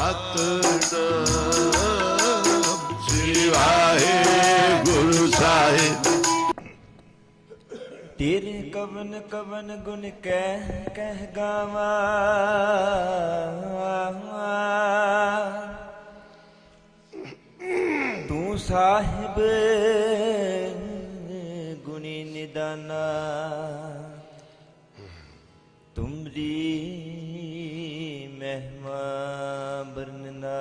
ਸਤਿਨਾਮ ਸ੍ਰੀ ਵਾਹਿਗੁਰੂ ਸਾਹਿਬ। तेरे कवन कवन गुण कह गावा, तू साहिब गुणी निदाना, तुमरी महिमा वर्णना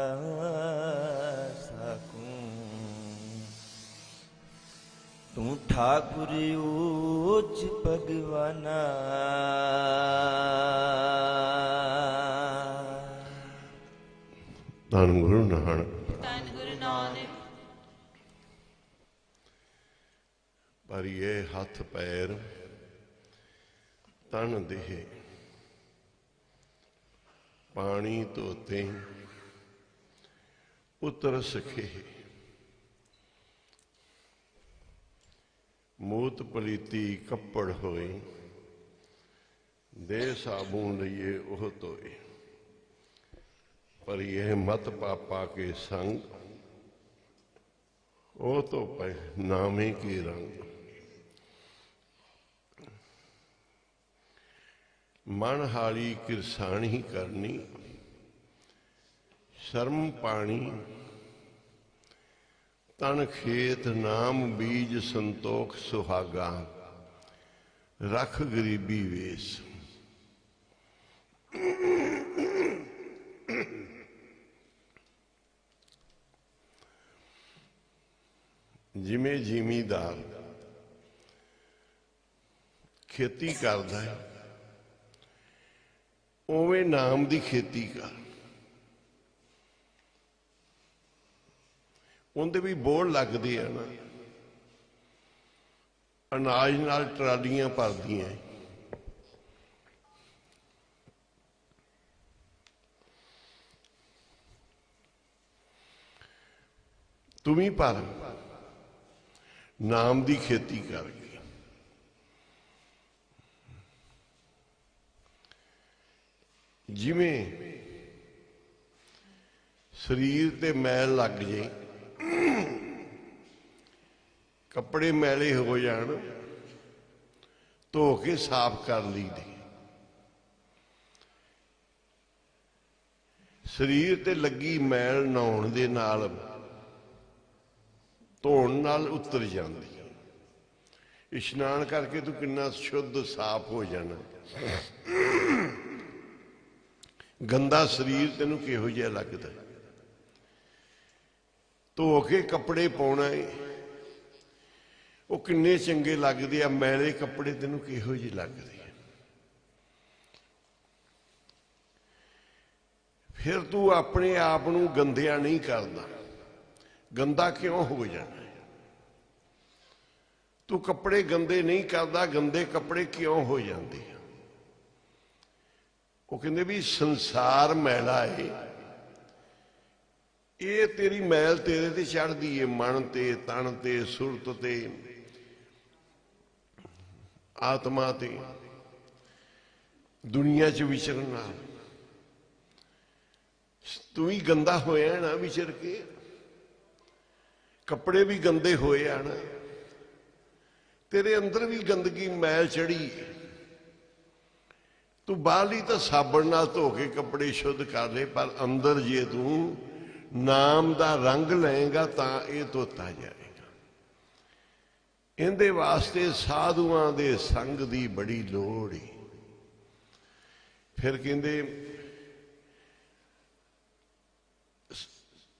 साकूं। तू ठाकुर ऊच भगवाना, ਧੰਨ ਗੁਰੂ ਨਾਨਕ। ਧੰਨ ਗੁਰੂ ਨਾਨਕ। ਪਰ ਇਹ ਹੱਥ ਪੈਰ ਤਨ ਦੇਹ ਪਾਣੀ ਧੋਤੇ ਉਤਰ ਸਕੇ, ਮੂਤ ਪਲੀਤੀ ਕੱਪੜ ਹੋਏ, ਦੇ ਸਾਬੂਨ ਲਈਏ ਉਹ ਧੋਏ। ਪਰ ਇਹ ਮਤ ਪਾਪਾ ਕੇ ਸੰਗ, ਉਹ ਤੋਂ ਪੈ ਨਾਮੇ ਕੀ ਰੰਗ। ਮਨ ਹਾਲੀ ਕਿਰਸਾਣੀ ਕਰਨੀ, ਸ਼ਰਮ ਪਾਣੀ ਤਨ ਖੇਤ ਨਾਮ ਬੀਜ ਸੰਤੋਖ ਸੁਹਾਗਾ, ਰਖ ਗਰੀਬੀ ਵੇਸ। ਜਿਵੇਂ ਜ਼ਿਮੀਦਾਰ ਖੇਤੀ ਕਰਦਾ ਹੈ, ਉਵੇਂ ਨਾਮ ਦੀ ਖੇਤੀ ਕਰ। ਉਹਦੇ ਵੀ ਬੋੜ ਲੱਗਦੇ ਆ ਨਾ, ਅਨਾਜ ਨਾਲ ਟਰਾਲੀਆਂ ਭਰਦੀਆਂ। ਤੂੰ ਵੀ ਭਰ, ਨਾਮ ਦੀ ਖੇਤੀ ਕਰਕੇ। ਜਿਵੇਂ ਸਰੀਰ ਤੇ ਮੈਲ ਲੱਗ ਜੇ, ਕੱਪੜੇ ਮੈਲੇ ਹੋ ਜਾਣ, ਧੋ ਕੇ ਸਾਫ਼ ਕਰ ਲਈਦੇ। ਸਰੀਰ ਤੇ ਲੱਗੀ ਮੈਲ ਨਹਾਉਣ ਦੇ ਨਾਲ, ਧੋਣ ਨਾਲ ਉਤਰ ਜਾਂਦੀ ਹੈ। ਇਸ਼ਨਾਨ ਕਰਕੇ ਤੂੰ ਕਿੰਨਾ ਸ਼ੁੱਧ ਸਾਫ਼ ਹੋ ਜਾਣਾ। ਗੰਦਾ ਸਰੀਰ ਤੈਨੂੰ ਕਿਹੋ ਜਿਹਾ ਲੱਗਦਾ? ਧੋ ਕੇ ਕੱਪੜੇ ਪਾਉਣਾ ਏ, ਉਹ ਕਿੰਨੇ ਚੰਗੇ ਲੱਗਦੇ ਆ। ਮੈਲੇ ਕੱਪੜੇ ਤੈਨੂੰ ਕਿਹੋ ਜਿਹੇ ਲੱਗਦੇ ਆ? ਫਿਰ ਤੂੰ ਆਪਣੇ ਆਪ ਨੂੰ ਗੰਦਿਆ ਨਹੀਂ ਕਰਦਾ। ਗੰਦਾ ਕਿਉਂ ਹੋ ਜਾਣਾ? ਤੂੰ ਕੱਪੜੇ ਗੰਦੇ ਨਹੀਂ ਕਰਦਾ, ਗੰਦੇ ਕੱਪੜੇ ਕਿਉਂ ਹੋ ਜਾਂਦੇ ਆ? ਉਹ ਕਹਿੰਦੇ ਵੀ ਸੰਸਾਰ ਮੈਲਾ ਏ, ਇਹ ਤੇਰੀ ਮੈਲ ਤੇਰੇ ਤੇ ਚੜ੍ਹਦੀ ਏ, ਮਨ ਤੇ, ਤਨ ਤੇ, ਸੁਰਤ ਤੇ, ਆਤਮਾ ਤੇ, ਦੁਨੀਆ 'ਚ ਵਿਚਰਨ ਨਾਲ। ਤੂੰ ਹੀ ਗੰਦਾ ਹੋਇਆ ਨਾ ਵਿਚਰ ਕੇ, ਕੱਪੜੇ ਵੀ ਗੰਦੇ ਹੋਏ ਆ ਨਾ, ਤੇਰੇ ਅੰਦਰ ਵੀ ਗੰਦਗੀ ਮੈਲ ਚੜੀ। ਤੂੰ ਬਾਹਰਲੀ ਤਾਂ ਸਾਬਣ ਨਾਲ ਧੋ ਕੇ ਕੱਪੜੇ ਸ਼ੁੱਧ ਕਰ ਲੈ, ਪਰ ਅੰਦਰ ਜੇ ਤੂੰ ਨਾਮ ਦਾ ਰੰਗ ਲਏਗਾ ਤਾਂ ਇਹ ਧੋਤਾ ਜਾਏਗਾ। ਇਹਦੇ ਵਾਸਤੇ ਸਾਧੂਆਂ ਦੇ ਸੰਗ ਦੀ ਬੜੀ ਲੋੜ ਹੈ। ਫਿਰ ਕਹਿੰਦੇ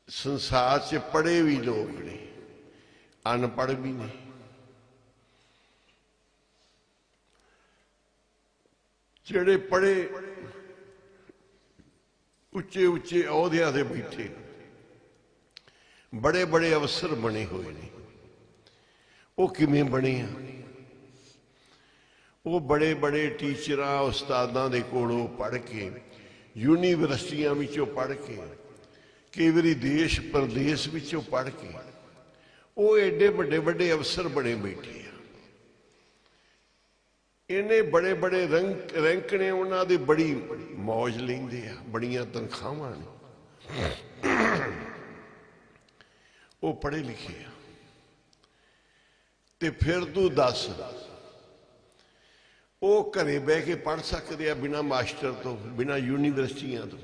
ਸੰਸਾਰ 'ਚ ਪੜ੍ਹੇ ਵੀ ਲੋਕ ਨੇ, ਅਨਪੜ੍ਹ ਵੀ ਨੇ। ਜਿਹੜੇ ਪੜ੍ਹੇ ਉੱਚੇ ਉੱਚੇ ਅਹੁਦਿਆਂ ਤੇ ਬੈਠੇ, ਬੜੇ ਬੜੇ ਅਫਸਰ ਬਣੇ ਹੋਏ ਨੇ। ਉਹ ਕਿਵੇਂ ਬਣੇ ਆ? ਉਹ ਬੜੇ ਬੜੇ ਟੀਚਰਾਂ ਉਸਤਾਦਾਂ ਦੇ ਕੋਲੋਂ ਪੜ੍ਹ ਕੇ, ਯੂਨੀਵਰਸਿਟੀਆਂ ਵਿੱਚੋਂ ਪੜ੍ਹ ਕੇ, ਕਈ ਵਾਰੀ ਦੇਸ਼ ਪ੍ਰਦੇਸ਼ ਵਿੱਚੋਂ ਪੜ੍ਹ ਕੇ ਉਹ ਐਡੇ ਵੱਡੇ ਵੱਡੇ ਅਫਸਰ ਬਣੇ ਬੈਠੇ ਆ। ਇਹਨੇ ਬੜੇ ਬੜੇ ਰੈਂਕ ਨੇ, ਉਹਨਾਂ ਦੇ ਬੜੀ ਮੌਜ ਲੈਂਦੇ ਆ, ਬੜੀਆਂ ਤਨਖਾਹਾਂ ਨੇ। ਉਹ ਪੜ੍ਹੇ ਲਿਖੇ ਆ, ਤੇ ਫਿਰ ਤੂੰ ਦੱਸ ਉਹ ਘਰੇ ਬਹਿ ਕੇ ਪੜ੍ਹ ਸਕਦੇ ਆ ਬਿਨਾਂ ਮਾਸਟਰ ਤੋਂ, ਬਿਨਾਂ ਯੂਨੀਵਰਸਿਟੀਆਂ ਤੋਂ?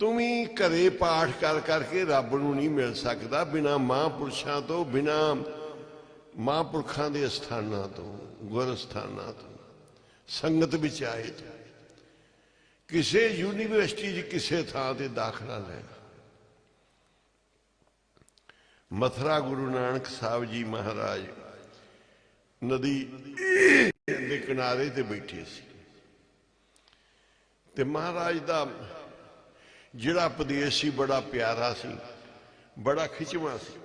ਤੂੰ ਵੀ ਘਰੇ ਪਾਠ ਕਰ ਕਰਕੇ ਰੱਬ ਨੂੰ ਨਹੀਂ ਮਿਲ ਸਕਦਾ ਬਿਨਾਂ ਮਹਾਂਪੁਰਸ਼ਾਂ ਤੋਂ, ਬਿਨਾਂ ਮਹਾਂਪੁਰਖਾਂ ਦੇ ਅਸਥਾਨਾਂ ਤੋਂ, ਗੁਰ ਅਸਥਾਨਾਂ ਤੋਂ, ਸੰਗਤ ਵਿੱਚ ਆਏ ਤੋਂ। ਕਿਸੇ ਯੂਨੀਵਰਸਿਟੀ 'ਚ ਕਿਸੇ ਥਾਂ ਤੇ ਦਾਖਲਾ ਲੈਣਾ। ਮਥੁਰਾ ਗੁਰੂ ਨਾਨਕ ਸਾਹਿਬ ਜੀ ਮਹਾਰਾਜ ਨਦੀ ਦੇ ਕਿਨਾਰੇ ਤੇ ਬੈਠੇ ਸੀ, ਤੇ ਮਹਾਰਾਜ ਦਾ ਜਿਹੜਾ ਉਪਦੇਸ਼ ਸੀ ਬੜਾ ਪਿਆਰਾ ਸੀ, ਬੜਾ ਖਿਚਵਾਂ ਸੀ।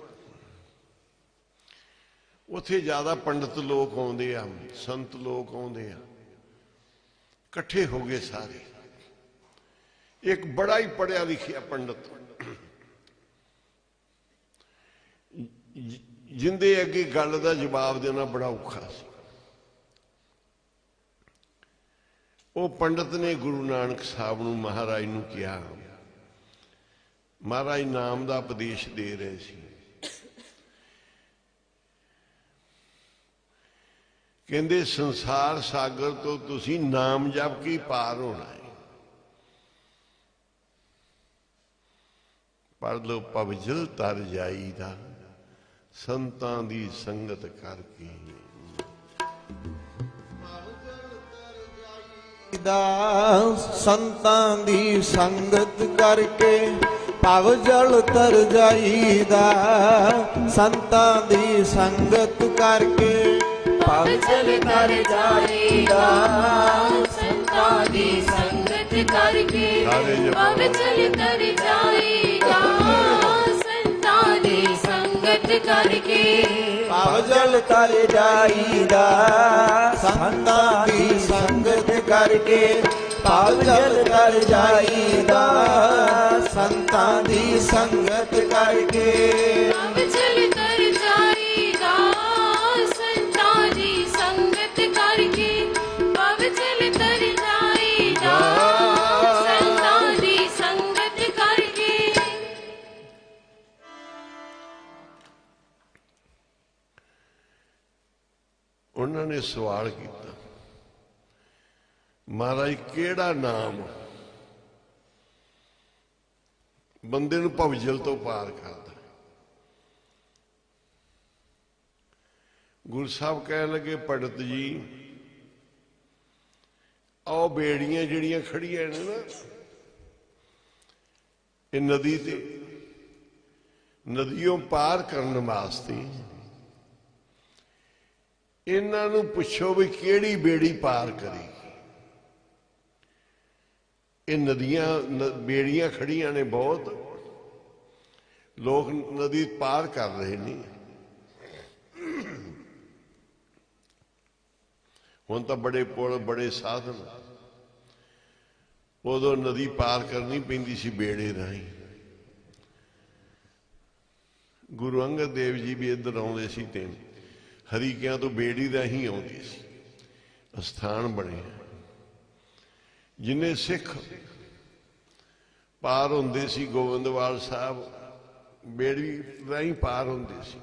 ਉੱਥੇ ਜ਼ਿਆਦਾ ਪੰਡਤ ਲੋਕ ਆਉਂਦੇ ਆ, ਸੰਤ ਲੋਕ ਆਉਂਦੇ ਆ, ਇਕੱਠੇ ਹੋ ਗਏ ਸਾਰੇ। ਇੱਕ ਬੜਾ ਹੀ ਪੜ੍ਹਿਆ ਲਿਖਿਆ ਪੰਡਤ ਜਿੰਦੇ ਅੱਗੇ ਗੱਲ ਦਾ ਜਵਾਬ ਦੇਣਾ ਬੜਾ ਔਖਾ ਸੀ। ਉਹ ਪੰਡਤ ਨੇ ਗੁਰੂ ਨਾਨਕ ਸਾਹਿਬ ਨੂੰ, ਮਹਾਰਾਜ ਨੂੰ ਕਿਹਾ, ਮਹਾਰਾਜ ਨਾਮ ਦਾ ਉਪਦੇਸ਼ ਦੇ ਰਹੇ ਸੀ, ਕਹਿੰਦੇ ਸੰਸਾਰ ਸਾਗਰ ਤੋਂ ਤੁਸੀਂ ਨਾਮ ਜਪ ਕੇ ਪਾਰ ਹੋਣਾ ਹੈ। ਪੜ੍ਹ ਲਓ, ਭਵਜਲ ਤਰ ਜਾਈਦਾ ਸੰਤਾਂ ਦੀ ਸੰਗਤ ਕਰਕੇ। ਸੰਤਾਂ ਦੀ ਸੰਗਤ ਕਰਕੇ ਭਵ ਜਲ ਤਰ ਜਾਈਦਾ, ਸੰਤਾਂ ਦੀ ਸੰਗਤ ਕਰਕੇ ਭਵ ਜਲ ਤਰ ਜਾਈਦਾ, ਸੰਤਾਂ ਦੀ ਸੰਗਤ ਕਰਕੇ ਭਵ ਜਲ ਤਰ ਜਾਈਦਾ, ਸੰਤਾਂ ਦੀ ਸੰਗਤ ਕਰਕੇ ਭਵ ਜਲ ਤਰ ਜਾਈਦਾ, ਸੰਤਾਂ ਦੀ ਸੰਗਤ ਕਰਕੇ ਭਵ ਜਲ ਤਰ ਜਾਈਦਾ, ਸੰਤਾਂ ਦੀ ਸੰਗਤ ਕਰਕੇ ਭਵ ਜਲ ਤਰ ਜਾਈਦਾ, ਸੰਤਾਂ ਦੀ ਸੰਗਤ ਕਰਕੇ ਭਵ ਜਲ ਤਰ ਜਾਈਦਾ, ਸੰਤਾਂ ਦੀ ਸੰਗਤ ਕਰਕੇ। ਉਹਨਾਂ ਨੇ ਸਵਾਲ ਕੀਤਾ, ਮਹਾਰਾਜ ਕਿਹੜਾ ਨਾਮ ਬੰਦੇ ਨੂੰ ਭਵਜਲ ਤੋਂ ਪਾਰ ਕਰਦਾ? ਗੁਰੂ ਸਾਹਿਬ ਕਹਿਣ ਲੱਗੇ, ਪੰਡਤ ਜੀ ਆਹ ਬੇੜੀਆਂ ਜਿਹੜੀਆਂ ਖੜੀਆਂ ਨੇ ਨਾ ਇਹ ਨਦੀ ਤੇ, ਨਦੀਓਂ ਪਾਰ ਕਰਨ ਵਾਸਤੇ ਇਹਨਾਂ ਨੂੰ ਪੁੱਛੋ ਵੀ ਕਿਹੜੀ ਬੇੜੀ ਪਾਰ ਕਰੇਗੀ। ਇਹ ਨਦੀਆਂ ਬੇੜੀਆਂ ਖੜੀਆਂ ਨੇ, ਬਹੁਤ ਲੋਕ ਨਦੀ ਪਾਰ ਕਰ ਰਹੇ ਨੇ। ਹੁਣ ਤਾਂ ਬੜੇ ਪੁਲ, ਬੜੇ ਸਾਧਨ, ਉਦੋਂ ਨਦੀ ਪਾਰ ਕਰਨੀ ਪੈਂਦੀ ਸੀ ਬੇੜੇ ਰਾਹੀਂ। ਗੁਰੂ ਅੰਗਦ ਦੇਵ ਜੀ ਵੀ ਇੱਧਰ ਆਉਂਦੇ ਸੀ ਤੇ ਹਰੀਕਿਆਂ ਤੋਂ ਬੇੜੀ ਰਾਹੀਂ ਆਉਂਦੇ ਸੀ। ਅਸਥਾਨ ਬਣੇ, ਜਿੰਨੇ ਸਿੱਖ ਪਾਰ ਹੁੰਦੇ ਸੀ ਗੋਬਿੰਦਵਾਲ ਸਾਹਿਬ ਬੇੜੀ ਰਾਹੀਂ ਪਾਰ ਹੁੰਦੇ ਸੀ।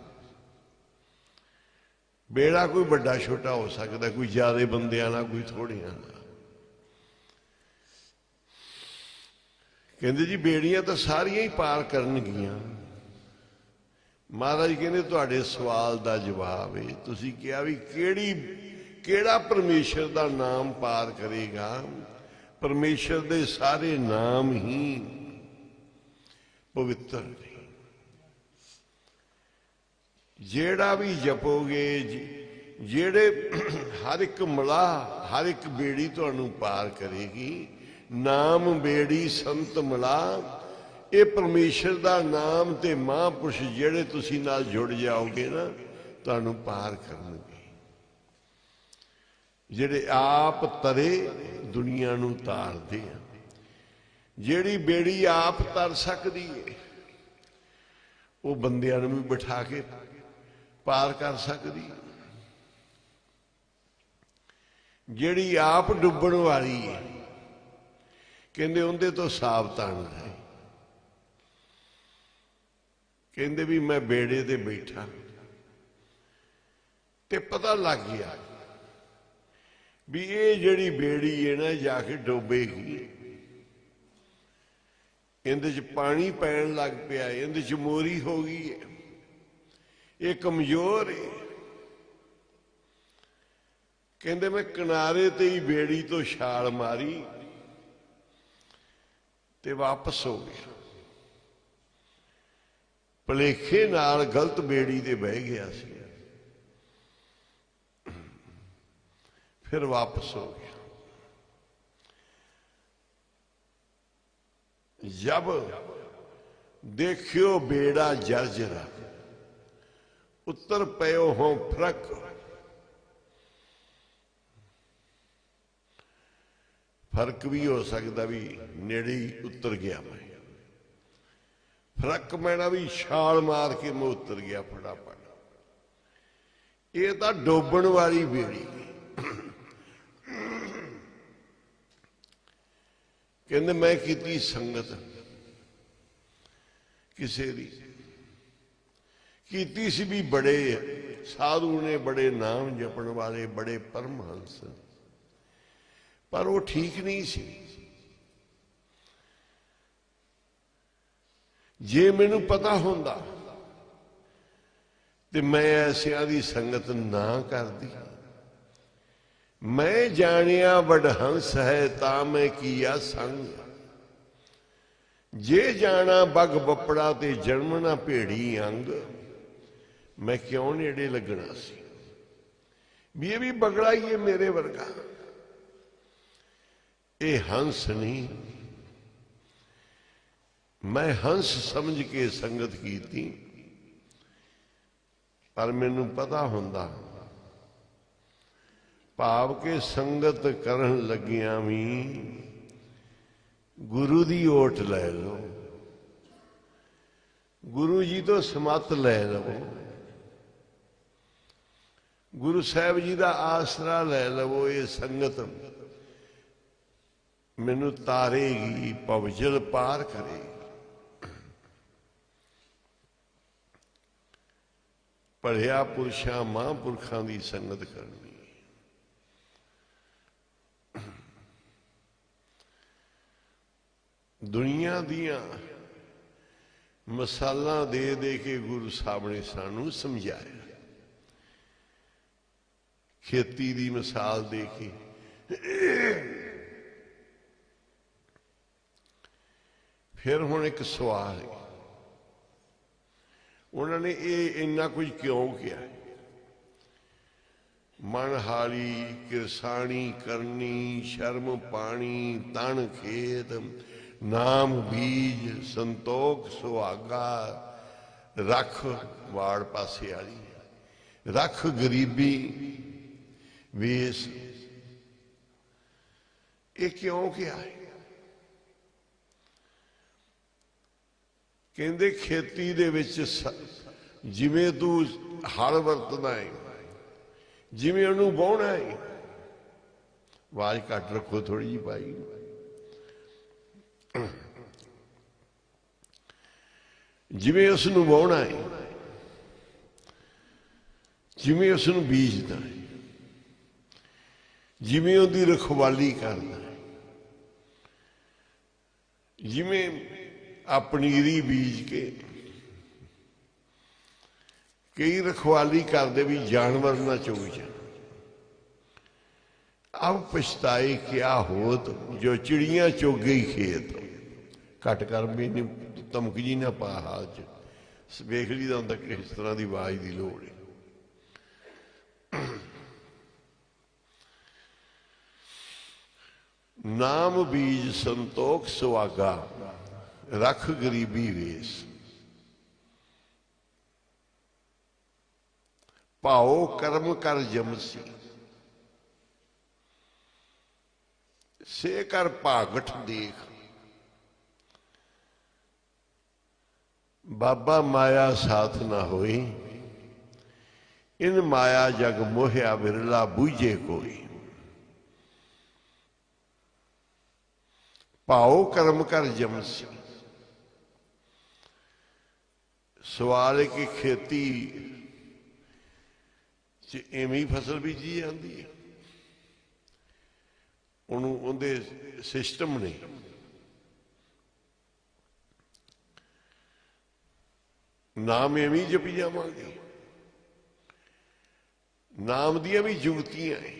ਬੇੜਾ ਕੋਈ ਵੱਡਾ ਛੋਟਾ ਹੋ ਸਕਦਾ, ਕੋਈ ਜ਼ਿਆਦਾ ਬੰਦਿਆਂ ਨਾਲ, ਕੋਈ ਥੋੜਿਆਂ ਨਾਲ। ਕਹਿੰਦੇ ਜੀ ਬੇੜੀਆਂ ਤਾਂ ਸਾਰੀਆਂ ਹੀ ਪਾਰ ਕਰਨਗੀਆਂ। ਮਹਾਰਾਜ ਕਹਿੰਦੇ ਤੁਹਾਡੇ ਸਵਾਲ ਦਾ ਜਵਾਬ ਹੈ। ਤੁਸੀਂ ਕਿਹਾ ਵੀ ਕਿਹੜਾ ਪਰਮੇਸ਼ਰ ਦਾ ਨਾਮ ਪਾਰ ਕਰੇਗਾ? ਪਰਮੇਸ਼ਰ ਦੇ ਸਾਰੇ ਨਾਮ ਹੀ ਪਵਿੱਤਰ ਨੇ। ਜਿਹੜਾ ਵੀ ਜਪੋਗੇ, ਜਿਹੜੇ ਹਰ ਇੱਕ ਮਲਾਹ, ਹਰ ਇੱਕ ਬੇੜੀ ਤੁਹਾਨੂੰ ਪਾਰ ਕਰੇਗੀ। ਨਾਮ ਬੇੜੀ ਸੰਤ ਮਲਾਹ, ਇਹ ਪਰਮੇਸ਼ਰ ਦਾ ਨਾਮ ਤੇ ਮਹਾਂਪੁਰਸ਼ ਜਿਹੜੇ ਤੁਸੀਂ ਨਾਲ ਜੁੜ ਜਾਓਗੇ ਨਾ, ਤੁਹਾਨੂੰ ਪਾਰ ਕਰਨਗੇ। ਜਿਹੜੇ ਆਪ ਤਰੇ ਦੁਨੀਆ ਨੂੰ ਤਾਰਦੇ ਆ। ਜਿਹੜੀ ਬੇੜੀ ਆਪ ਤਰ ਸਕਦੀ ਹੈ ਉਹ ਬੰਦਿਆਂ ਨੂੰ ਵੀ ਬਿਠਾ ਕੇ ਪਾਰ ਕਰ ਸਕਦੀ ਹੈ। ਜਿਹੜੀ ਆਪ ਡੁੱਬਣ ਵਾਲੀ ਹੈ, ਕਹਿੰਦੇ ਉਹਦੇ ਤੋਂ ਸਾਵਧਾਨ ਰਹੇ। ਕਹਿੰਦੇ ਵੀ ਮੈਂ ਬੇੜੇ ਤੇ ਬੈਠਾ ਤੇ ਪਤਾ ਲੱਗ ਗਿਆ ਵੀ ਇਹ ਜਿਹੜੀ ਬੇੜੀ ਹੈ ਨਾ ਜਾ ਕੇ ਡੋਬੇਗੀ। ਇਹਦੇ ਚ ਪਾਣੀ ਪੈਣ ਲੱਗ ਪਿਆ, ਇਹਦੇ ਚ ਮੋਰੀ ਹੋ ਗਈ ਹੈ, ਇਹ ਕਮਜ਼ੋਰ ਹੈ। ਕਹਿੰਦੇ ਮੈਂ ਕਿਨਾਰੇ ਤੇ ਹੀ ਬੇੜੀ ਤੋਂ ਛਾਲ ਮਾਰੀ ਤੇ ਵਾਪਸ ਹੋ ਗਿਆ। ਭੁਲੇਖੇ ਨਾਲ ਗਲਤ ਬੇੜੀ ਤੇ ਬਹਿ ਗਿਆ ਸੀ, ਫਿਰ ਵਾਪਸ ਹੋ ਗਿਆ। जब देखियो बेड़ा जर्जरा उत्तर पयो हो फरक, फर्क भी हो सकता भी नेड़े ही उतर गया मैं, फरक मैना भी छाल मार के मैं उतर गया फटाफट। ये तो डोबन वाली बेड़ी। कहते मैं की संगत किसी दी कीती सी भी, बड़े साधु ने, बड़े नाम जपण वाले, बड़े परमहंस, पर वो ठीक नहीं सी। जे मैनू पता होंदा ते मैं ऐसिया दी संगत ना करदी। मैं जानिया वडहंस है ता मैं किया संग, जे जाना बग बपड़ा ते जन्मना भेड़ी अंग, मैं क्यों नेड़े लगना सी। भी ये भी बगड़ा ही है मेरे वर्गा, ये हंस नहीं। मैं हंस समझ के संगत की थी, पर मैनू पता होंदा भाव के संगत करन लगिया भी गुरु दी ओट लै लो, गुरु जी तो समत लै लो, गुरु साहब जी का आसरा लै लवो। ये संगत मैनू तारेगी, भवजल पार करेगी। पढ़िया पुरुषां महापुरखां की संगत करनी। दुनिया दियां मसाला दे दे के गुरु साहब ने सानू समझाया, खेती दी मिसाल दे के। फिर हुण एक सवाल है, उन्होंने ये इन्ना कुछ क्यों किया? मनहारी किरसानी करनी, शर्म पानी, तन खेत, नाम बीज, संतोख सुहागा, रख वाड़ पासे वाली, रख गरीबी वेस, ये क्यों किया है? कहते खेती दे विच जिवें तू हल वरतना है, जिवें उन्होंने वाहना है। आवाज घट रखो थोड़ी जी भाई। जिवें उसनूं वाहना है, जिवें उसनूं बीजदा है, जिवें उहदी रखवाली करदा है, जिवें अपनी री बीज के कई रखवाली करते भी जानवर ना चुग जाए। अब पछताए क्या होत जो चिड़ियां चुग गई खेत। घट कर भी नहीं धमक जी ना पा हाल च वेख लीदा हुंदा किस तरह की आवाज की लोड़ है। नाम बीज संतोख सुहागा, रख गरीबी वेस, भाओ कर्म कर जमसी, से कर भागठ देख। बाबा माया साथ ना होई, इन माया जग मोहिया बिरला बूझे कोई। ਭਾਉ ਕਰਮ ਕਰ ਜਮਸੀ। ਸਵਾਲ ਹੈ ਕਿ ਖੇਤੀ ਚ ਐਵੇਂ ਹੀ ਫਸਲ ਬੀਜੀ ਜਾਂਦੀ ਹੈ, ਉਹਨੂੰ ਉਹਦੇ ਸਿਸਟਮ ਨੇ। ਨਾਮ ਐਵੇਂ ਹੀ ਜਪੀ ਜਾਵਾਂਗੇ, ਨਾਮ ਦੀਆਂ ਵੀ ਜੁਗਤੀਆਂ ਹੈ।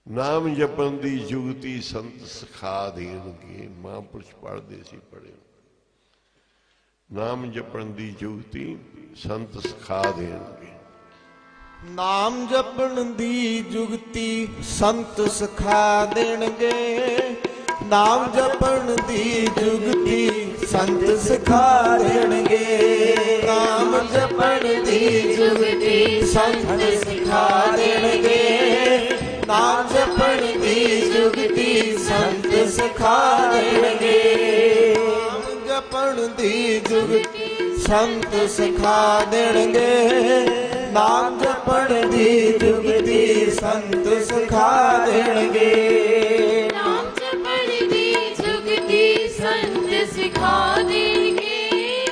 ਨਾਮ ਜਪਣ ਦੀ ਜੁਗਤੀ ਸੰਤ ਸਿਖਾ ਦੇਣਗੇ। ਮਹਾਂਪੁਰਸ਼ ਪੜ੍ਹਦੇ ਸੀ, ਪੜ੍ਹੇ। ਨਾਮ ਜਪਣ ਦੀ ਜੁਗਤੀ ਸੰਤ ਸਿਖਾ ਦੇਣਗੇ। ਨਾਮ ਜਪਣ ਦੀ ਜੁਗਤੀ ਸੰਤ ਸਿਖਾ ਦੇਣਗੇ। ਨਾਮ ਜਪਣ ਦੀ ਜੁਗਤੀ ਸੰਤ ਸਿਖਾ ਦੇਣਗੇ। ਨਾਮ ਜਪਣ ਦੀ ਜੁਗਤੀ ਸੰਤ ਸਿਖਾ ਦੇਣਗੇ। ਨਾਮ ਜਪਣ ਦੀ ਜੁਗਤੀ ਸੰਤ ਸਿਖਾ ਦੇਣਗੇ। ਨਾਮ ਜਪਣ ਦੀ ਜੁਗਤੀ ਸੰਤ ਸਿਖਾ ਦੇਣਗੇ। ਨਾਮ ਜਪਣ ਦੀ ਜੁਗਤੀ ਸੰਤ ਸਿਖਾ ਦੇਣਗੇ। ਨਾਮ ਜਪਣ ਦੀ ਜੁਗਤੀ ਸੰਤ ਸਿਖਾ ਦੇਣਗੇ।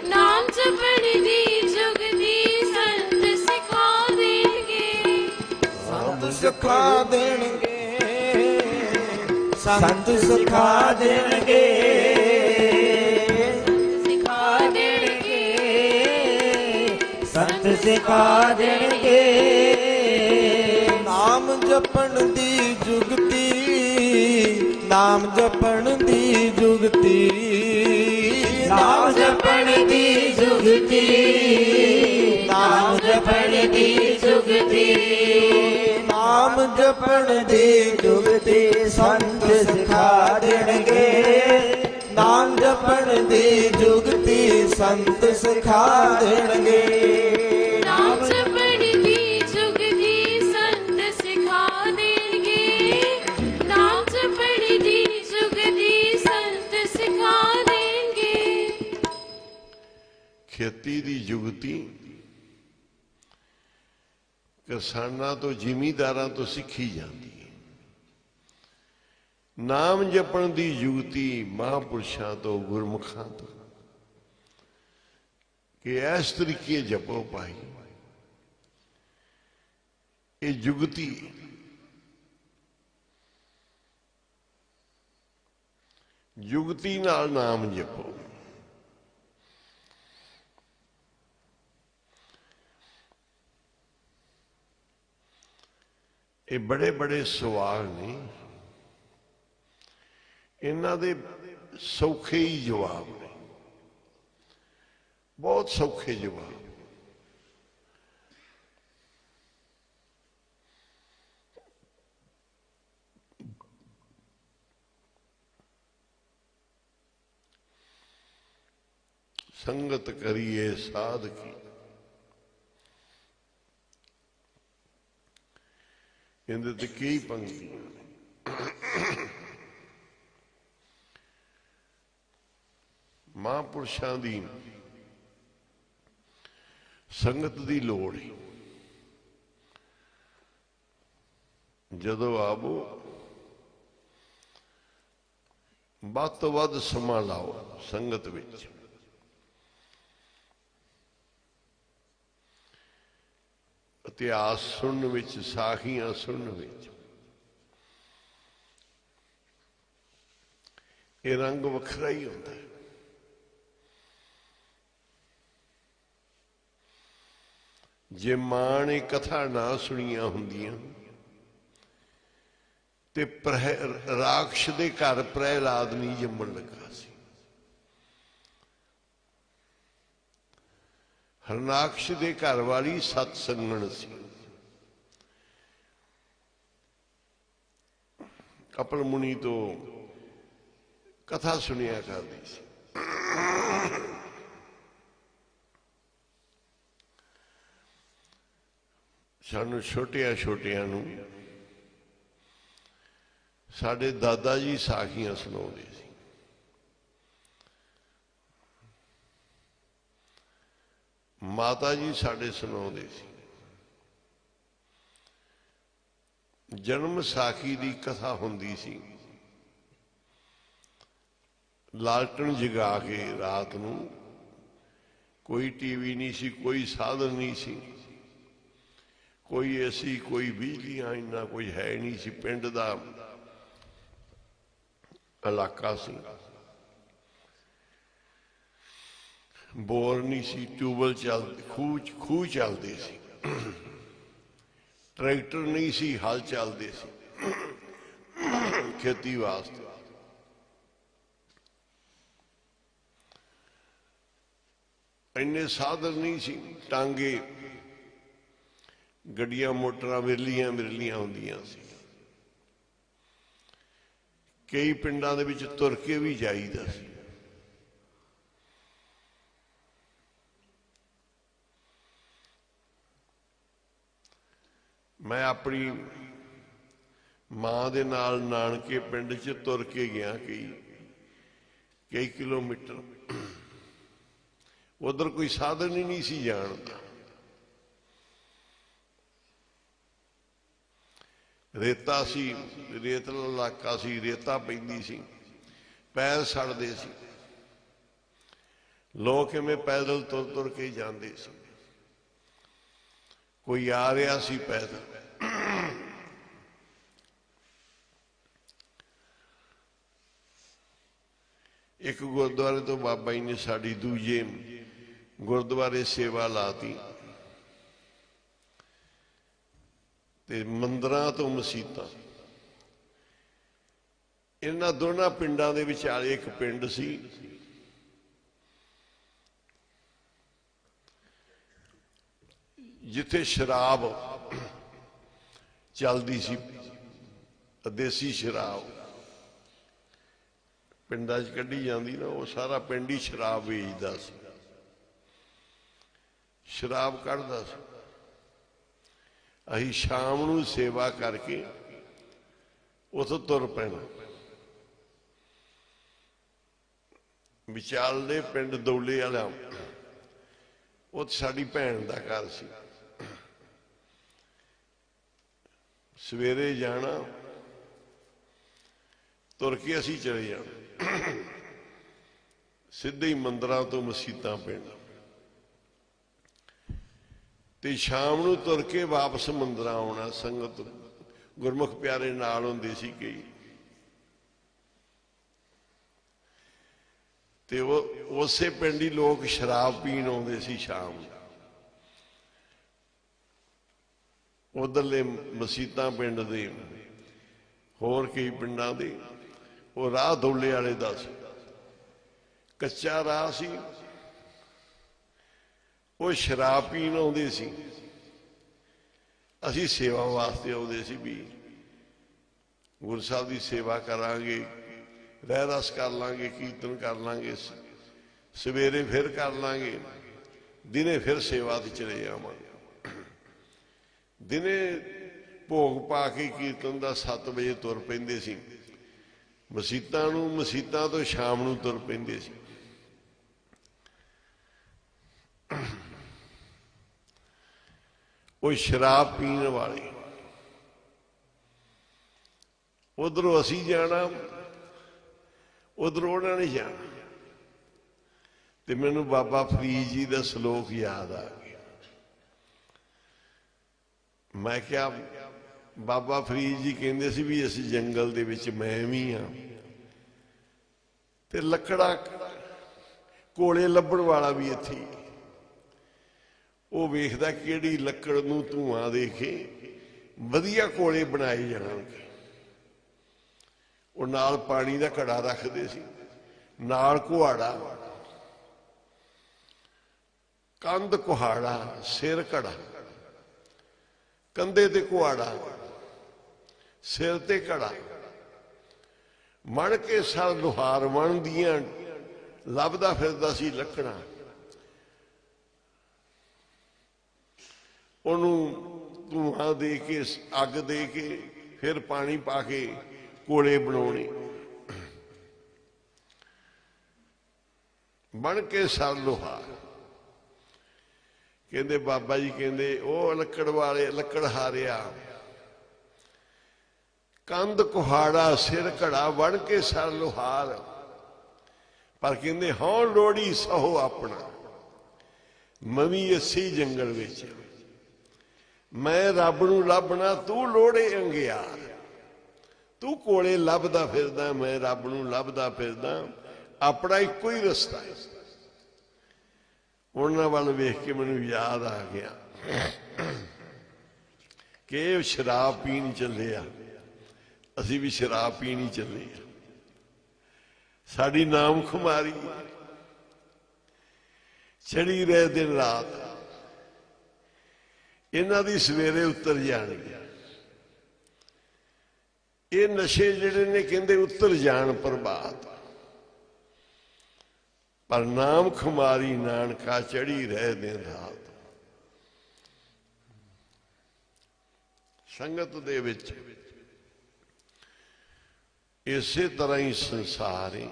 ਨਾਮ ਜਪਣ ਦੀ ਜੁਗਤੀ ਸੰਤ ਸਿਖਾ ਦੇਣਗੇ। ਸੰਤ ਸਿਖਾ ਦੇਣਗੇ। ਸੰਤ ਸਿਖਾ ਦੇਣਗੇ। ਸਿਖਾ ਦੇਣਗੇ। ਸੰਤ ਸਿਖਾ ਦੇਣਗੇ। ਨਾਮ ਜਪਣ ਦੀ ਜੁਗਤੀ। ਨਾਮ ਜਪਣ ਦੀ ਜੁਗਤੀ। ਨਾਮ ਜਪਣ ਦੀ ਜੁਗਤੀ। ਨਾਮ ਜਪਣ ਦੀ ਜੁਗਤੀ। ਨਾਮ ਜਪਣ ਦੀ ਜੁਗਤੀ ਸੰਤ ਸਿਖਾ ਦੇਣਗੇ। ਨਾਮ ਜਪਣ ਦੀ ਜੁਗਤੀ ਸੰਤ ਸਿਖਾ ਦੇਣਗੇ। ਨਾਮ ਜਪਣ ਦੀ ਜੁਗਤੀ ਸੰਤ ਸਿਖਾ ਦੇਣਗੇ। ਨਾਮ ਜਪਣ ਦੀ ਜੁਗਤੀ ਸੰਤ ਸਿਖਾ ਦੇਣਗੇ। ਖੇਤੀ ਦੀ ਜੁਗਤੀ ਕਿਸਾਨਾਂ ਤੋਂ, ਜ਼ਿਮੀਂਦਾਰਾਂ ਤੋਂ ਸਿੱਖੀ ਜਾਂਦੀ ਹੈ। ਨਾਮ ਜਪਣ ਦੀ ਜੁਗਤੀ ਮਹਾਂਪੁਰਸ਼ਾਂ ਤੋਂ, ਗੁਰਮੁਖਾਂ ਤੋਂ, ਕਿ ਇਸ ਤਰੀਕੇ ਜਪੋ ਭਾਈ। ਇਹ ਜੁਗਤੀ ਜੁਗਤੀ ਨਾਲ ਨਾਮ ਜਪੋ। ਇਹ ਬੜੇ ਬੜੇ ਸਵਾਲ ਨੇ, ਇਹਨਾਂ ਦੇ ਸੌਖੇ ਹੀ ਜਵਾਬ ਨੇ, ਬਹੁਤ ਸੌਖੇ ਜਵਾਬ। ਸੰਗਤ ਕਰੀਏ ਸਾਧ ਕੀ, ਇਹਦੇ ਤੇ ਕਈ ਪੰਕਤੀਆਂ ਨੇ। ਮਹਾਂਪੁਰਸ਼ਾਂ ਦੀ ਸੰਗਤ ਦੀ ਲੋੜ ਹੈ। ਜਦੋਂ ਆਵੋ ਵੱਧ ਤੋਂ ਵੱਧ ਸਮਾਂ ਲਾਓ ਸੰਗਤ ਵਿੱਚ। ਇਤਿਹਾਸ ਸੁਣਨ ਵਿੱਚ, ਸਾਖੀਆਂ ਸੁਣਨ ਵਿੱਚ ਇਹ ਰੰਗ ਵੱਖਰਾ ਹੀ ਹੁੰਦਾ ਹੈ। ਜੇ ਮਾਂ ਨੇ ਕਥਾ ਨਾ ਸੁਣੀਆਂ ਹੁੰਦੀਆਂ ਤੇ ਰਾਖਸ਼ ਦੇ ਘਰ ਪ੍ਰਹਿਲਾਦ ਨਹੀਂ ਜੰਮਣ ਲੱਗਾ ਸੀ। ਹਰਨਾਕਸ਼ ਦੇ ਘਰ ਵਾਲੀ ਸਤ ਸੰਗਣ ਸੀ। ਕਪਲ ਮੁਨੀ ਤੋਂ ਕਥਾ ਸੁਣਿਆ ਕਰਦੀ ਸੀ। ਸਾਨੂੰ ਛੋਟਿਆਂ ਛੋਟਿਆਂ ਨੂੰ ਸਾਡੇ ਦਾਦਾ ਜੀ ਸਾਖੀਆਂ ਸੁਣਾਉਂਦੇ ਸੀ। ਮਾਤਾ ਜੀ ਸਾਡੇ ਸੁਣਾਉਂਦੇ ਸੀ। ਜਨਮ ਸਾਖੀ ਦੀ ਕਥਾ ਹੁੰਦੀ ਸੀ। ਲਾਲਟਣ ਜਗਾ ਕੇ ਰਾਤ ਨੂੰ, ਕੋਈ ਟੀਵੀ ਨਹੀਂ ਸੀ, ਕੋਈ ਸਾਧਨ ਨਹੀਂ ਸੀ, ਕੋਈ ਏਸੀ, ਕੋਈ ਬਿਜਲੀਆਂ, ਇੰਨਾ ਕੁਝ ਹੈ ਨਹੀਂ ਸੀ। ਪਿੰਡ ਦਾ ਇਲਾਕਾ ਸੀ, ਬੋਰ ਨਹੀਂ ਸੀ, ਟਿਊਬਵੈੱਲ ਚੱਲਦੇ, ਖੂਹ ਚੱਲਦੇ ਸੀ, ਟਰੈਕਟਰ ਨਹੀਂ ਸੀ, ਹਲ ਚੱਲਦੇ ਸੀ ਖੇਤੀ ਵਾਸਤੇ। ਇੰਨੇ ਸਾਧਨ ਨਹੀਂ ਸੀ, ਟਾਂਗੇ, ਗੱਡੀਆਂ, ਮੋਟਰਾਂ ਵਿਰਲੀਆਂ ਹੁੰਦੀਆਂ ਸੀ। ਕਈ ਪਿੰਡਾਂ ਦੇ ਵਿੱਚ ਤੁਰ ਕੇ ਵੀ ਜਾਈਦਾ ਸੀ। ਮੈਂ ਆਪਣੀ ਮਾਂ ਦੇ ਨਾਲ ਨਾਨਕੇ ਪਿੰਡ 'ਚ ਤੁਰ ਕੇ ਗਿਆ ਕਈ ਕਿਲੋਮੀਟਰ। ਉਧਰ ਕੋਈ ਸਾਧਨ ਹੀ ਨਹੀਂ ਸੀ ਜਾਣ ਦਾ। ਰੇਤਾ ਸੀ, ਰੇਤਲਾ ਇਲਾਕਾ ਸੀ, ਰੇਤਾ ਪੈਂਦੀ ਸੀ, ਪੈਰ ਸੜਦੇ ਸੀ। ਲੋਕ ਕਿਵੇਂ ਪੈਦਲ ਤੁਰ ਕੇ ਜਾਂਦੇ ਸੀ। ਕੋਈ ਆ ਰਿਹਾ ਸੀ ਪੈਦਲ, ਇੱਕ ਗੁਰਦੁਆਰੇ ਤੋਂ ਬਾਬਾ ਜੀ ਨੇ ਸਾਡੀ ਦੂਜੇ ਗੁਰਦੁਆਰੇ ਸੇਵਾ ਲਾਤੀ, ਤੇ ਮੰਦਰਾਂ ਤੋਂ ਮਸੀਤਾਂ। ਇਹਨਾਂ ਦੋਨਾਂ ਪਿੰਡਾਂ ਦੇ ਵਿਚਾਲੇ ਇੱਕ ਪਿੰਡ ਸੀ, ਜਿੱਥੇ ਸ਼ਰਾਬ ਚੱਲਦੀ ਸੀ, ਦੇਸੀ ਸ਼ਰਾਬ ਪਿੰਡਾਂ 'ਚ ਕੱਢੀ ਜਾਂਦੀ ਨਾ, ਉਹ ਸਾਰਾ ਪਿੰਡ ਹੀ ਸ਼ਰਾਬ ਵੇਚਦਾ ਸੀ, ਸ਼ਰਾਬ ਕੱਢਦਾ ਸੀ। ਅਸੀਂ ਸ਼ਾਮ ਨੂੰ ਸੇਵਾ ਕਰਕੇ ਉੱਥੋਂ ਤੁਰ ਪੈਣਾ। ਵਿਚਾਲੇ ਪਿੰਡ ਦੌਲੇ ਵਾਲਾ, ਉਹ ਸਾਡੀ ਭੈਣ ਦਾ ਘਰ ਸੀ। ਸਵੇਰੇ ਜਾਣਾ, ਤੁਰ ਕੇ ਅਸੀਂ ਚਲੇ ਜਾਣਾ, ਸਿੱਧੇ ਹੀ ਮੰਦਰਾਂ ਤੋਂ ਮਸੀਤਾਂ ਪਿੰਡ, ਤੇ ਸ਼ਾਮ ਨੂੰ ਤੁਰ ਕੇ ਵਾਪਸ ਮੰਦਰਾਂ ਆਉਣਾ। ਸੰਗਤ ਗੁਰਮੁਖ ਪਿਆਰੇ ਨਾਲ ਹੁੰਦੇ ਸੀ ਕਈ, ਤੇ ਉਹ ਉਸੇ ਪਿੰਡ ਹੀ ਲੋਕ ਸ਼ਰਾਬ ਪੀਣ ਆਉਂਦੇ ਸੀ ਸ਼ਾਮ ਨੂੰ। ਉਧਰਲੇ ਮਸੀਤਾਂ ਪਿੰਡ ਦੇ, ਹੋਰ ਕਈ ਪਿੰਡਾਂ ਦੇ, ਉਹ ਰਾਹ ਦੌਲੇ ਵਾਲੇ ਦਾ ਸੀ, ਕੱਚਾ ਰਾਹ ਸੀ। ਉਹ ਸ਼ਰਾਬ ਪੀਣ ਆਉਂਦੇ ਸੀ, ਅਸੀਂ ਸੇਵਾ ਵਾਸਤੇ ਆਉਂਦੇ ਸੀ, ਵੀ ਗੁਰੂ ਸਾਹਿਬ ਦੀ ਸੇਵਾ ਕਰਾਂਗੇ, ਰਹਿ ਰਸ ਕਰ ਲਾਂਗੇ, ਕੀਰਤਨ ਕਰ ਲਾਂਗੇ, ਸਵੇਰੇ ਫਿਰ ਕਰ ਲਾਂਗੇ, ਦਿਨੇ ਫਿਰ ਸੇਵਾ ਤੇ ਚਲੇ ਜਾਵਾਂਗੇ। ਦਿਨੇ ਭੋਗ ਪਾ ਕੇ ਕੀਰਤਨ ਦਾ 7 ਵਜੇ ਤੁਰ ਪੈਂਦੇ ਸੀ ਮਸੀਤਾਂ ਨੂੰ, ਮਸੀਤਾਂ ਤੋਂ ਸ਼ਾਮ ਨੂੰ ਤੁਰ ਪੈਂਦੇ ਸੀ। ਉਹ ਸ਼ਰਾਬ ਪੀਣ ਵਾਲੇ, ਉਧਰੋਂ ਅਸੀਂ ਜਾਣਾ, ਉਧਰੋਂ ਉਹਨਾਂ ਨੇ ਜਾਣਾ। ਤੇ ਮੈਨੂੰ ਬਾਬਾ ਫਰੀਦ ਜੀ ਦਾ ਸ਼ਲੋਕ ਯਾਦ ਆ ਗਿਆ। ਮੈਂ ਕਿਹਾ, ਬਾਬਾ ਫਰੀਦ ਜੀ ਕਹਿੰਦੇ ਸੀ ਵੀ ਇਸ ਜੰਗਲ ਦੇ ਵਿੱਚ ਮੈਂ ਵੀ ਹਾਂ, ਤੇ ਲੱਕੜਾਂ ਕੋਲੇ ਲੱਭਣ ਵਾਲਾ ਵੀ ਇੱਥੇ। ਉਹ ਵੇਖਦਾ ਕਿਹੜੀ ਲੱਕੜ ਨੂੰ ਧੂਆਂ ਦੇ ਕੇ ਵਧੀਆ ਕੋਲੇ ਬਣਾਏ ਜਾਣਗੇ। ਉਹ ਨਾਲ ਪਾਣੀ ਦਾ ਘੜਾ ਰੱਖਦੇ ਸੀ, ਨਾਲ ਕੁਹਾੜਾ, ਕੰਧ ਕੁਹਾੜਾ, ਸਿਰ ਘੜਾ, ਕੰਧੇ ਤੇ ਕੁਹਾੜਾ, ਸਿਰ ਤੇ ਘੜਾ। ਮਣ ਕੇ ਸਾਰ ਲੁਹਾਰ ਵਣ ਦੀਆਂ ਲੱਭਦਾ ਫਿਰਦਾ ਸੀ ਲੱਕੜਾਂ। ਉਹਨੂੰ ਧੂਆਂ ਦੇ ਕੇ, ਅੱਗ ਦੇ ਕੇ, ਫਿਰ ਪਾਣੀ ਪਾ ਕੇ ਕੋਲੇ ਬਣਾਉਣੇ। ਬਣ ਕੇ ਸਰ ਲੋਹਾ। ਕਹਿੰਦੇ ਬਾਬਾ ਜੀ ਕਹਿੰਦੇ ਉਹ ਲੱਕੜ ਵਾਲੇ, ਲੱਕੜ ਹਾਰਿਆ, ਕੰਧ ਕੁਹਾੜਾ ਸਿਰ ਘੜਾ ਬਣ ਕੇ ਸਰ ਲੋਹਾਰ, ਪਰ ਕਹਿੰਦੇ ਹਉ ਲੋੜੀ ਸਹੋ ਆਪਣਾ, ਮਵੀ ਅੱਸੀ ਜੰਗਲ ਵਿੱਚ, ਮੈਂ ਰੱਬ ਨੂੰ ਲੱਭਣਾ ਤੂੰ ਲੋੜੇ ਅੰਗਿਆਰ। ਤੂੰ ਕੋਲੇ ਲੱਭਦਾ ਫਿਰਦਾ, ਮੈਂ ਰੱਬ ਨੂੰ ਲੱਭਦਾ ਫਿਰਦਾ, ਆਪਣਾ ਇੱਕੋ ਹੀ ਰਸਤਾ ਹੈ। ਉਹਨਾਂ ਵੱਲ ਵੇਖ ਕੇ ਮੈਨੂੰ ਯਾਦ ਆ ਗਿਆ ਕਿ ਇਹ ਸ਼ਰਾਬ ਪੀਣ ਚੱਲੇ ਆ, ਅਸੀਂ ਵੀ ਸ਼ਰਾਬ ਪੀਣ ਹੀ ਚੱਲੇ ਆ। ਸਾਡੀ ਨਾਮ ਖੁਮਾਰੀ ਚੜੀ ਰਹੇ ਦਿਨ ਰਾਤ, ਇਹਨਾਂ ਦੀ ਸਵੇਰੇ ਉਤਰ ਜਾਣਗੇ। ਇਹ ਨਸ਼ੇ ਜਿਹੜੇ ਨੇ ਕਹਿੰਦੇ ਉਤਰ ਜਾਣ ਪ੍ਰਭਾਤ, ਪਰ ਨਾਮ ਖੁਮਾਰੀ ਨਾਨਕਾ ਚੜੀ ਰਹੇ ਦਿਨ ਰਾਤ। ਸੰਗਤ ਦੇ ਵਿੱਚ ਇਸੇ ਤਰ੍ਹਾਂ ਹੀ ਸੰਸਾਰ ਹੈ।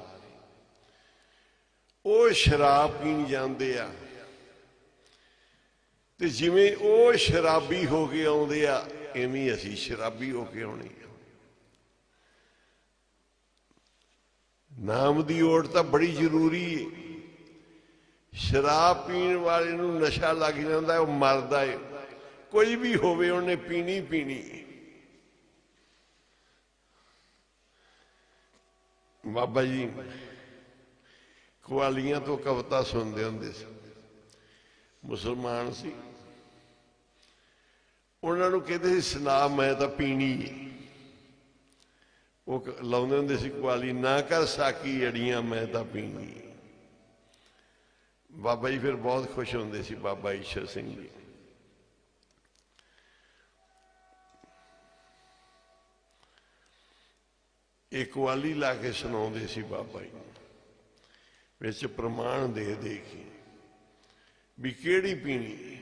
ਉਹ ਸ਼ਰਾਬ ਪੀਣ ਜਾਂਦੇ ਆ ਤੇ ਜਿਵੇਂ ਉਹ ਸ਼ਰਾਬੀ ਹੋ ਕੇ ਆਉਂਦੇ ਆ, ਐਵੇਂ ਅਸੀਂ ਸ਼ਰਾਬੀ ਹੋ ਕੇ ਆਉਣੇ ਆ। ਨਾਮ ਦੀ ਓਟ ਤਾਂ ਬੜੀ ਜ਼ਰੂਰੀ ਹੈ। ਸ਼ਰਾਬ ਪੀਣ ਵਾਲੇ ਨੂੰ ਨਸ਼ਾ ਲੱਗ ਜਾਂਦਾ, ਉਹ ਮਰਦਾ ਹੈ। ਕੋਈ ਵੀ ਹੋਵੇ ਉਹਨੇ ਪੀਣੀ ਪੀਣੀ। ਬਾਬਾ ਜੀ ਕੁਆਲੀਆਂ ਤੋਂ ਕਵਿਤਾ ਸੁਣਦੇ ਹੁੰਦੇ ਸੀ, ਮੁਸਲਮਾਨ ਸੀ। ਉਹਨਾਂ ਨੂੰ ਕਹਿੰਦੇ ਸੀ ਸੁਣਾ ਮੈਂ ਤਾਂ ਪੀਣੀ ਹੈ। ਉਹ ਲਾਉਂਦੇ ਹੁੰਦੇ ਸੀ ਕੁਆਲੀ, ਨਾ ਕਰ ਸਾਕੀ ਅੜੀਆਂ ਮੈਂ ਤਾਂ ਪੀਣੀ। ਬਾਬਾ ਜੀ ਫਿਰ ਬਹੁਤ ਖੁਸ਼ ਹੁੰਦੇ ਸੀ, ਬਾਬਾ ਈਸ਼ਰ ਸਿੰਘ ਜੀ। ਇਹ ਕੁਆਲੀ ਲਾ ਕੇ ਸੁਣਾਉਂਦੇ ਸੀ ਬਾਬਾ ਜੀ, ਵਿੱਚ ਪ੍ਰਮਾਣ ਦੇ ਦੇ ਕੇ ਵੀ ਕਿਹੜੀ ਪੀਣੀ।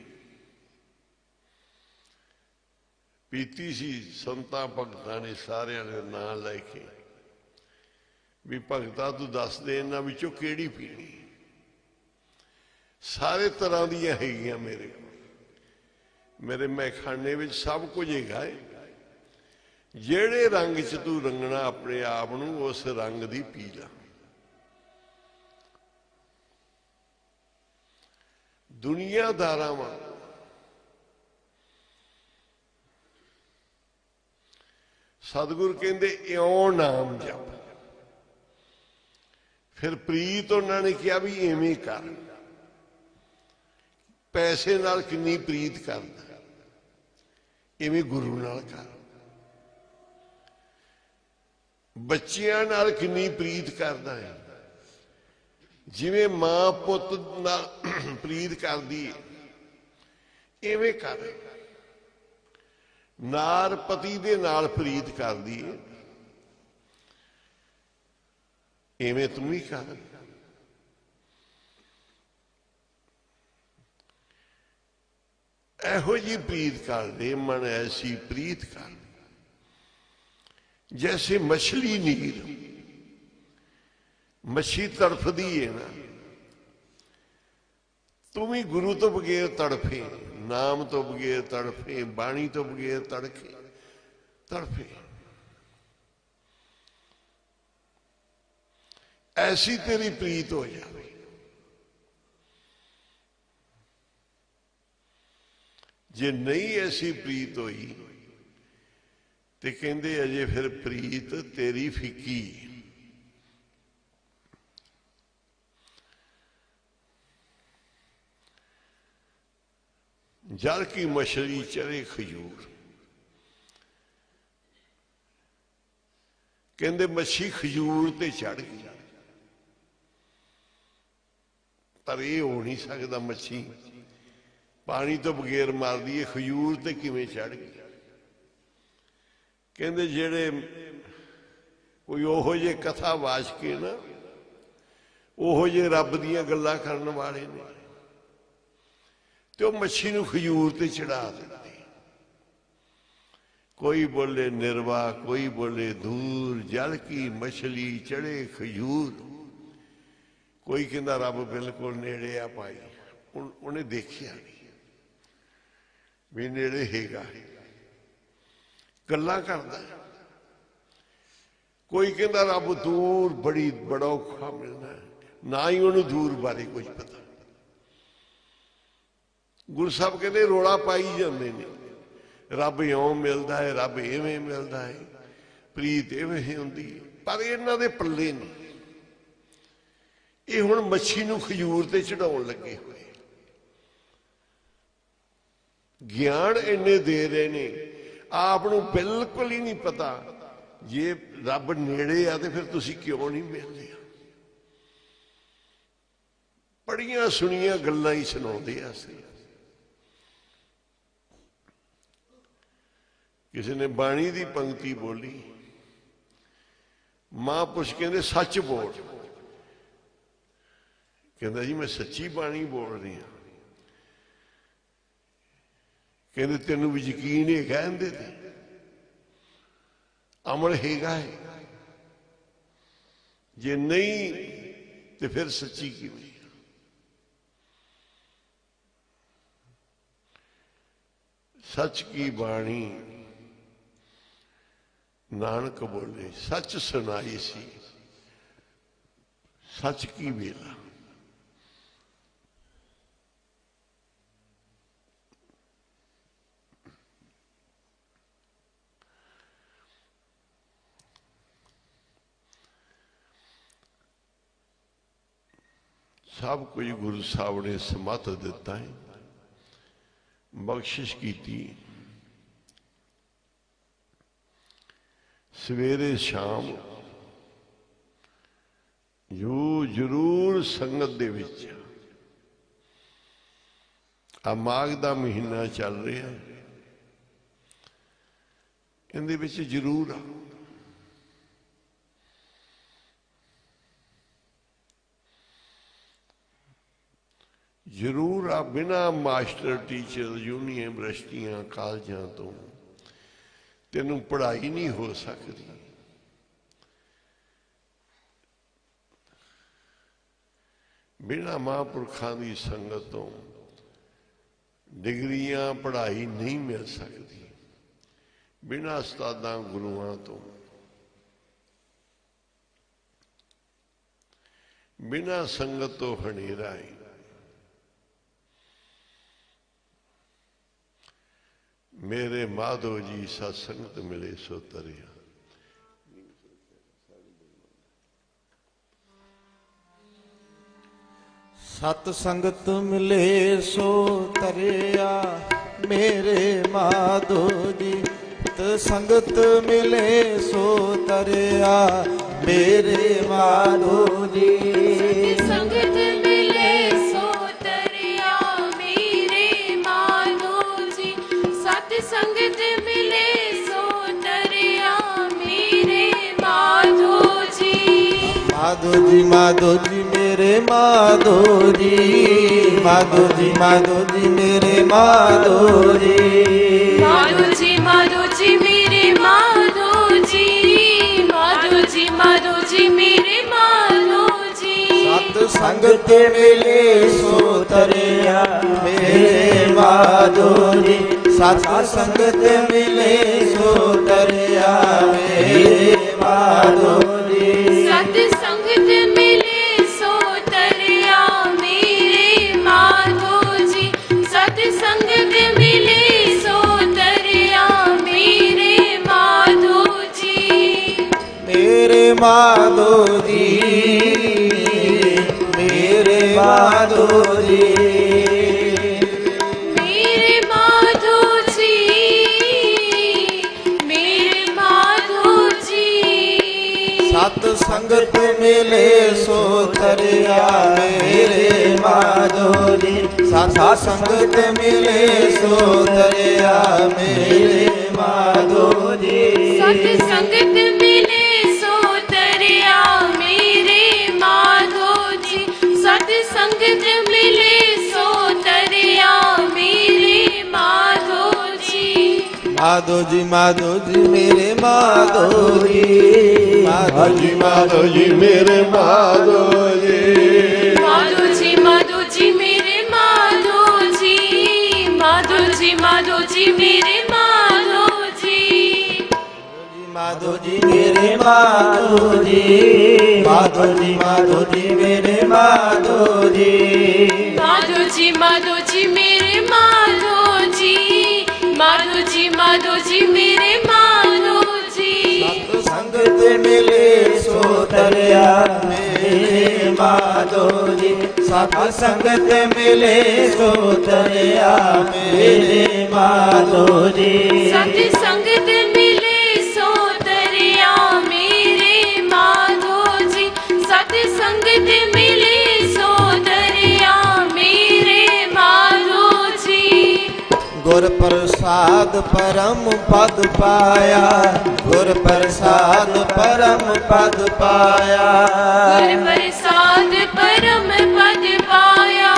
ਪੀਤੀ ਸੀ ਸੰਤਾਂ ਭਗਤਾਂ ਨੇ ਸਾਰਿਆਂ ਨੇ ਨਾਂ ਲੈ ਕੇ ਵੀ ਭਗਤਾ ਤੂੰ ਦੱਸ ਦੇ ਇਹਨਾਂ ਵਿੱਚੋਂ ਕਿਹੜੀ ਪੀਣੀ। ਸਾਰੇ ਤਰ੍ਹਾਂ ਦੀਆਂ ਹੈਗੀਆਂ ਮੇਰੇ ਕੋਲ, ਮੇਰੇ ਮੈਖਾਨੇ ਵਿੱਚ ਸਭ ਕੁਝ ਹੈਗਾ ਹੈ। ਜਿਹੜੇ ਰੰਗ 'ਚ ਤੂੰ ਰੰਗਣਾ ਆਪਣੇ ਆਪ ਨੂੰ, ਉਸ ਰੰਗ ਦੀ ਪੀ ਲਾ। ਦੁਨੀਆਦਾਰਾਂ ਵਾਂ ਸਤਿਗੁਰ ਕਹਿੰਦੇ ਇਉਂ ਨਾਮ ਜਪ। ਫਿਰ ਪ੍ਰੀਤ ਉਹਨਾਂ ਨੇ ਕਿਹਾ ਵੀ ਐਵੇਂ ਕਰ। ਪੈਸੇ ਨਾਲ ਕਿੰਨੀ ਪ੍ਰੀਤ ਕਰਦਾ, ਇਵੇਂ ਗੁਰੂ ਨਾਲ ਕਰ। ਬੱਚਿਆਂ ਨਾਲ ਕਿੰਨੀ ਪ੍ਰੀਤ ਕਰਦਾ ਹੈ, ਜਿਵੇਂ ਮਾਂ ਪੁੱਤ ਨਾਲ ਪ੍ਰੀਤ ਕਰਦੀ ਹੈ ਇਵੇਂ ਕਰ। ਨਾਰ ਪਤੀ ਦੇ ਨਾਲ ਪ੍ਰੀਤ ਕਰਦੀ ਹੈ, ਇਵੇਂ ਤੂੰ ਵੀ ਕਰ। ਇਹੋ ਜਿਹੀ ਪ੍ਰੀਤ ਕਰਦੇ ਮਨ, ਐਸੀ ਪ੍ਰੀਤ ਕਰ जैसे मछली नीर। मछली तड़फदी है ना, तू भी गुरु तो बगैर तड़फे, नाम तो बगैर तड़फे, बाणी तो बगैर तड़फे। ऐसी तेरी प्रीत हो जाए। जे नहीं ऐसी प्रीत होई ते कहंदे अजे फिर प्रीत तेरी फिक्की। जल की मछली चरे खजूर। कहंदे मच्छी खजूर ते चढ़ गई, पर यह हो नहीं सकता। मच्छी पानी तो बगैर मारदी है, खजूर ते किवें चढ़ गई। कहते जेड़े कोई ओहो जे कथा वाचके ना, ओहो जे रब दियां गल्लां करन वाले ने, तो मच्छी नूं खजूर ते चढ़ा देंदे। कोई बोले निर्वा, कोई बोले दूर, जल की मछली चढ़े खजूर। कोई कहंदा रब बिल्कुल नेड़े आ पाई, उन्हें देखिया नहीं भी नेड़े हैगा। गल्लां करदा कोई कहता रब दूर बड़ा औखा मिलना है, ना ही उन्होंने दूर बारे कुछ पता। गुरु साहब कहते रोला पाई जाते ने, रब इउं मिलता है, रब इवें मिलता है, प्रीत इवें होंदी है, पर इन्हां दे पल्ले नहीं। ये हुण मच्छी नूं खजूर ते चढ़ाउण लगे हुए, ज्ञान इन्ने दे रहे ने, आप नूं बिल्कुल ही नहीं पता। जे रब नेड़े आ ते फिर तुसीं क्यों नहीं मिलदे? बड़ियां सुनियां गल्लां ही सुणाउंदे आ। किसी ने बाणी की पंक्ति बोली, महापुरुष कहते सच बोल, कहता जी मैं सच्ची बाणी बोल रही हाँ। कहते तेनों भी यकीन है कहते थे, अमल हैगा है, जे नहीं तो फिर सच्ची किवें? सच की बाणी नानक बोले, सच सुनाई सी सच की वेला। सब कुछ गुरु साहब ने समर्थ दिता है, बख्शिश की। सवेरे शाम जो जरूर संगत दे विच, आ माघ दा महीना चल रहा, इहदे विच जरूर आ। जरूर आ, बिना मास्टर टीचर यूनिवर्सिटियां कॉलेजां तो तेनों पढ़ाई नहीं हो सकती। बिना महापुरखों की संगत तो डिग्रियां पढ़ाई नहीं मिल सकती, बिना उस्तादां गुरुआं तो, बिना संगत तो हनेरा है। मेरे माधो जी सत्संगत मिले सो तरिया। सत संगत मिले सो तरिया, मेरे माधो जी। संगत मिले सो तरिया, मेरे माधो जी। संगत मिले सो तरिया, मेरे माधो जी। सत संगत मिले सो तरिया, मेरे माधो जी। माधो जी माधो जी मेरे माधो जी, माधो जी माधो जी मेरे माधो जी। माधो जी माधो जी मेरे माधो जी, माधो जी माधो जी मेरे माधो जी। सत संगत मिले सो तरिया, मेरे माधो जी। सत संगत मिले सो तरिया, मेरे माधो जी। सत संगत मिले सो तरिया, मेरे माधो जी। सत संगत मिले सो तरिया, मेरे माधो जी। मेरे माधो जी, मेरे माधो जी। मेरे माधो जी, मेरे माधो जी। सत संगत मिले सो तरिया, मेरे माधो जी। सत संगत मिले सो तरिया, मेरे माधो जी। सत संगत मिले सो तरिया, मेरे माधो जी। सत संगत मिले सो तरिया, मेरे माधो जी। माधो जी माधो जी मेरे माधो जी। माधो जी माधो जी मेरे माधो जी। माधो जी माधो जी मेरे माधो जी। माधो जी माधो जी मेरे माधो जी। माधो माधो जी मेरे माधो जी, माधो जी माधो जी मेरे माधो जी, माधो जी माधो जी मेरे माधो जी, माधो जी माधो जी मेरे माधो जी। संगत मिले सो दरिया मेरे माधो जी, सत संगत मिले सो दरिया मेरे माधो जी, सत संगत मिले सो दरिया मेरे माधो जी, सत संगत मिले सो दरिया मेरे माधो जी। गुर प्रसाद परम पद पाया, गुर प्रसाद परम पद पाया, गुर प्रसाद परम पद पाया,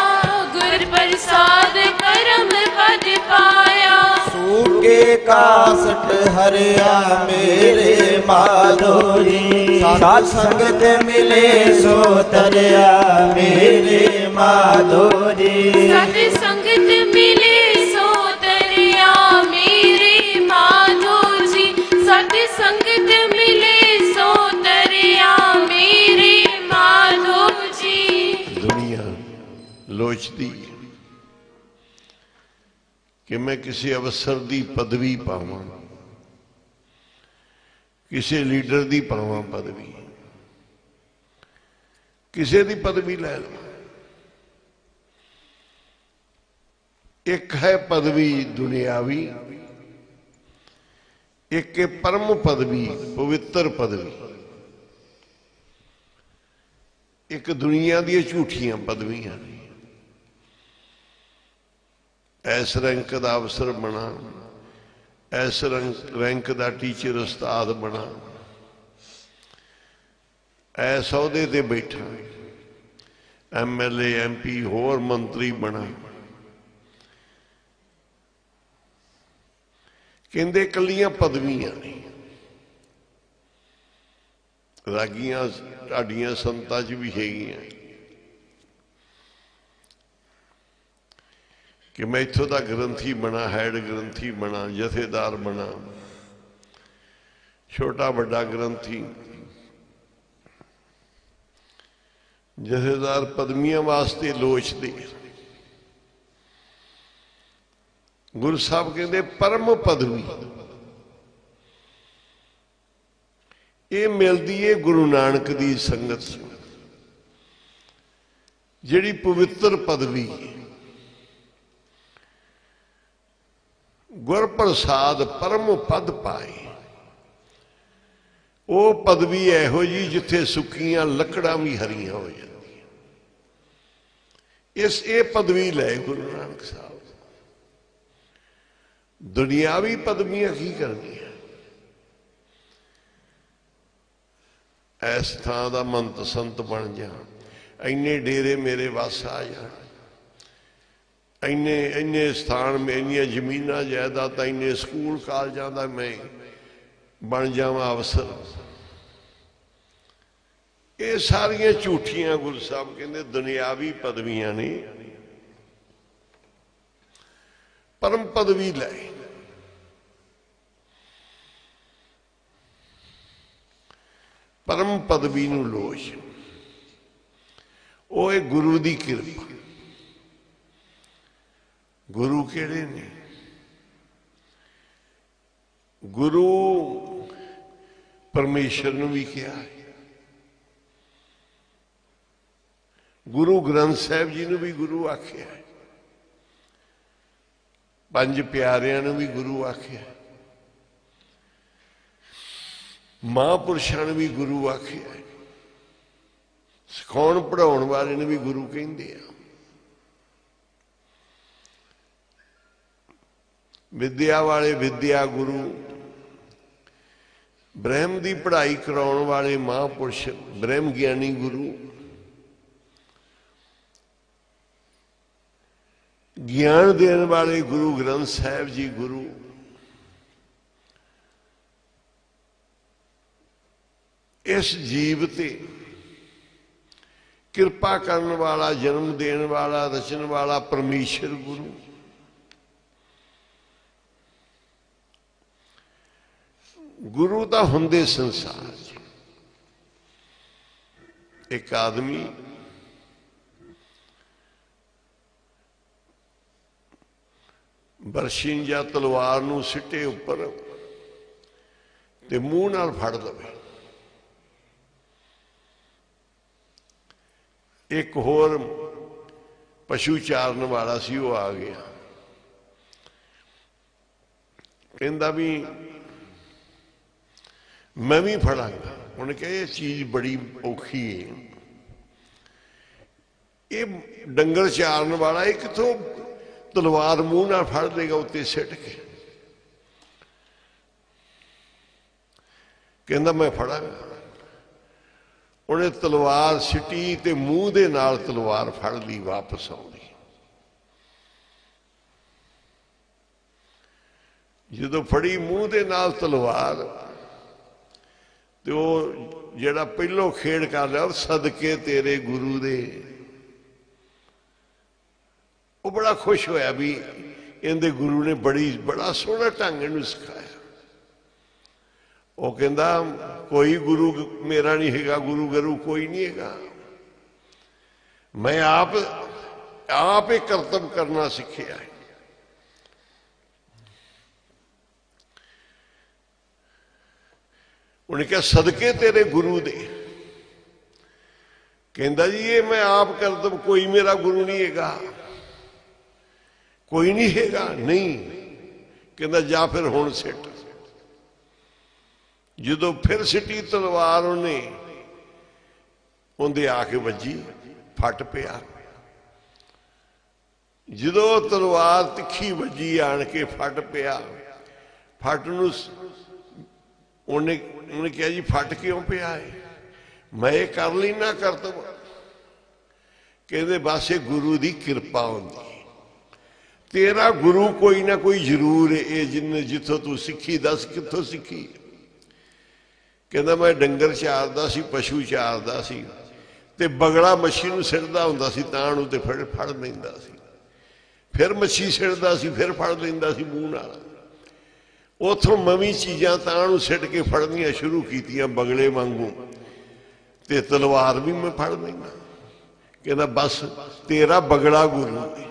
गुर प्रसाद परम पद पाया। सूके कासट हरिया मेरे माधो जी, सात संगत मिले सो तरया मेरे माधो जी, सत संगत मिले सो दरिया मेरे माधो जी, सत संगत मिले सो दरिया मेरे माधो जी। दुनिया लोचती कि मैं किसी अवसर की पदवी पावां, किसी लीडर की पावां पदवी, किसी की पदवी लै लवां। एक है पदवी दुनियावी, एक है परम पदवी पवित्र पदवी। एक दुनिया दी झूठियां पदवियां ने। इस रैंक का अफसर बना, इस रैंक का टीचर उस्ताद बना, इस अहदे ते बैठा, MLA MP होर मंत्री बना। कहते कलियां पदवियां ने। रागियां ढाडियां संतां च भी हैगियां कि मैं इत्थों का ग्रंथी बना, हैड ग्रंथी बना, जथेदार बना, छोटा बड़ा ग्रंथी। जथेदार पदवियां वास्ते लोचते। गुरु साहब कहते परम पदवी ये मिलती है गुरु नानक की संगत से, जिहड़ी पवित्र पदवी गुर प्रसाद परम पद पाए। वो पदवी इहो जी जिथे सुक्कियां लकड़ां भी हरियां हो जांदियां। इस ये पदवी लै गुरु नानक साहब। दुनियावी पदवियां की करनियां? इस थां दा मंत संत बन जा, इन्ने डेरे मेरे वस आ जाण, इन्ने इन्ने स्थान में इन्नियां जमीनां जायदादां, इन्ने स्कूल कालजां दा मैं बन जावां अफसर। ये सारियां झूठियां गुरु साहब कहते दुनियावी पदवियां ने। परम पदवी लै। परम पदवी नूं लोच। वो है गुरु की कृपा। गुरु केड़े ने? गुरु परमेश्वर नूं भी कहा है, गुरु ग्रंथ साहिब जी नूं भी गुरु आख्या है, पंज प्यारियां नूं भी गुरु आख्या है, महापुरुषां नूं भी गुरु आख्या है, सिखाउण पढ़ाउण वाले नूं भी गुरु कहिंदे आ। विद्या वाले विद्या गुरु, ब्रह्म की पढ़ाई कराने वाले महापुरुष ब्रह्म ज्ञानी गुरु, ज्ञान देने वाले गुरु ग्रंथ साहिब जी गुरु, इस जीव ते कृपा करने वाला, जन्म देने वाला, रचन वाला परमेश्वर गुरु। गुरु तो हुंदे संसार च। एक आदमी बरछी या तलवार नूं सिट्टे उपर ते मूँह नाल फड़ लवे। एक होर पशु चारन वाला सी, वो आ गया, कहंदा भी मैं भी फड़ांगा। उन्हें कहा ये चीज बड़ी औखी है, ये डंगर चारन वाला एक तो तलवार मूँह नाल फड़ लेगा उत्ते सिट के। कहंदा मैं फड़ांगा। उन्हें तलवार सिटी ते मूँह दे नाल तलवार फड़ ली, वापस आउंदी। जदों फड़ी मूँह दे नाल तलवार ते वो जिहड़ा पहलों खेड़ कर लिया, सदके तेरे गुरु दे, वो बड़ा खुश होया भी इहदे गुरु ने बड़ा सोहना ढंग इहनूं सिखाया। वो कहंदा कोई गुरु मेरा नहीं हैगा, गुरु गुरु कोई नहीं हैगा, मैं आप एक कर्तव्य करना सीखिया है। उन्हें कहा सदके तेरे गुरु दे। कहंदा जी ये मैं आप कर्तव्य, कोई मेरा गुरु नहीं हैगा, कोई नहीं हैगा। नहीं, कहंदा जा फिर हुण सिट। जदों फिर सिटी तलवार उन्हें उनदे आके वजी, फट पिया। जदों तलवार तिखी वजी आन के फट पिया, फट नूं उन्हें कहा जी फट क्यों पिया है? मैं ये कर लेना करतब। कहते बस ये गुरु की कृपा होंदी, तेरा गुरु कोई ना कोई जरूर है। जिन्हें जिथों तू सीखी दस कितों सीखी? कहता मैं डंगर चारदा सी, पशु चारदा सी, ते बगड़ा मच्छी नूं सिटदा हुंदा सी, तां नूं ते फड़ लैंदा सी। फिर मच्छी सिटदा सी, फिर फड़ लैंदा सी मूँह नाल। उथों नवीं चीज़ां तां नूं सिट के फड़नियां शुरू कीतियां बगले वांगू, ते तलवार भी मैं फड़ लैंदा। कहता बस तेरा बगड़ा गुरु है,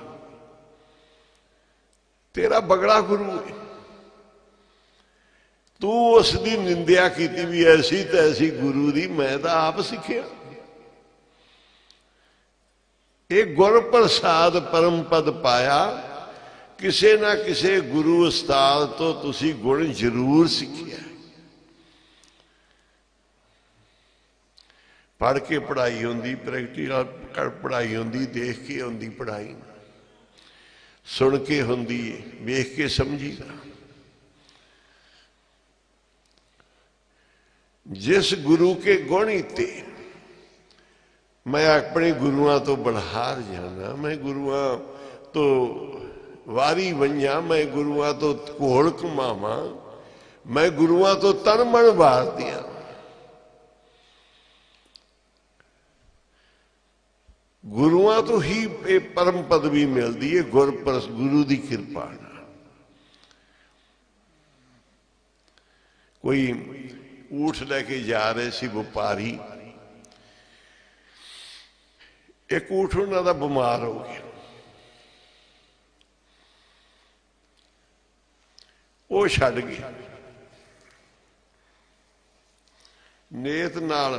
तेरा बगड़ा गुरु है। तू उसकी निंदिया की भी ऐसी तैसी गुरु दी, मैं तो आप सीखिया। एक गुर प्रसाद परम पद पाया, किसे ना किसे गुरु उस्ताद तो तुसी गुण जरूर सीखिया। पढ़ के पढ़ाई होंदी, प्रैक्टिकल पढ़ाई होंदी, देख के होंदी पढ़ाई, सुन के होंदी, वेख के समझीदा। जिस गुरु के गुण हीते, मैं अपने गुरुआं तो बलहार जाना, मैं गुरुआं तो वारी वंजा, मैं गुरुआं तो घोल घुमावा, मैं गुरुआं तो तन मन वार दिया। गुरुआं तो ही परम पदवी मिलती है, गुरु की कृपा। कोई ऊठ लेके जा रहे सी व्यापारी, एक ऊठ उन्होंने बीमार हो गया। वो छड़ गया, नेत नाल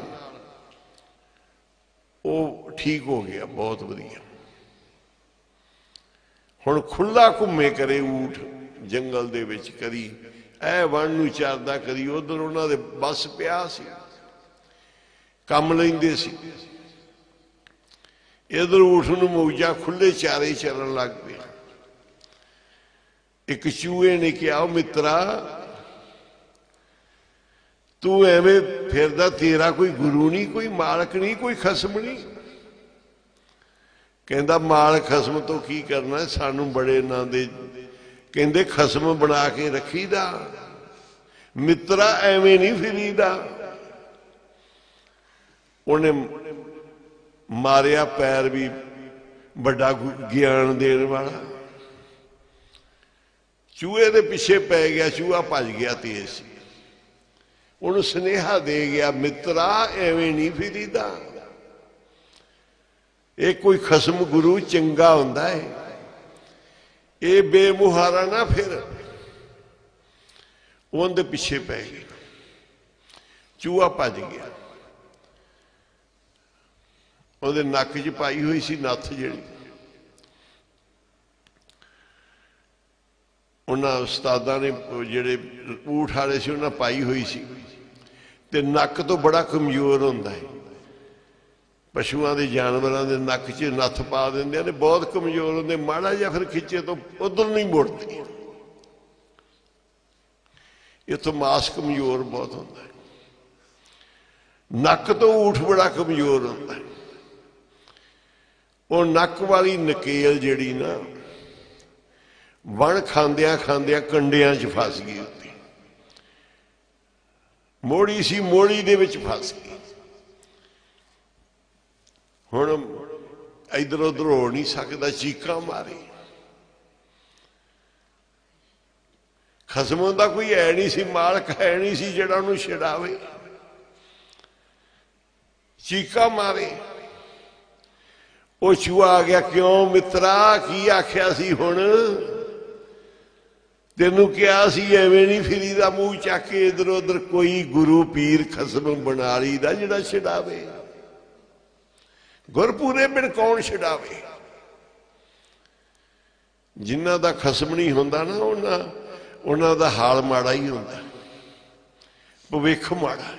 वो ठीक हो गया, बहुत वधिया। हुण खुला घूमे करे ऊठ जंगल दे विच, कदी ऐ वन नूं चरदा, कदी उधर उन्हां दे बस पिया सी, कम लैंदे सी। इधर ऊठ नूं मौजा खुले चारे चरण लग पे। एक चूहे ने कहा मित्रा तू एवें फिरदा, तेरा कोई गुरु नहीं, कोई मालक नहीं, कोई खसम नहीं। कहंदा माल खसम तो की करना, सानू बड़े ना दे। कहंदे खसम बना के रखीदा, मित्रा एवें नहीं फिरीदा। उन्हें मारिया पैर भी बड़ा ज्ञान देने वाला, चूहे दे पिछे पै गया, चूहा भज गया तेज। ਉਹਨੂੰ ਸੁਨੇਹਾ ਦੇ ਗਿਆ, ਮਿੱਤਰਾ ਐਵੇਂ ਨਹੀਂ ਫਿਰੀਦਾ, ਇਹ ਕੋਈ ਖਸਮ ਗੁਰੂ ਚੰਗਾ ਹੁੰਦਾ ਹੈ, ਇਹ ਬੇਮੁਹਾਰਾ ਨਾ ਫਿਰ। ਉਹਦੇ ਪਿੱਛੇ ਪੈ ਗਏ, ਚੂਹਾ ਭੱਜ ਗਿਆ, ਉਹਦੇ ਨੱਕ 'ਚ ਪਾਈ ਹੋਈ ਸੀ ਨੱਥ ਜਿਹੜੀ, ਉਹਨਾਂ ਉਸਤਾਦਾਂ ਨੇ ਜਿਹੜੇ ਊਠ ਵਾਲੇ ਸੀ ਉਹਨਾਂ ਪਾਈ ਹੋਈ ਸੀ, ਤੇ ਨੱਕ ਤੋਂ ਬੜਾ ਕਮਜ਼ੋਰ ਹੁੰਦਾ ਹੈ, ਪਸ਼ੂਆਂ ਦੇ ਜਾਨਵਰਾਂ ਦੇ ਨੱਕ 'ਚ ਨੱਥ ਪਾ ਦਿੰਦੇ ਨੇ, ਬਹੁਤ ਕਮਜ਼ੋਰ ਹੁੰਦੇ, ਮਾੜਾ ਜਿਹਾ ਫਿਰ ਖਿੱਚੇ ਤੋਂ ਉਧਰ ਨਹੀਂ ਮੁੜਦੇ, ਇੱਥੋਂ ਮਾਸ ਕਮਜ਼ੋਰ ਬਹੁਤ ਹੁੰਦਾ ਹੈ, ਨੱਕ ਤੋਂ ਊਠ ਬੜਾ ਕਮਜ਼ੋਰ ਹੁੰਦਾ ਹੈ। ਉਹ ਨੱਕ ਵਾਲੀ ਨਕੇਲ ਜਿਹੜੀ ਨਾ ਵਣ ਖਾਂਦਿਆਂ ਖਾਂਦਿਆਂ ਕੰਡਿਆਂ 'ਚ ਫਸ ਗਈ, ਉੱਤੇ ਮੋੜੀ ਸੀ, ਮੋੜੀ ਦੇ ਵਿੱਚ ਫਸ ਗਈ। ਹੁਣ ਇਧਰ ਉਧਰ ਹੋ ਨਹੀਂ ਸਕਦਾ, ਚੀਕਾਂ ਮਾਰੇ, ਖਸਮ ਦਾ ਕੋਈ ਹੈ ਨਹੀਂ ਸੀ, ਮਾਲਕ ਹੈ ਨਹੀਂ ਸੀ ਜਿਹੜਾ ਉਹਨੂੰ ਛਡਾਵੇ, ਚੀਕਾਂ ਮਾਰੇ। ਉਹ ਚੂਹਾ ਆ ਗਿਆ, ਕਿਉਂ ਮਿੱਤਰਾ ਕੀ ਆਖਿਆ ਸੀ, ਹੁਣ ਤੈਨੂੰ ਕਿਹਾ ਸੀ ਐਵੇਂ ਨਹੀਂ ਫਿਰੀਦਾ, ਮੂੰਹ ਚੱਕ ਕੇ ਇਧਰ ਉਧਰ, ਕੋਈ ਗੁਰੂ ਪੀਰ ਖਸਮ ਬਣਾ ਲਈਦਾ ਜਿਹੜਾ ਛਡਾਵੇ, ਗੁਰਪੂਰੇ ਬਿਨ ਕੌਣ ਛਡਾਵੇ। ਜਿਨ੍ਹਾਂ ਦਾ ਖਸਮ ਨਹੀਂ ਹੁੰਦਾ ਨਾ, ਉਹਨਾਂ ਦਾ ਹਾਲ ਮਾੜਾ ਹੀ ਹੁੰਦਾ, ਭਵਿੱਖ ਮਾੜਾ।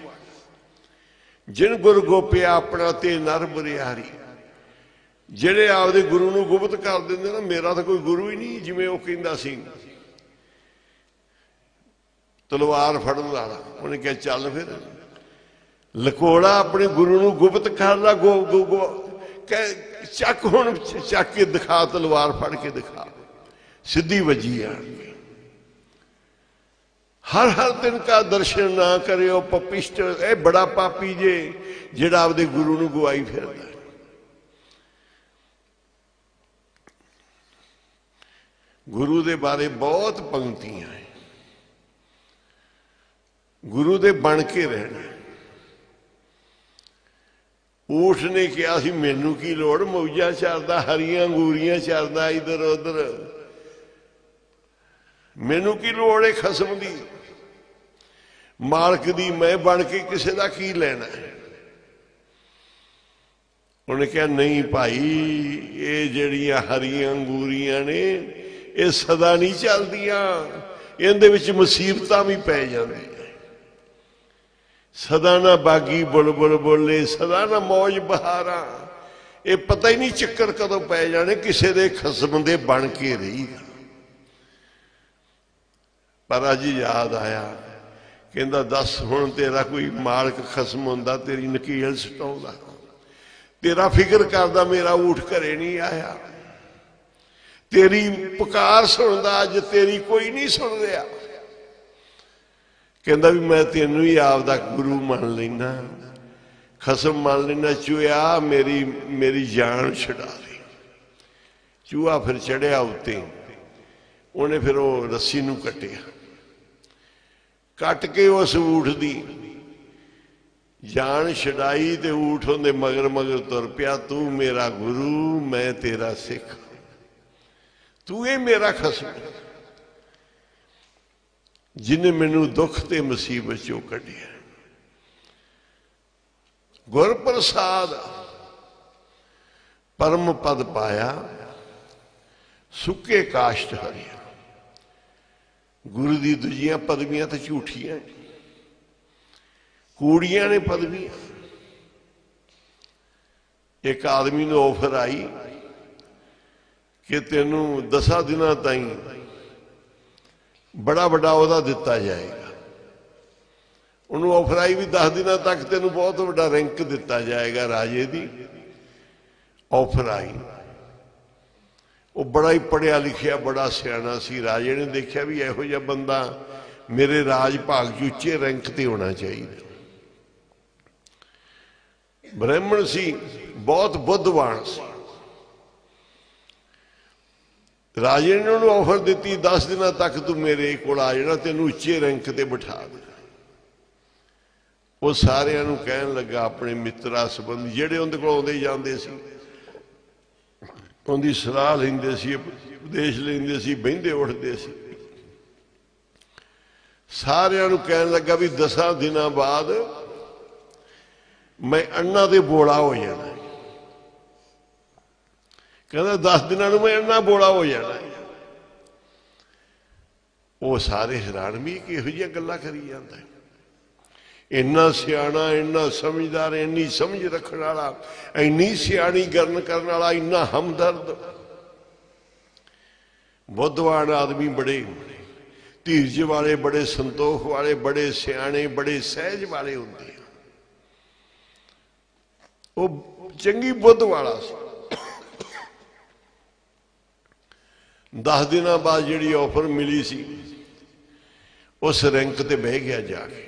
ਜਿਨ ਗੁਰ ਗੋਪਿਆ ਆਪਣਾ ਤੇ ਨਰ ਬਰਿਆਰੀ, ਜਿਹੜੇ ਆਪਦੇ ਗੁਰੂ ਨੂੰ ਗੁਪਤ ਕਰ ਦਿੰਦੇ ਨਾ, ਮੇਰਾ ਤਾਂ ਕੋਈ ਗੁਰੂ ਹੀ ਨਹੀਂ, ਜਿਵੇਂ ਉਹ ਕਹਿੰਦਾ ਸੀ ਤਲਵਾਰ ਫੜਨ ਵਾਲਾ, ਉਹਨੇ ਕਿਹਾ ਚੱਲ ਫਿਰ ਲਕੋੜਾ ਆਪਣੇ ਗੁਰੂ ਨੂੰ ਗੁਪਤ ਕਰ ਲਾ, ਚੱਕ ਹੁਣ ਚੱਕ ਕੇ ਦਿਖਾ, ਤਲਵਾਰ ਫੜ ਕੇ ਦਿਖਾ, ਸਿੱਧੀ ਵੱਜੀ ਆ। ਹਰ ਹਰ ਦਿਨ ਕਾ ਦਰਸ਼ਨ ਨਾ ਕਰਿਓ ਪਪਿਸ਼ਟ, ਇਹ ਬੜਾ ਪਾਪੀ ਜੇ ਜਿਹੜਾ ਆਪਦੇ ਗੁਰੂ ਨੂੰ ਗਵਾਈ ਫਿਰਦਾ। ਗੁਰੂ ਦੇ ਬਾਰੇ ਬਹੁਤ ਪੰਕਤੀਆਂ ਹੈ, ਗੁਰੂ ਦੇ ਬਣ ਕੇ ਰਹਿਣਾ। ਊਠ ਨੇ ਕਿਹਾ ਸੀ ਮੈਨੂੰ ਕੀ ਲੋੜ, ਮੌਜਾਂ ਚਰਦਾ, ਹਰੀਆਂ ਅੰਗੂਰੀਆਂ ਚਰਦਾ ਇਧਰ ਉਧਰ, ਮੈਨੂੰ ਕੀ ਲੋੜ ਹੈ ਖਸਮ ਦੀ, ਮਾਲਕ ਦੀ ਮੈਂ ਬਣ ਕੇ ਕਿਸੇ ਦਾ ਕੀ ਲੈਣਾ। ਉਹਨੇ ਕਿਹਾ ਨਹੀਂ ਭਾਈ, ਇਹ ਜਿਹੜੀਆਂ ਹਰੀਆਂ ਅੰਗੂਰੀਆਂ ਨੇ ਇਹ ਸਦਾ ਨਹੀਂ ਚੱਲਦੀਆਂ, ਇਹਦੇ ਵਿੱਚ ਮੁਸੀਬਤਾਂ ਵੀ ਪੈ ਜਾਂਦੀਆਂ, ਸਦਾ ਨਾ ਬਾਗੀ ਬੁਲਬੁਲ ਬੋਲੇ, ਸਦਾ ਨਾ ਮੌਜ ਬਹਾਰਾਂ, ਇਹ ਪਤਾ ਹੀ ਨਹੀਂ ਚੱਕਰ ਕਦੋਂ ਪੈ ਜਾਣੇ, ਕਿਸੇ ਦੇ ਖਸਮ ਦੇ ਬਣ ਕੇ ਰਹੀਦਾ। ਪਰ ਅੱਜ ਯਾਦ ਆਇਆ, ਕਹਿੰਦਾ ਦੱਸ ਹੁਣ ਤੇਰਾ ਕੋਈ ਮਾਲਕ ਖਸਮ ਹੁੰਦਾ, ਤੇਰੀ ਨਕੀਲ ਸਟਾਉਂਦਾ, ਤੇਰਾ ਫਿਕਰ ਕਰਦਾ ਮੇਰਾ ਊਠ ਘਰੇ ਨਹੀਂ ਆਇਆ, ਤੇਰੀ ਪੁਕਾਰ ਸੁਣਦਾ, ਅੱਜ ਤੇਰੀ ਕੋਈ ਨਹੀਂ ਸੁਣ ਰਿਹਾ। ਕਹਿੰਦਾ ਵੀ ਮੈਂ ਤੈਨੂੰ ਹੀ ਆਪਦਾ ਗੁਰੂ ਮੰਨ ਲੈਣਾ, ਖਸਮ ਮੰਨ ਲੈਣਾ, ਚੂਹਾ ਮੇਰੀ ਜਾਨ ਛਡਾ ਦੇ। ਚੂਹਾ ਫਿਰ ਚੜਿਆ ਉੱਤੇ, ਉਹਨੇ ਫਿਰ ਉਹ ਰੱਸੀ ਨੂੰ ਕੱਟਿਆ, ਕੱਟ ਕੇ ਉਸ ਊਠ ਦੀ ਜਾਨ ਛਡਾਈ, ਤੇ ਊਠ ਉਹਦੇ ਮਗਰ ਮਗਰ ਤੁਰ ਪਿਆ। ਤੂੰ ਮੇਰਾ ਗੁਰੂ, ਮੈਂ ਤੇਰਾ ਸਿੱਖ, ਤੂੰ ਇਹ ਮੇਰਾ ਖਸਮ ਜਿਹਨੇ ਮੈਨੂੰ ਦੁੱਖ ਤੇ ਮੁਸੀਬਤ ਚੋਂ ਕੱਢਿਆ। ਗੁਰ ਪ੍ਰਸਾਦ ਪਰਮ ਪਦ ਪਾਇਆ, ਸੁੱਕੇ ਕਾਸ਼ਟ ਹਰਿਆ। ਗੁਰੂ ਦੀ ਦੂਜੀਆਂ ਪਦਵੀਆਂ ਤਾਂ ਝੂਠੀਆਂ, ਕੂੜੀਆਂ ਨੇ ਪਦਵੀਆਂ। ਇੱਕ ਆਦਮੀ ਨੂੰ ਆਫਰ ਆਈ ਕਿ ਤੈਨੂੰ 10 ਦਿਨਾਂ ਤਾਈਂ ਬੜਾ ਵੱਡਾ ਉਹਦਾ ਦਿੱਤਾ ਜਾਏਗਾ। ਉਹਨੂੰ ਆਫਰ ਆਈ ਵੀ 10 ਦਿਨਾਂ ਤੱਕ ਤੈਨੂੰ ਬਹੁਤ ਵੱਡਾ ਰੈਂਕ ਦਿੱਤਾ ਜਾਏਗਾ, ਰਾਜੇ ਦੀ ਆਫਰ ਆਈ। ਉਹ ਬੜਾ ਹੀ ਪੜ੍ਹਿਆ ਲਿਖਿਆ, ਬੜਾ ਸਿਆਣਾ ਸੀ। ਰਾਜੇ ਨੇ ਦੇਖਿਆ ਵੀ ਇਹੋ ਜਿਹਾ ਬੰਦਾ ਮੇਰੇ ਰਾਜ ਭਾਗ 'ਚ ਉੱਚੇ ਰੈਂਕ ਤੇ ਹੋਣਾ ਚਾਹੀਦਾ। ਬ੍ਰਾਹਮਣ ਸੀ, ਬਹੁਤ ਬੁੱਧਵਾਨ ਸੀ। ਰਾਜੇ ਨੇ ਉਹਨੂੰ ਆਫਰ ਦਿੱਤੀ 10 ਦਿਨਾਂ ਤੱਕ ਤੂੰ ਮੇਰੇ ਕੋਲ ਆ ਜਾਣਾ, ਤੈਨੂੰ ਉੱਚੇ ਰੈਂਕ ਤੇ ਬਿਠਾ ਦੇਣਾ। ਉਹ ਸਾਰਿਆਂ ਨੂੰ ਕਹਿਣ ਲੱਗਾ, ਆਪਣੇ ਮਿੱਤਰਾਂ ਸੰਬੰਧੀ ਜਿਹੜੇ ਉਹਦੇ ਕੋਲ ਆਉਂਦੇ ਜਾਂਦੇ ਸੀ, ਉਹਦੀ ਸਲਾਹ ਲੈਂਦੇ ਸੀ, ਉਪਦੇਸ਼ ਲੈਂਦੇ ਸੀ, ਬਹਿੰਦੇ ਉੱਠਦੇ ਸੀ, ਸਾਰਿਆਂ ਨੂੰ ਕਹਿਣ ਲੱਗਾ ਵੀ 10 ਦਿਨਾਂ ਬਾਅਦ ਮੈਂ ਅੰਨਾ ਤੇ ਬੋਲਾ ਹੋ ਜਾਣਾ। ਕਹਿੰਦਾ 10 ਦਿਨਾਂ ਨੂੰ ਮੈਂ ਅੰਨਾ ਬੋਲਾ ਹੋ ਜਾਣਾ। ਉਹ ਸਾਰੇ ਹੈਰਾਨ ਵੀ ਕਿ ਇਹੋ ਜਿਹੀਆਂ ਗੱਲਾਂ ਕਰੀ ਜਾਂਦਾ, ਇੰਨਾ ਸਿਆਣਾ, ਇੰਨਾ ਸਮਝਦਾਰ, ਇੰਨੀ ਸਮਝ ਰੱਖਣ ਵਾਲਾ, ਇੰਨੀ ਸਿਆਣੀ ਗਰਨ ਕਰਨ ਵਾਲਾ, ਇੰਨਾ ਹਮਦਰਦ, ਬੁੱਧਵਾਨ ਆਦਮੀ, ਬੜੇ ਧੀਰਜ ਵਾਲੇ, ਬੜੇ ਸੰਤੋਖ ਵਾਲੇ, ਬੜੇ ਸਿਆਣੇ, ਬੜੇ ਸਹਿਜ ਵਾਲੇ ਹੁੰਦੇ ਆ। ਉਹ ਚੰਗੀ ਬੁੱਧ ਵਾਲਾ ਸੀ। 10 ਦਿਨਾਂ ਬਾਅਦ ਜਿਹੜੀ ਆਫਰ ਮਿਲੀ ਸੀ, ਉਸ ਰੈਂਕ ਤੇ ਬਹਿ ਗਿਆ ਜਾ ਕੇ।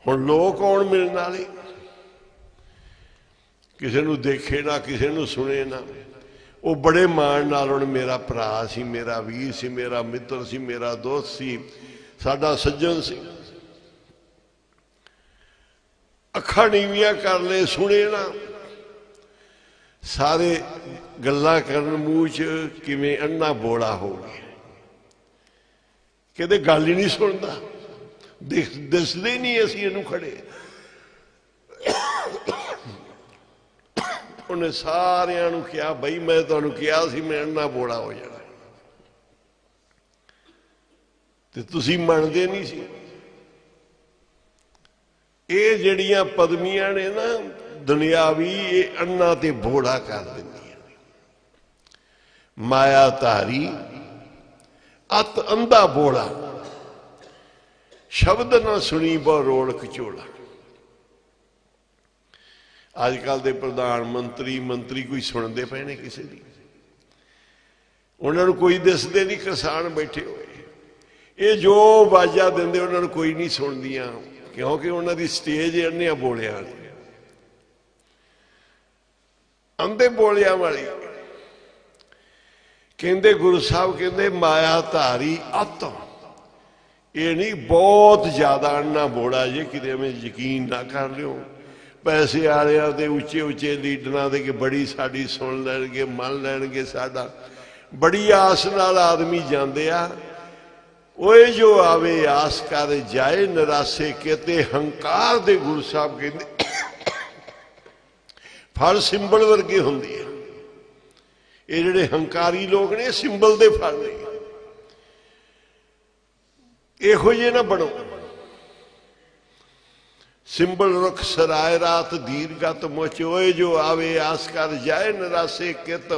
ਹੁਣ ਲੋਕ ਆਉਣ ਮਿਲਣ ਵਾਲੇ, ਕਿਸੇ ਨੂੰ ਦੇਖੇ ਨਾ, ਕਿਸੇ ਨੂੰ ਸੁਣੇ ਨਾ। ਉਹ ਬੜੇ ਮਾਣ ਨਾਲ, ਹੁਣ ਮੇਰਾ ਭਰਾ ਸੀ, ਮੇਰਾ ਵੀਰ ਸੀ, ਮੇਰਾ ਮਿੱਤਰ ਸੀ, ਮੇਰਾ ਦੋਸਤ ਸੀ, ਸਾਡਾ ਸੱਜਣ ਸੀ। ਅੱਖਾਂ ਨੀਵੀਆਂ ਕਰ ਲਏ, ਸੁਣੇ ਨਾ। ਸਾਰੇ ਗੱਲਾਂ ਕਰਨ, ਮੂੰਹ 'ਚ ਕਿਵੇਂ ਅੰਨਾ ਬੋਲਾ ਹੋ ਗਿਆ। ਕਹਿੰਦੇ ਗੱਲ ਹੀ ਨਹੀਂ ਸੁਣਦਾ, ਦਿਸਦੇ ਨਹੀਂ ਅਸੀਂ ਇਹਨੂੰ ਖੜੇ। ਉਹਨੇ ਸਾਰਿਆਂ ਨੂੰ ਕਿਹਾ, ਬਈ ਮੈਂ ਤੁਹਾਨੂੰ ਕਿਹਾ ਸੀ ਮੈਂ ਅੰਨਾ ਬੋਲਾ ਹੋ ਜਾਣਾ, ਤੇ ਤੁਸੀਂ ਮੰਨਦੇ ਨਹੀਂ ਸੀ। ਇਹ ਜਿਹੜੀਆਂ ਪਦਵੀਆਂ ਨੇ ਨਾ ਦੁਨਿਆਵੀ, ਇਹ ਅੰਨਾ ਤੇ ਬੋਲਾ ਕਰ ਦਿੰਦੀਆਂ। ਮਾਇਆ ਧਾਰੀ ਅਤ ਅੰਧਾ ਬੋਲਾ, ਸ਼ਬਦ ਨਾ ਸੁਣੀ ਬਹੁ ਰੋਲ ਕਚੋਲਾ। ਅੱਜ ਕੱਲ੍ਹ ਦੇ ਪ੍ਰਧਾਨ ਮੰਤਰੀ ਕੋਈ ਸੁਣਦੇ ਪਏ ਨੇ ਕਿਸੇ ਦੀ? ਉਹਨਾਂ ਨੂੰ ਕੋਈ ਦਿਸਦੇ ਨਹੀਂ, ਕਿਸਾਨ ਬੈਠੇ ਹੋਏ। ਇਹ ਜੋ ਆਵਾਜ਼ਾਂ ਦਿੰਦੇ ਉਹਨਾਂ ਨੂੰ ਕੋਈ ਨਹੀਂ ਸੁਣਦੀਆਂ, ਕਿਉਂਕਿ ਉਹਨਾਂ ਦੀ ਸਟੇਜ ਅੰਨਿਆਂ ਬੋਲਿਆਂ ਵਾਲੀ, ਅੰਧੇ ਬੋਲਿਆਂ ਵਾਲੀ। ਕਹਿੰਦੇ ਗੁਰੂ ਸਾਹਿਬ ਕਹਿੰਦੇ ਮਾਇਆ ਧਾਰੀ ਅਤ, ਇਹ ਨਹੀਂ ਬਹੁਤ ਜ਼ਿਆਦਾ ਅੰਨਾ ਬੋੜਾ ਜੇ ਕਿਤੇ ਐਵੇਂ ਯਕੀਨ ਨਾ ਕਰ ਲਿਓ। ਪੈਸੇ ਵਾਲਿਆਂ ਦੇ, ਉੱਚੇ ਉੱਚੇ ਲੀਡਰਾਂ ਦੇ ਕਿ ਬੜੀ ਸਾਡੀ ਸੁਣ ਲੈਣਗੇ, ਮੰਨ ਲੈਣਗੇ ਸਾਡਾ, ਬੜੀ ਆਸ ਨਾਲ ਆਦਮੀ ਜਾਂਦੇ ਆ। ਓਏ ਜੋ ਆਵੇ ਆਸ ਕਰ ਜਾਏ ਨਿਰਾਸੇ ਕਿਤੇ। ਹੰਕਾਰ ਦੇ ਗੁਰੂ ਸਾਹਿਬ ਕਹਿੰਦੇ ਫਲ ਸਿੰਬਲ ਵਰਗੇ ਹੁੰਦੇ ਆ। ਇਹ ਜਿਹੜੇ ਹੰਕਾਰੀ ਲੋਕ ਨੇ, ਸਿੰਬਲ ਦੇ ਫਲ ਨੇ। ਇਹੋ ਜਿਹੇ ਨਾ ਬਣੋ। ਸਿੰਬਲ ਰੁਖ ਸਰਾਏ ਰਾਤ ਦੀਰਗਤ ਮੁਚ, ਓਏ ਜੋ ਆਵੇ ਆਸ ਕਰ ਜਾਏ ਨਿਰਾਸੇ ਕਿਤ।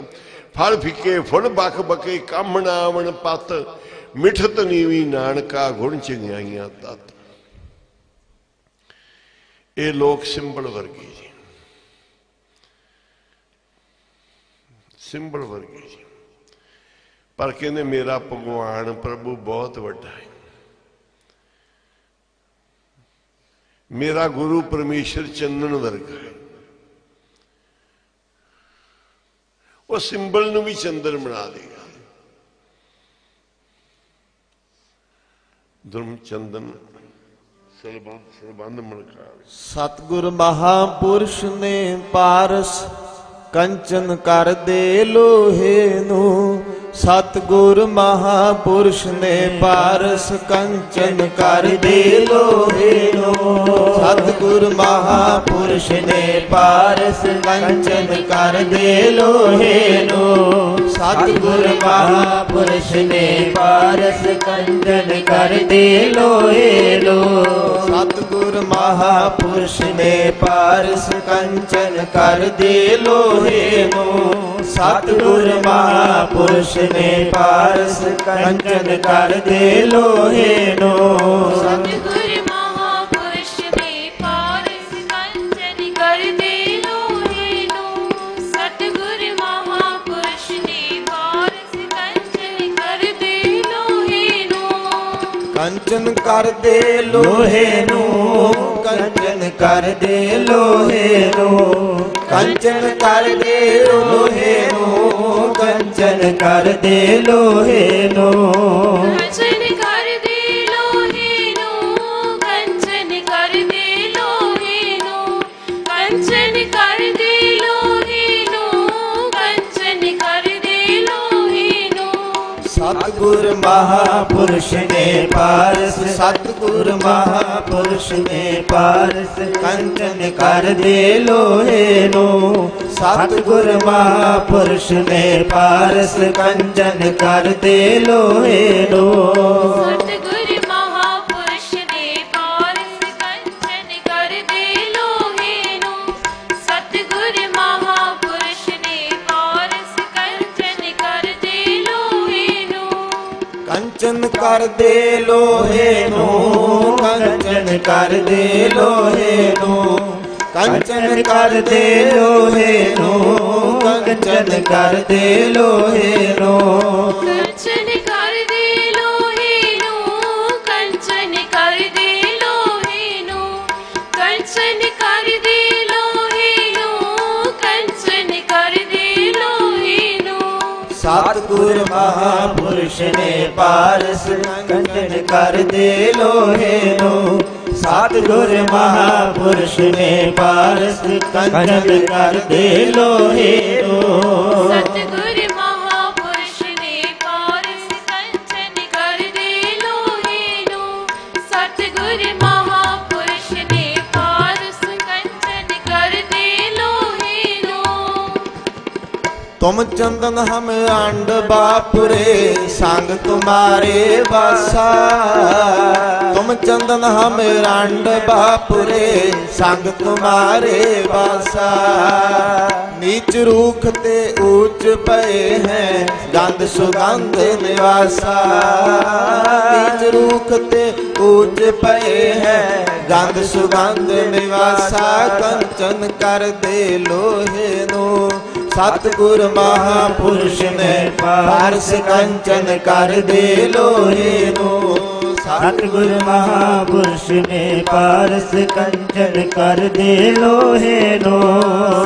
ਫਲ ਫਿੱਕੇ ਫੁੱਲ ਬਕ ਬਕੇ ਕੰਮ ਨਾ ਆਵਣ ਪਤ। ਮਿਠਤ ਨੀਵੀਂ ਨਾਨਕਾ ਗੁਣ ਚੰਗਿਆਈਆਂ ਤਤ। ਇਹ ਲੋਕ ਸਿੰਬਲ ਵਰਗੇ ਜੀ, ਸਿੰਬਲ ਵਰਗੇ ਜੀ। ਪਰ ਕਹਿੰਦੇ ਮੇਰਾ ਭਗਵਾਨ ਪ੍ਰਭੂ ਬਹੁਤ ਵੱਡਾ ਹੈ, ਮੇਰਾ ਗੁਰੂ ਪਰਮੇਸ਼ਰ ਚੰਨਣ ਵਰਗਾ ਹੈ। ਉਹ ਸਿੰਬਲ ਨੂੰ ਵੀ ਚੰਦਨ ਬਣਾ ਦੇਗਾ। ਧਰਮ ਚੰਦਨ ਸਰਬੰਧ ਮਣਕਾਰ। ਸਤਿਗੁਰ ਮਹਾਪੁਰਸ਼ ਨੇ ਪਾਰਸ ਕੰਚਨ ਕਰ ਦੇ ਲੋਹੇ ਨੂੰ। ਸਤਿਗੁਰ ਮਹਾਪੁਰਸ਼ ਨੇ ਪਾਰਸ ਕੰਚਨ ਕਰ ਦੇ ਲੋਹੇ ਨੂੰ। ਸਤਿਗੁਰ ਮਹਾਪੁਰਸ਼ ਨੇ ਪਾਰਸ ਕੰਚਨ ਕਰ ਦੇ ਲੋਹੇ ਨੂੰ। ਸਤਿਗੁਰ ਮਹਾਪੁਰਸ਼ ਨੇ ਪਾਰਸ ਕੰਚਨ ਕਰ ਦੇ ਲੋਹੇ ਨੂੰ। ਸਤਿਗੁਰ ਮਹਾਪੁਰਸ਼ ਨੇ ਪਾਰਸ ਕੰਚਨ ਕਰ ਦੇ ਲੋਹੇ ਨੂੰ। ਸਤਿਗੁਰ ਮਹਾਪੁਰਸ਼ ਨੇ ਪਾਰਸ ਕੰਚਨ ਕਰ ਦੇ ਲੋਹੇ ਨੂੰ। ਸਤਿਗੁਰ ਮਹਾਪੁਰਸ਼ ਨੇ ਪਾਰਸ ਕੰਚਨ ਕਰ ਦੇ ਲੋਹੇ ਨੂੰ। ਸਤਿਗੁਰ ਮਹਾਪੁਰਸ਼ ਨੇ ਪਾਰਸ ਕੰਚਨ ਕਰ ਦੇ ਲੋਹੇ ਨੂੰ। ਕੰਚਨ ਕਰ ਦੇ ਲੋਹੇ ਨੂੰ। ਕੰਚਨ ਕਰ ਦੇ ਲੋਹੇ ਨੂੰ। ਕੰਚਨ ਕਰ ਦੇ ਲੋਹੇ ਨੂੰ। ਕੰਚਨ ਕਰ ਦੇ ਲੋਹੇ ਨੂੰ। ਕੰਚਨ ਕਰ ਦੇ ਲੋਹੇ ਨੂੰ। ਕੰਚਨ ਕਰ सतगुर महापुरुष ने पारस सतगुर महापुरुष ने पारस कंचन कर दे लोहे नो सतगुर महापुरुष ने पारस कंचन कर दे लोहे नो सतगुर महापुरुष ने पारस कंचन कर दे लोहे नो सतगुर महापुरुष ने पारस कंचन कर दे लोहे नो कंचन कर दे लोहे नो कंचन कर दे लोहे नो कंचन कर दे लोहे नो कंचन कर दे लोहे नो कंचन कर दे लोहे नो कंचन कर दे लोहे नो कंचन कर दे लोहे नो कंचन कर दे लोहे नो सतगुर महापुरुष ने पारस कंचन कर दे लोहे नो सतगुर महापुरुष ने पारस कंचन कर दे लोहे नो सतगुर महापुरुष ने पारस कंचन कर दे लोहे नो सतगुर महापुरुष ने पारस कंचन कर दे लोहे नो तुम चंदन हम अंड बापुरे संग तुम्हारे वासा तुम चंदन हम अंड बापुरे संग तुम्हारे वासा नीच रूख ते ऊंच पए हैं गंध सुगंध निवासा नीच रूख ते ऊंच पए हैं गंध सुगंध निवासा कंचन कर दे लोहे नो सतगुर महापुरुष ने पारस कंचन कर दे लोहे नो सतगुर महापुरुष ने पारस कंचन कर दे लोहे नो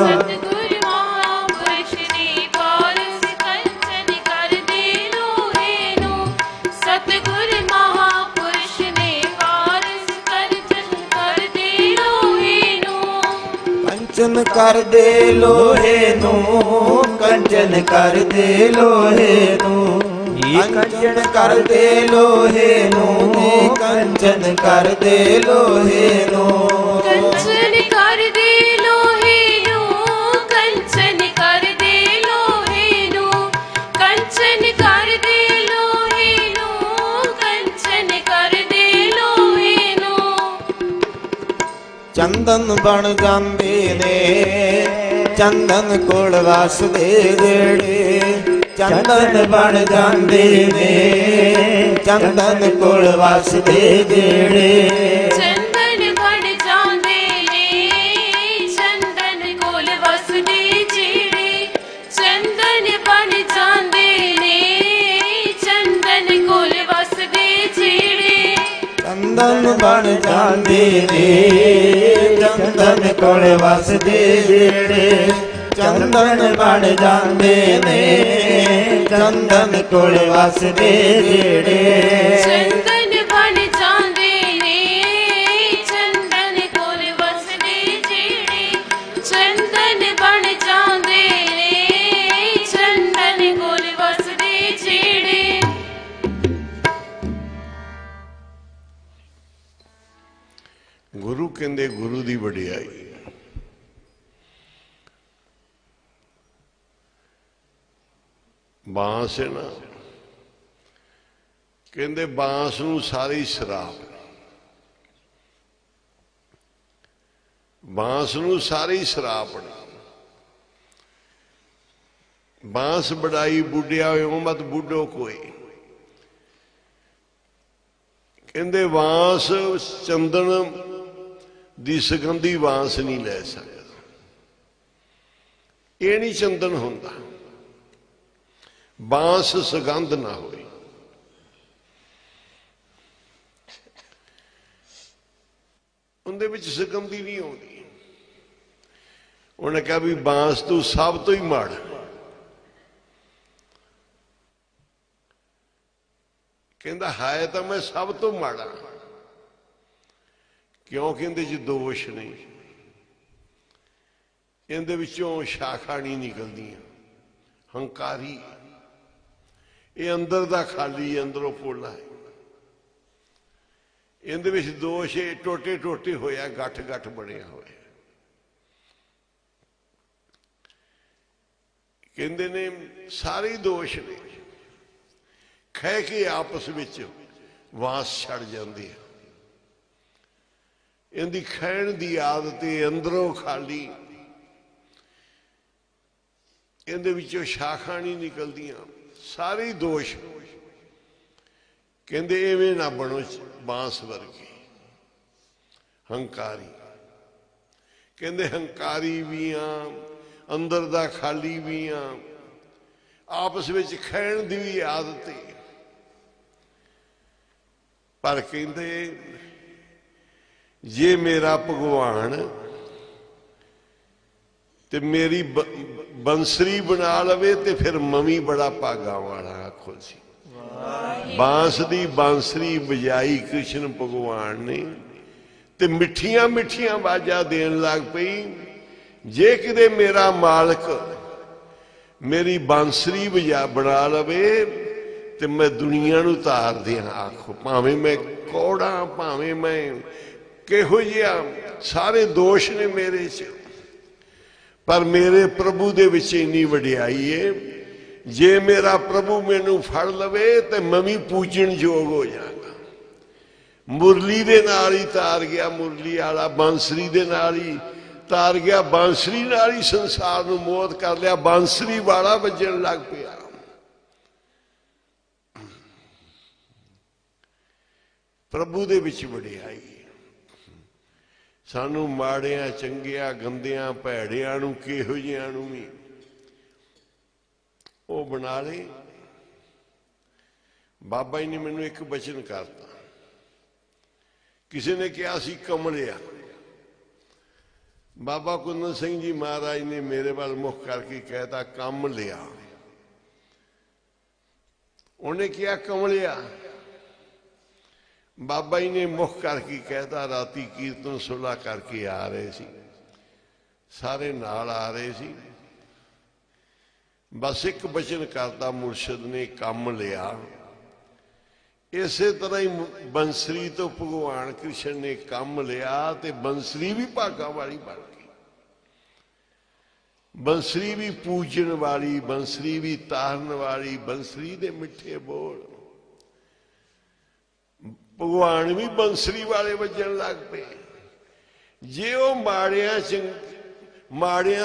सतगुर महापुरुष ने पारस कंचन कर दे लोहे नो सतगुर महापुरुष ने पारस कंचन कर दे लोहे नो कंचन कर दे लोहे नो कंचन कर दे लोहे नो कंचन कर दे लोहे नो कंचन कर दे लोहे नो कंचन कर दे लोहे नो कंचन कर दे लोहे नो कंचन कर दे लोहे नो कंचन कर दे लोहे नो चंदन बन जांदे ने चंदन कोल वसदे जेड़े चंदन बन जांदे ने चंदन कोल वसदे जेड़े चंदन बन जांदे ने चंदन कोल वसदे जेड़े चंदन बन जांदे ने चंदन कोल वसदे जेड़े चंदन बन जांदे ने चंदन कोल वसदे जेड़े चंदन बन जांदे ने चंदन कोल वसदे जेड़े चंदन बन जांदे ने चंदन कोल वसदे जेड़े चंदन बन जांदे ने चंदन कोल वसदे जेड़े गुरु कहंदे गुरु दी वडियाई बांस है ना कहंदे बांस नूं सारी शराब बांस नूं सारी शराब बांस बड़ाई बुढ़िया हो मत बुढ़ो कोई कहंदे बांस चंदन दी सुगंधी बांस नहीं ले सकता ये नहीं चंदन होंदा बांस सुगंध ना होई उनदे विच सुगंधी नहीं आउंदी उन्हें कहा भी बांस तू सब तो ही माड़ा कहंदा है तो मैं सब तो माड़ा क्यों कहंदे जी दोष नहीं इहदे विचों शाखा नहीं निकलदियां हंकारी ਇਹ ਅੰਦਰ ਦਾ ਖਾਲੀ, ਅੰਦਰੋਂ ਪੋਲਾ ਹੈ। ਇਹਦੇ ਵਿੱਚ ਦੋਸ਼ ਟੋਟੇ ਟੋਟੇ ਹੋਇਆ, ਗੱਠ ਗੱਠ ਬਣਿਆ ਹੋਇਆ। ਕਹਿੰਦੇ ਨੇ ਸਾਰੇ ਦੋਸ਼ ਨੇ, ਖਹਿ ਕੇ ਆਪਸ ਵਿੱਚ ਵਾਸ ਛੱਡ ਜਾਂਦੇ ਆ। ਇਹਦੀ ਖਹਿਣ ਦੀ ਆਦਤ ਹੈ, ਅੰਦਰੋਂ ਖਾਲੀ, ਇਹਦੇ ਵਿੱਚੋਂ ਸ਼ਾਖਾਂ ਨਹੀਂ ਨਿਕਲਦੀਆਂ, ਸਾਰੇ ਦੋਸ਼। ਕਹਿੰਦੇ ਐਵੇਂ ਨਾ ਬਣੋ ਬਾਂਸ ਵਰਗੇ ਹੰਕਾਰੀ। ਕਹਿੰਦੇ ਹੰਕਾਰੀ ਵੀ ਆ, ਅੰਦਰ ਦਾ ਖਾਲੀ ਵੀ ਆ, ਆਪਸ ਵਿੱਚ ਖਹਿਣ ਦੀ ਵੀ ਆਦਤ ਹੈ। ਪਰ ਕਹਿੰਦੇ ਜੇ ਮੇਰਾ ਭਗਵਾਨ ਤੇ ਮੇਰੀ ਬੰਸਰੀ ਬਣਾ ਲਵੇ ਤੇ ਫਿਰ ਮਮੀ ਬੜਾ ਭਾਗਾ ਵਾਲਾ। ਆਖੋ ਜੀ, ਬਾਂਸ ਦੀ ਬਾਂਸਰੀ ਵਜਾਈ ਕ੍ਰਿਸ਼ਨ ਭਗਵਾਨ ਨੇ ਤੇ ਮਿੱਠੀਆਂ ਮਿੱਠੀਆਂ ਆਵਾਜ਼ਾਂ ਦੇਣ ਲੱਗ ਪਈ। ਜੇ ਕਿਤੇ ਮੇਰਾ ਮਾਲਕ ਮੇਰੀ ਬਾਂਸਰੀ ਬਣਾ ਲਵੇ ਤੇ ਮੈਂ ਦੁਨੀਆ ਨੂੰ ਤਾਰ ਦਿਆਂ। ਆਖੋ, ਭਾਵੇਂ ਮੈਂ ਕੌੜਾ, ਭਾਵੇਂ ਮੈਂ ਕਿਹੋ ਜਿਹਾ, ਸਾਰੇ ਦੋਸ਼ ਨੇ ਮੇਰੇ 'ਚ, ਪਰ ਮੇਰੇ ਪ੍ਰਭੂ ਦੇ ਵਿੱਚ ਇੰਨੀ ਵਡਿਆਈ ਏ। ਜੇ ਮੇਰਾ ਪ੍ਰਭੂ ਮੈਨੂੰ ਫੜ ਲਵੇ ਤੇ ਮੈਂ ਵੀ ਪੂਜਣ ਯੋਗ ਹੋ ਜਾਵਾਂਗਾ। ਮੁਰਲੀ ਦੇ ਨਾਲ ਹੀ ਤਾਰ ਗਿਆ, ਮੁਰਲੀ ਵਾਲਾ ਬਾਂਸਰੀ ਦੇ ਨਾਲ ਹੀ ਤਾਰ ਗਿਆ, ਬਾਂਸਰੀ ਨਾਲ ਹੀ ਸੰਸਾਰ ਨੂੰ ਮੋਹਿਤ ਕਰ ਲਿਆ। ਬਾਂਸਰੀ ਵਾਲਾ ਵੱਜਣ ਲੱਗ ਪਿਆ। ਪ੍ਰਭੂ ਦੇ ਵਿੱਚ ਵਡਿਆਈ। ਸਾਨੂੰ ਮਾੜਿਆਂ, ਚੰਗਿਆਂ, ਗੰਦਿਆਂ, ਭੈੜਿਆਂ ਨੂੰ, ਕਿਹੋ ਜਿਹਿਆਂ ਨੂੰ ਵੀ ਉਹ ਬਣਾ ਲੇ। ਬਾਬਾ ਜੀ ਨੇ ਮੈਨੂੰ ਇੱਕ ਬਚਨ ਕਰਤਾ। ਕਿਸੇ ਨੇ ਕਿਹਾ ਸੀ ਕਮਲਿਆ। ਬਾਬਾ ਕੁੰਦਨ ਸਿੰਘ ਜੀ ਮਹਾਰਾਜ ਨੇ ਮੇਰੇ ਵੱਲ ਮੁਖ ਕਰਕੇ ਕਹਿਤਾ ਕੰਮ ਲਿਆ। ਉਹਨੇ ਕਿਹਾ ਕਮਲਿਆ। ਬਾਬਾ ਜੀ ਨੇ ਮੁਖ ਕਰਕੇ ਕਹਿਤਾ। ਰਾਤੀ ਕੀਰਤਨ ਸੁਲਾ ਕਰਕੇ ਆ ਰਹੇ ਸੀ, ਸਾਰੇ ਨਾਲ ਆ ਰਹੇ ਸੀ। ਬਸ ਇੱਕ ਬਚਨ ਕਰਤਾ ਮੁਰਸ਼ਿਦ ਨੇ, ਕੰਮ ਲਿਆ। ਇਸੇ ਤਰ੍ਹਾਂ ਹੀ ਬੰਸਰੀ ਤੋਂ ਭਗਵਾਨ ਕ੍ਰਿਸ਼ਨ ਨੇ ਕੰਮ ਲਿਆ ਤੇ ਬੰਸਰੀ ਵੀ ਭਾਗਾਂ ਵਾਲੀ ਬਣ ਗਈ। ਬੰਸਰੀ ਵੀ ਪੂਜਣ ਵਾਲੀ, ਬੰਸਰੀ ਵੀ ਤਾਰਨ ਵਾਲੀ, ਬੰਸਰੀ ਦੇ ਮਿੱਠੇ ਬੋਲ। ਭਗਵਾਨ ਵੀ ਬੰਸਰੀ ਵਾਲੇ ਵੱਜਣ ਲੱਗ ਪਏ। ਜੇ ਉਹ ਮਾੜਿਆਂ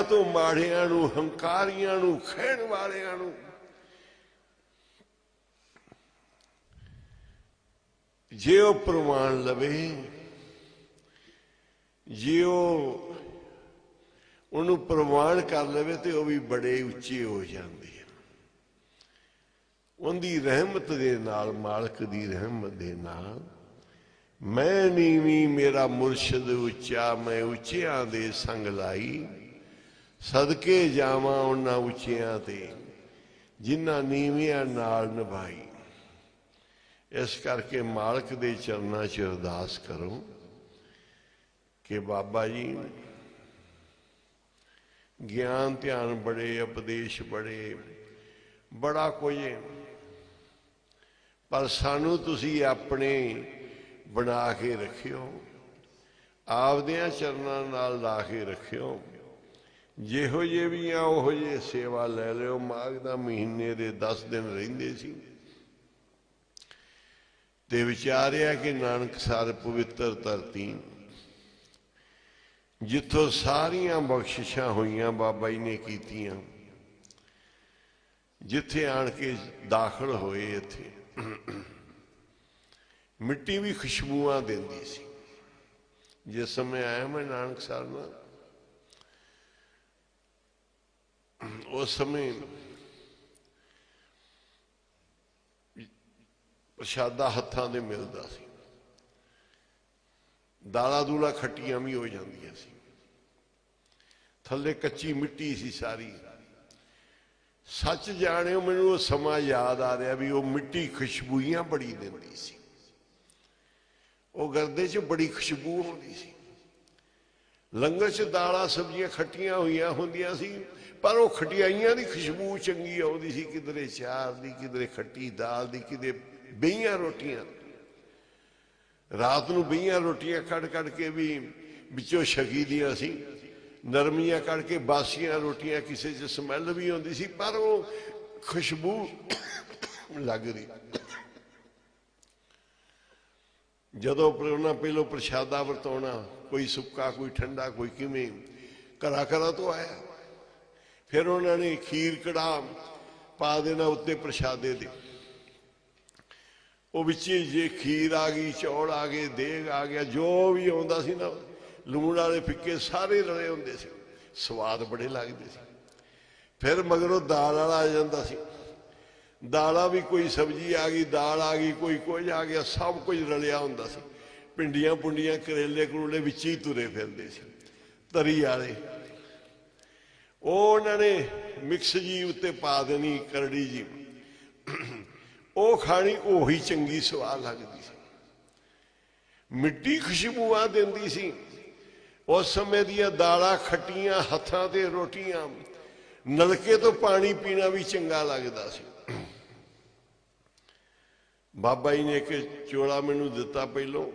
ਤੋਂ ਮਾੜਿਆਂ ਨੂੰ, ਹੰਕਾਰੀਆਂ ਨੂੰ, ਖਹਿਣ ਵਾਲਿਆਂ ਨੂੰ ਜੇ ਉਹ ਪ੍ਰਵਾਨ ਲਵੇ, ਜੇ ਉਹ ਉਹਨੂੰ ਪ੍ਰਵਾਨ ਕਰ ਲਵੇ ਤੇ ਉਹ ਵੀ ਬੜੇ ਉੱਚੇ ਹੋ ਜਾਂਦੇ ਆ। ਉਹਦੀ ਰਹਿਮਤ ਦੇ ਨਾਲ, ਮਾਲਕ ਦੀ ਰਹਿਮਤ ਦੇ ਨਾਲ। ਮੈਂ ਨੀਵੀਂ ਮੇਰਾ ਮੁਰਸ਼ਿਦ ਉੱਚਾ, ਮੈਂ ਉੱਚਿਆਂ ਦੇ ਸੰਗ ਲਾਈ। ਸਦਕੇ ਜਾਵਾਂ ਉਹਨਾਂ ਉੱਚਿਆਂ ਤੇ ਜਿਨ੍ਹਾਂ ਨੀਵਿਆਂ ਨਾਲ ਨਿਭਾਈ। ਇਸ ਕਰਕੇ ਮਾਲਕ ਦੇ ਚਰਨਾਂ 'ਚ ਅਰਦਾਸ ਕਰੋ ਕਿ ਬਾਬਾ ਜੀ ਗਿਆਨ ਧਿਆਨ ਬੜੇ, ਉਪਦੇਸ਼ ਬੜੇ, ਬੜਾ ਕੁਝ, ਪਰ ਸਾਨੂੰ ਤੁਸੀਂ ਆਪਣੇ ਬਣਾ ਕੇ ਰੱਖਿਓ, ਆਪਦਿਆਂ ਚਰਨਾਂ ਨਾਲ ਲਾ ਕੇ ਰੱਖਿਓ। ਜਿਹੋ ਜਿਹੇ ਵੀ ਆ ਉਹੋ ਜਿਹੇ ਸੇਵਾ ਲੈ ਲਿਓ। ਮਾਘ ਦਾ ਮਹੀਨੇ ਦੇ 10 ਦਿਨ ਰਹਿੰਦੇ ਸੀ ਤੇ ਵਿਚਾਰਿਆ ਕਿ ਨਾਨਕਸਰ ਪਵਿੱਤਰ ਧਰਤੀ, ਜਿੱਥੋਂ ਸਾਰੀਆਂ ਬਖਸ਼ਿਸ਼ਾਂ ਹੋਈਆਂ ਬਾਬਾ ਜੀ ਨੇ ਕੀਤੀਆਂ, ਜਿੱਥੇ ਆਣ ਕੇ ਦਾਖਲ ਹੋਏ, ਇੱਥੇ ਮਿੱਟੀ ਵੀ ਖੁਸ਼ਬੂਆਂ ਦਿੰਦੀ ਸੀ। ਜਿਸ ਸਮੇਂ ਆਇਆ ਮੈਂ ਨਾਨਕਸਰ ਨਾਲ, ਉਸ ਸਮੇਂ ਪ੍ਰਸ਼ਾਦਾ ਹੱਥਾਂ ਦੇ ਮਿਲਦਾ ਸੀ। ਦਾਲਾਂ ਦੂਲਾਂ ਖੱਟੀਆਂ ਵੀ ਹੋ ਜਾਂਦੀਆਂ ਸੀ। ਥੱਲੇ ਕੱਚੀ ਮਿੱਟੀ ਸੀ ਸਾਰੀ। ਸੱਚ ਜਾਣਿਓ, ਮੈਨੂੰ ਉਹ ਸਮਾਂ ਯਾਦ ਆ ਰਿਹਾ ਵੀ ਉਹ ਮਿੱਟੀ ਖੁਸ਼ਬੂਆਂ ਬੜੀ ਦਿੰਦੀ ਸੀ। ਉਹ ਗਰਦੇ 'ਚ ਬੜੀ ਖੁਸ਼ਬੂ ਹੁੰਦੀ ਸੀ। ਲੰਗਰ 'ਚ ਦਾਲਾਂ ਸਬਜ਼ੀਆਂ ਖੱਟੀਆਂ ਹੋਈਆਂ ਹੁੰਦੀਆਂ ਸੀ, पर वो खटियाइयां की खुशबू चंगी आउंदी सी, किधरे चार दी, किधरे खट्टी दाल दी, किधरे बेहियां रोटियां। रात नूं बेहियां रोटियां कड़ कड़ के भी विचों छकी दियां सी, नरमियां कड़ के बासियां रोटियां, किसी च समैल भी आउंदी सी, पर वो खुशबू लग रही। जदों उन्हां पहलों प्रशादा वरताउणा, कोई सुक्का, कोई ठंडा, कोई किवें, घरा घरा तो आया। फिर उन्होंने खीर कड़ाह पा देना उत्ते प्रशादे दे, वो विचे जे खीर आ गई, चौल आ गए, देग आ गया, जो भी आउंदा सी ना, लूण वाले फिक्के सारे रले हुंदे सी, स्वाद बड़े लगदे सी। फिर मगरों दाल वाला आ जांदा सी, दाला भी कोई सब्जी आ गई, दाल आ गई, कोई कुछ आ गया, सब कुछ रलिया हुंदा सी। पिंडियां पुंडियां करेले करूले विच ही तुरे फिरदे सी, तरी वाले उन्होंने मिक्स जी उत्ते पा देनी, करड़ी जी, वो खानी, ओही चंगी स्वाद लगती सी। मिट्टी खुशबूआ देंदी सी। उस समय दियां दालां खट्टियां, हत्थां ते रोटियां, नलके तो पानी पीना भी चंगा लगता सी। बाबा जी ने एक चोला मैनू दिता, पहलों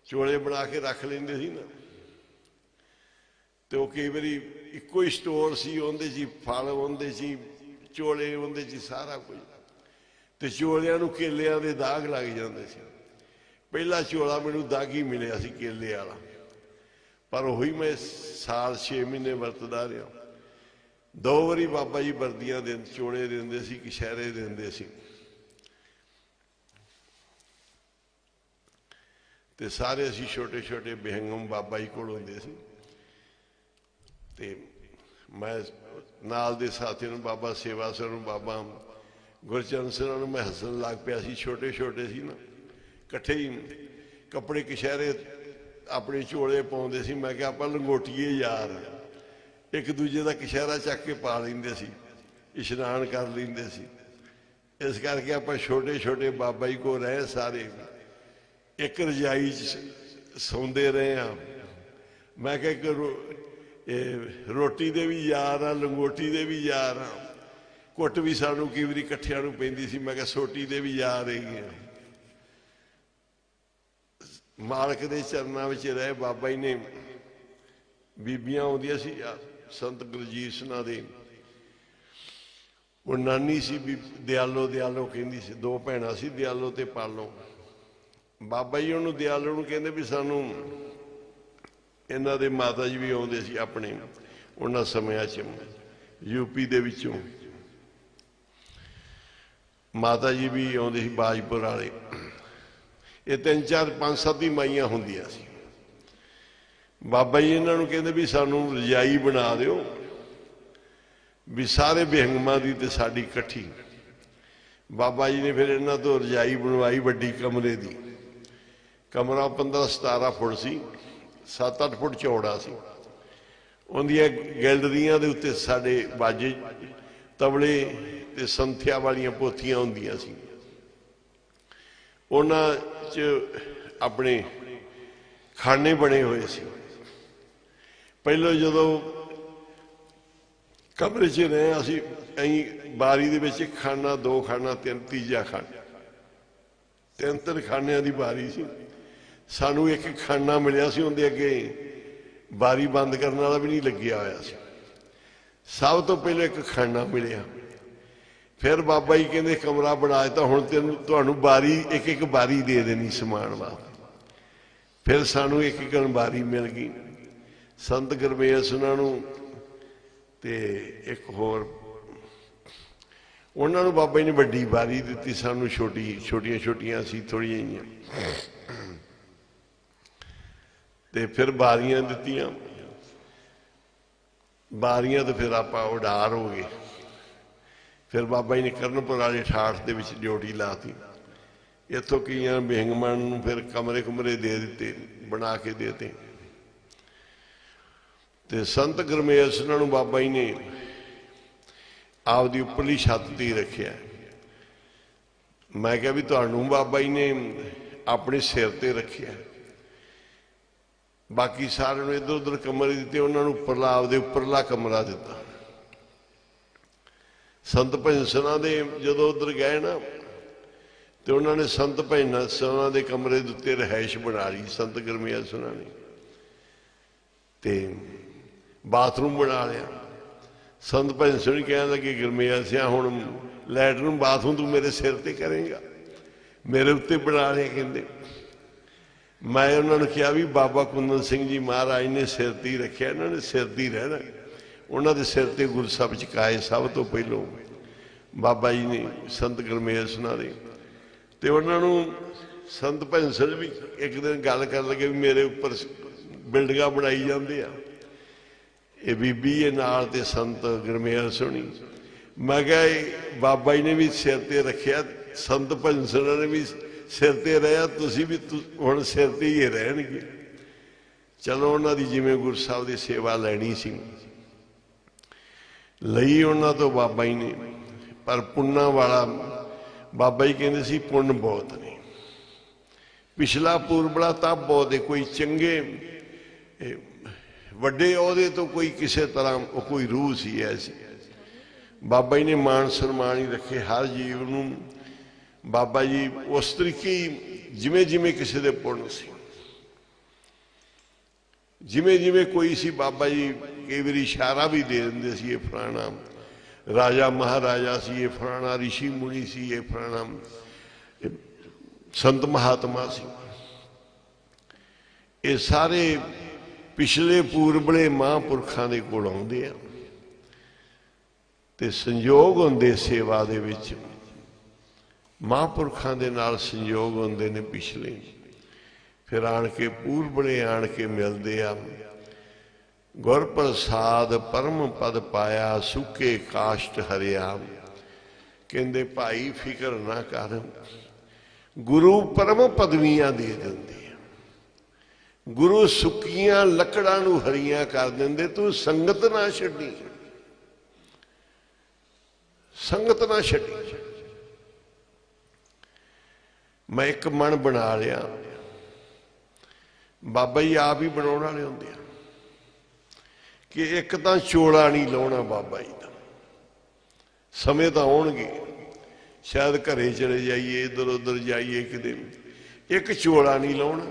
चोले बना के रख लेंदे सी ना, तो कई बारी इको ही स्टोर सी, उहदे च फल, उहदे च चोले, उहदे च सारा कुछ, तो चोलियां नूं केलियां दे दाग लग जांदे सी। पहला चोला मैनू दागी मिलिया सी केले वाला, पर वही मैं साल 6 महीने वरतदा रहा। 2 वारी बाबा जी वर्दियां दे चोले देंदे सी, कछहरे देंदे सी, ते सारे असीं छोटे छोटे बेहंगम बाबा जी कोल हुंदे सी। ते मैं नाल दे साथी नूं, बाबा सेवा सिंह नूं, बाबा गुरचरण सिंह नूं मैं हसन लग पिया सी। छोटे छोटे सी ना, कट्ठे ही कपड़े कछहरे अपने चोले पाउंदे सी। मैं क्या आपां लंगोटिए यार, एक दूजे का कछहरा चक के पा लैंदे सी, इशनान कर लैंदे सी। इस करके आपां छोटे छोटे बाबा जी को रहे, सारे एक रजाई सौंदे रहे हैं। मैं क्या रोटी दे भी यार हाँ, लंगोटी दे भी यार हाँ, कुट भी सानू कई बारी कट्ठियां नूं पैंदी सी। मैं क्या सोटी दे भी यार है। मालक दे चरनां विच रहे बाबा जी ने। बीबियां आउंदियां सी, संत गुरजीत सिंह दे वो नानी सी दयालो, दयालो कहंदी सी। 2 भैणां सी, दयालो ते पालो। बाबा जी उन्होंने दयालो नूं कहंदे भी सानू, इन्हां दे माता जी भी आउंदे सी अपने उन्हां समयां च, यूपी दे विचों माता जी भी आउंदे सी, बाजपुर वाले। ये 3 4 5 7 ही माइयां हुंदियां सी। बाबा जी इन्हां नूं कहंदे भी सानू रजाई बना दिओ, भी सारे बेहंगमां दी ते साडी इकट्ठी। बाबा जी ने फिर इन्हां तो रजाई बनवाई वड्डी कमरे दी। कमरा 15 17 फुट सी, 7 8 फुट चौड़ा सी। उहदियां गैलरियां दे उत्ते साडे बाजे, तबले ते संथਿਆ वालियां पोथियां हुंदियां सी। उन्हां च अपने खाने बने हुए सी। पहलों जदों कमरे च रहे असीं, बारी दे विच खाना, 2 खाना, 3 तीजा खाना, 3 खानियां दी बारी सी। सानू एक खाना मिलिया सी, उहदे अगे बारी बंद करने वाला भी नहीं लग्या होया सी। सब तो पहले एक खाना मिलिया। फिर बाबा जी कहंदे कमरा बना दिता, हुण तुहानू बारी एक एक बारी दे देनी समान वास्ते। फिर सानू एक एक बारी मिल गई। संत गुरमेल उन्होंने ते एक होर उन्होंने बाबा जी ने वड्डी बारी दी, सानू छोटी छोटियां छोटियां सी थोड़ियां जिहियां। ते फिर बारियां दित्तियां। बारियां तो फिर आप उडार हो गए। फिर बाबा जी ने करनपुर वाले ठाठ दे विच ड्यूटी लाती। इत्थों कई बेहंगमां नूं फिर कमरे कुमरे दे दिते, बना के देते। ते संत गुरमेल सिंह नूं बाबा जी ने आपदी उपरली छत ते ही रखिया। मैं क्या भी तुहानू बाबा जी ने अपने सिर ते रखिया, बाकी सारे इधर उधर कमरे दिते, उन्होंने उपरला आपदे उपरला कमरा दिता। ਸੰਤ ਭਜਨ ਸਨਾ ਦੇ ਜਦੋਂ ਉਧਰ ਗਏ ਨਾ ਤੇ ਉਹਨਾਂ ਨੇ ਸੰਤ ਭਜਨ ਸਨਾ ਦੇ ਕਮਰੇ ਦੇ ਉੱਤੇ ਰਿਹਾਇਸ਼ ਬਣਾ ਲਈ ਸੰਤ ਗੁਰਮੇਲ ਸਨਾ ਨੇ ਤੇ ਬਾਥਰੂਮ ਬਣਾ ਲਿਆ। ਸੰਤ ਭਜਨ ਸਿੰਘ ਕਹਿਣ ਲੱਗੇ ਗੁਰਮੇਲ ਸਿਆ ਹੁਣ ਲੈਟਰਨ ਬਾਥਰੂਮ ਤੂੰ ਮੇਰੇ ਸਿਰ ਤੇ ਕਰੇਗਾ, ਮੇਰੇ ਉੱਤੇ ਬਣਾ ਲਿਆ। ਕਹਿੰਦੇ ਮੈਂ ਉਹਨਾਂ ਨੂੰ ਕਿਹਾ ਵੀ ਬਾਬਾ ਕੁੰਦਨ ਸਿੰਘ ਜੀ ਮਹਾਰਾਜ ਨੇ ਸਿਰ ਤੇ ਹੀ ਰੱਖਿਆ, ਇਹਨਾਂ ਨੇ ਸਿਰ ਤੇ ਹੀ ਰਹਿਣਾ। ਉਹਨਾਂ ਦੇ ਸਿਰ ਤੇ ਗੁਰਸਬ ਚੁਕਾਏ ਸਭ ਤੋਂ ਪਹਿਲੋਂ ਬਾਬਾ ਜੀ ਨੇ ਸੰਤ ਗੁਰਮੇਲ ਸਨਾ ਦੇ। ਤੇ ਉਹਨਾਂ ਨੂੰ ਸੰਤ ਭਜਨ ਸਿੰਘ ਵੀ ਇੱਕ ਦਿਨ ਗੱਲ ਕਰਨ ਲੱਗੇ ਵੀ ਮੇਰੇ ਉੱਪਰ ਬਿਲਡਿੰਗਾਂ ਬਣਾਈ ਜਾਂਦੇ ਆ, ਇਹ ਬੀਬੀ ਇਹ ਨਾਲ ਤੇ ਸੰਤ ਗੁਰਮੇਲ ਸੋਹਣੀ। ਮੈਂ ਕਿਹਾ ਇਹ ਬਾਬਾ ਜੀ ਨੇ ਵੀ ਸਿਰ ਤੇ ਰੱਖਿਆ, ਸੰਤ ਭਜਨ ਸਿੰਘ ਨੇ ਵੀ ਸਿਰ ਤੇ ਰਿਹਾ, ਤੁਸੀਂ ਵੀ ਹੁਣ ਸਿਰ ਤੇ ਹੀ ਰਹਿਣਗੇ। ਚਲੋ ਉਹਨਾਂ ਦੀ ਜਿਵੇਂ ਗੁਰੂ ਸਾਹਿਬ ਦੀ ਸੇਵਾ ਲੈਣੀ ਸੀ ਲਈ ਉਹਨਾਂ ਤੋਂ ਬਾਬਾ ਜੀ ਨੇ, ਪਰ ਪੁੰਨਾਂ ਵਾਲਾ ਬਾਬਾ ਜੀ ਕਹਿੰਦੇ ਸੀ ਪੁੰਨ ਬਹੁਤ ਨੇ, ਪਿਛਲਾ ਪੂਰਬਲਾ ਤਾਂ ਬਹੁਤ ਹੈ, ਕੋਈ ਚੰਗੇ ਵੱਡੇ ਅਹੁਦੇ ਤੋਂ ਕੋਈ ਕਿਸੇ ਤਰ੍ਹਾਂ ਕੋਈ ਰੂਹ ਸੀ ਐਸੀ। ਬਾਬਾ ਜੀ ਨੇ ਮਾਣ ਸਨਮਾਨ ਹੀ ਰੱਖੇ ਹਰ ਜੀਵ ਨੂੰ। ਬਾਬਾ ਜੀ ਉਸ ਤਰੀਕੇ ਜਿਵੇਂ ਜਿਵੇਂ ਕਿਸੇ ਦੇ ਪੁੰਨ ਸੀ, ਜਿਵੇਂ ਜਿਵੇਂ ਕੋਈ ਸੀ ਬਾਬਾ ਜੀ ਕਈ ਵਾਰੀ ਇਸ਼ਾਰਾ ਵੀ ਦੇ ਦਿੰਦੇ ਸੀ ਇਹ ਫਲਾਣਾ ਰਾਜਾ ਮਹਾਰਾਜਾ ਸੀ, ਇਹ ਫਲਾਣਾ ਰਿਸ਼ੀ ਮੁਨੀ ਸੀ, ਇਹ ਫਲਾਣਾ ਸੰਤ ਮਹਾਤਮਾ ਸੀ। ਇਹ ਸਾਰੇ ਪਿਛਲੇ ਪੂਰਬਲੇ ਮਹਾਂਪੁਰਖਾਂ ਦੇ ਕੋਲ ਆਉਂਦੇ ਆ ਤੇ ਸੰਯੋਗ ਹੁੰਦੇ ਸੇਵਾ ਦੇ ਵਿੱਚ, ਮਹਾਂਪੁਰਖਾਂ ਦੇ ਨਾਲ ਸੰਯੋਗ ਹੁੰਦੇ ਨੇ ਪਿਛਲੇ, ਫਿਰ ਆਣ ਕੇ ਪੂਰਬਲੇ ਆਣ ਕੇ ਮਿਲਦੇ ਆ। ਗੁਰ ਪ੍ਰਸਾਦ ਪਰਮ ਪਦ ਪਾਇਆ ਸੁੱਕੇ ਕਾਸ਼ਟ ਹਰਿਆ। ਕਹਿੰਦੇ ਭਾਈ ਫਿਕਰ ਨਾ ਕਰ, ਗੁਰੂ ਪਰਮ ਪਦਵੀਆਂ ਦੇ ਦਿੰਦੇ ਆ, ਗੁਰੂ ਸੁੱਕੀਆਂ ਲੱਕੜਾਂ ਨੂੰ ਹਰੀਆਂ ਕਰ ਦਿੰਦੇ। ਤੂੰ ਸੰਗਤ ਨਾ ਛੱਡੀ, ਸੰਗਤ ਨਾ ਛੱਡੀ। ਮੈਂ ਇੱਕ ਮਨ ਬਣਾ ਲਿਆ, ਬਾਬਾ ਜੀ ਆਪ ਹੀ ਬਣਾਉਣ ਵਾਲੇ ਹੁੰਦੇ ਆ ਕਿ ਇੱਕ ਤਾਂ ਚੋਲਾ ਨਹੀਂ ਲਾਉਣਾ ਬਾਬਾ ਜੀ ਦਾ। ਸਮੇਂ ਤਾਂ ਆਉਣਗੇ ਸ਼ਾਇਦ ਘਰੇ ਚਲੇ ਜਾਈਏ, ਇੱਧਰ ਉੱਧਰ ਜਾਈਏ ਕਿਤੇ, ਇੱਕ ਚੋਲਾ ਨਹੀਂ ਲਾਉਣਾ।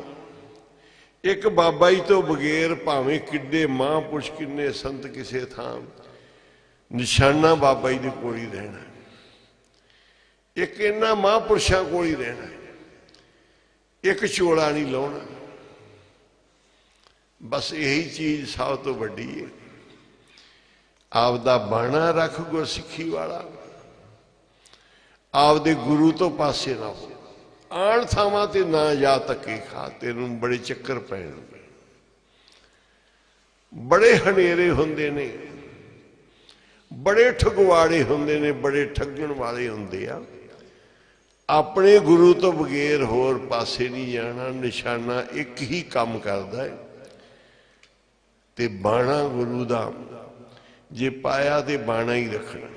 ਇੱਕ ਬਾਬਾ ਜੀ ਤੋਂ ਬਗੈਰ ਭਾਵੇਂ ਕਿੱਡੇ ਮਹਾਂਪੁਰਸ਼ ਕਿੰਨੇ ਸੰਤ ਕਿਸੇ ਥਾਂ, ਨਿਸ਼ਾਨਾ ਬਾਬਾ ਜੀ ਦੇ ਕੋਲ ਹੀ ਰਹਿਣਾ। ਇੱਕ ਇਹਨਾਂ ਮਹਾਂਪੁਰਸ਼ਾਂ ਕੋਲ ਹੀ ਰਹਿਣਾ, ਇੱਕ ਚੋਲਾ ਨਹੀਂ ਲਾਉਣਾ। ਬਸ ਇਹੀ ਚੀਜ਼ ਸਭ ਤੋਂ ਵੱਡੀ ਹੈ। ਆਪਦਾ ਬਾਣਾ ਰੱਖ ਗੁਰਸਿੱਖੀ ਵਾਲਾ, ਆਪਦੇ ਗੁਰੂ ਤੋਂ ਪਾਸੇ ਨਾ ਹੋ। ਆਣ ਥਾਵਾਂ ਤੇ ਨਾ ਜਾ ਧੱਕੇ ਖਾ, ਤੈਨੂੰ ਬੜੇ ਚੱਕਰ ਪੈਣਗੇ, ਬੜੇ ਹਨੇਰੇ ਹੁੰਦੇ ਨੇ, ਬੜੇ ਠਗਵਾੜੇ ਹੁੰਦੇ ਨੇ, ਬੜੇ ਠੱਗਣ ਵਾਲੇ ਹੁੰਦੇ ਆ। ਆਪਣੇ ਗੁਰੂ ਤੋਂ ਬਗੈਰ ਹੋਰ ਪਾਸੇ ਨਹੀਂ ਜਾਣਾ। ਨਿਸ਼ਾਨਾ ਇੱਕ ਹੀ ਕੰਮ ਕਰਦਾ ਹੈ ਤੇ ਬਾਣਾ ਗੁਰੂ ਦਾ ਜੇ ਪਾਇਆ ਤੇ ਬਾਣਾ ਹੀ ਰੱਖਣਾ।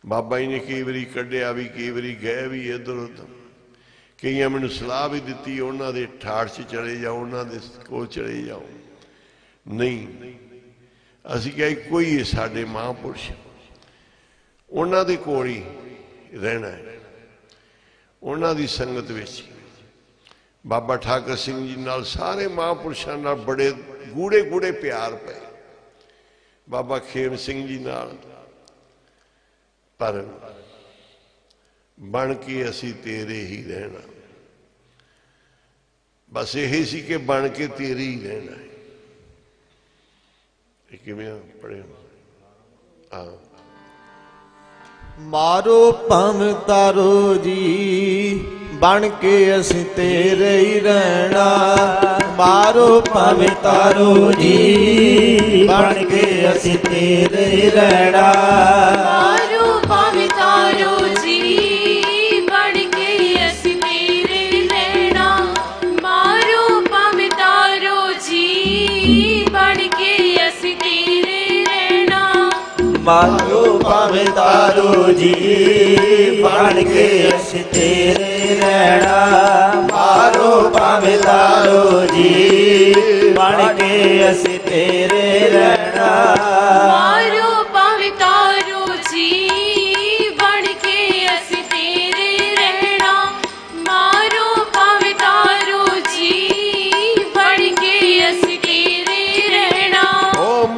ਬਾਬਾ ਜੀ ਨੇ ਕਈ ਵਾਰੀ ਕੱਢਿਆ ਵੀ, ਕਈ ਵਾਰੀ ਗਏ ਵੀ ਇੱਧਰ ਉੱਧਰ। ਕਈਆਂ ਮੈਨੂੰ ਸਲਾਹ ਵੀ ਦਿੱਤੀ ਉਹਨਾਂ ਦੇ ਠਾਠ 'ਚ ਚਲੇ ਜਾਓ, ਉਹਨਾਂ ਦੇ ਕੋਲ ਚਲੇ ਜਾਓ। ਨਹੀਂ, ਅਸੀਂ ਕਿਹਾ ਕੋਈ ਹੈ ਸਾਡੇ ਮਹਾਂਪੁਰਸ਼, ਉਹਨਾਂ ਦੇ ਕੋਲ ਹੀ ਰਹਿਣਾ ਹੈ, ਉਹਨਾਂ ਦੀ ਸੰਗਤ ਵਿੱਚ। ਬਾਬਾ ਠਾਕਰ ਸਿੰਘ ਜੀ ਨਾਲ, ਸਾਰੇ ਮਹਾਂਪੁਰਸ਼ਾਂ ਨਾਲ ਬੜੇ ਗੂੜੇ ਗੂੜੇ ਪਿਆਰ ਪਏ। ਬਾਬਾ ਖੇਮ ਸਿੰਘ ਜੀ ਨਾਲ, ਪਰ ਬਣ ਕੇ ਅਸੀਂ ਤੇਰੇ ਹੀ ਰਹਿਣਾ। ਬਸ ਇਹ ਸੀ ਕਿ ਬਣ ਕੇ ਤੇਰੇ ਹੀ ਰਹਿਣਾ ਹੈ। ਇਹ ਕਿਵੇਂ ਪੜ੍ਹੇ? ਹਾਂ। ਮਾਰੋ ਭਾਵੇਂ ਤਾਰੋ ਜੀ, ਬਣ ਕੇ ਅਸੀਂ ਤੇਰੇ ਹੀ ਰਹਿਣਾ। ਮਾਰੋ ਭਾਵੇਂ ਤਾਰੋ ਜੀ, ਬਣ ਕੇ ਅਸੀਂ ਤੇਰੇ ਹੀ ਰਹਿਣਾ। ਮਾਰੋ ਭਾਵੇਂ ਤਾਰੋ ਜੀ, ਬਣ ਕੇ ਅਸੀਂ ਤੇਰੇ ਰਹਿਣਾ। ਮਾਰੋ ਭਾਵੇਂ ਤਾਰੋ ਜੀ, ਬਣ ਕੇ ਅਸੀਂ ਤੇਰੇ ਰਹਿਣਾ। ਮਾਰੋ ਭਾਵੇਂ ਤਾਰੋ ਜੀ, ਬਣ ਕੇ ਅਸੀਂ ਤੇਰੇ ਰਹਿਣਾ। ਮਾਰੋ ਭਾਵੇਂ ਤਾਰੋ ਜੀ, ਬਣ ਕੇ ਅਸੀਂ ਤੇਰੇ ਰਹਿਣਾ। ਮਾਰੋ ਭਾਵੇਂ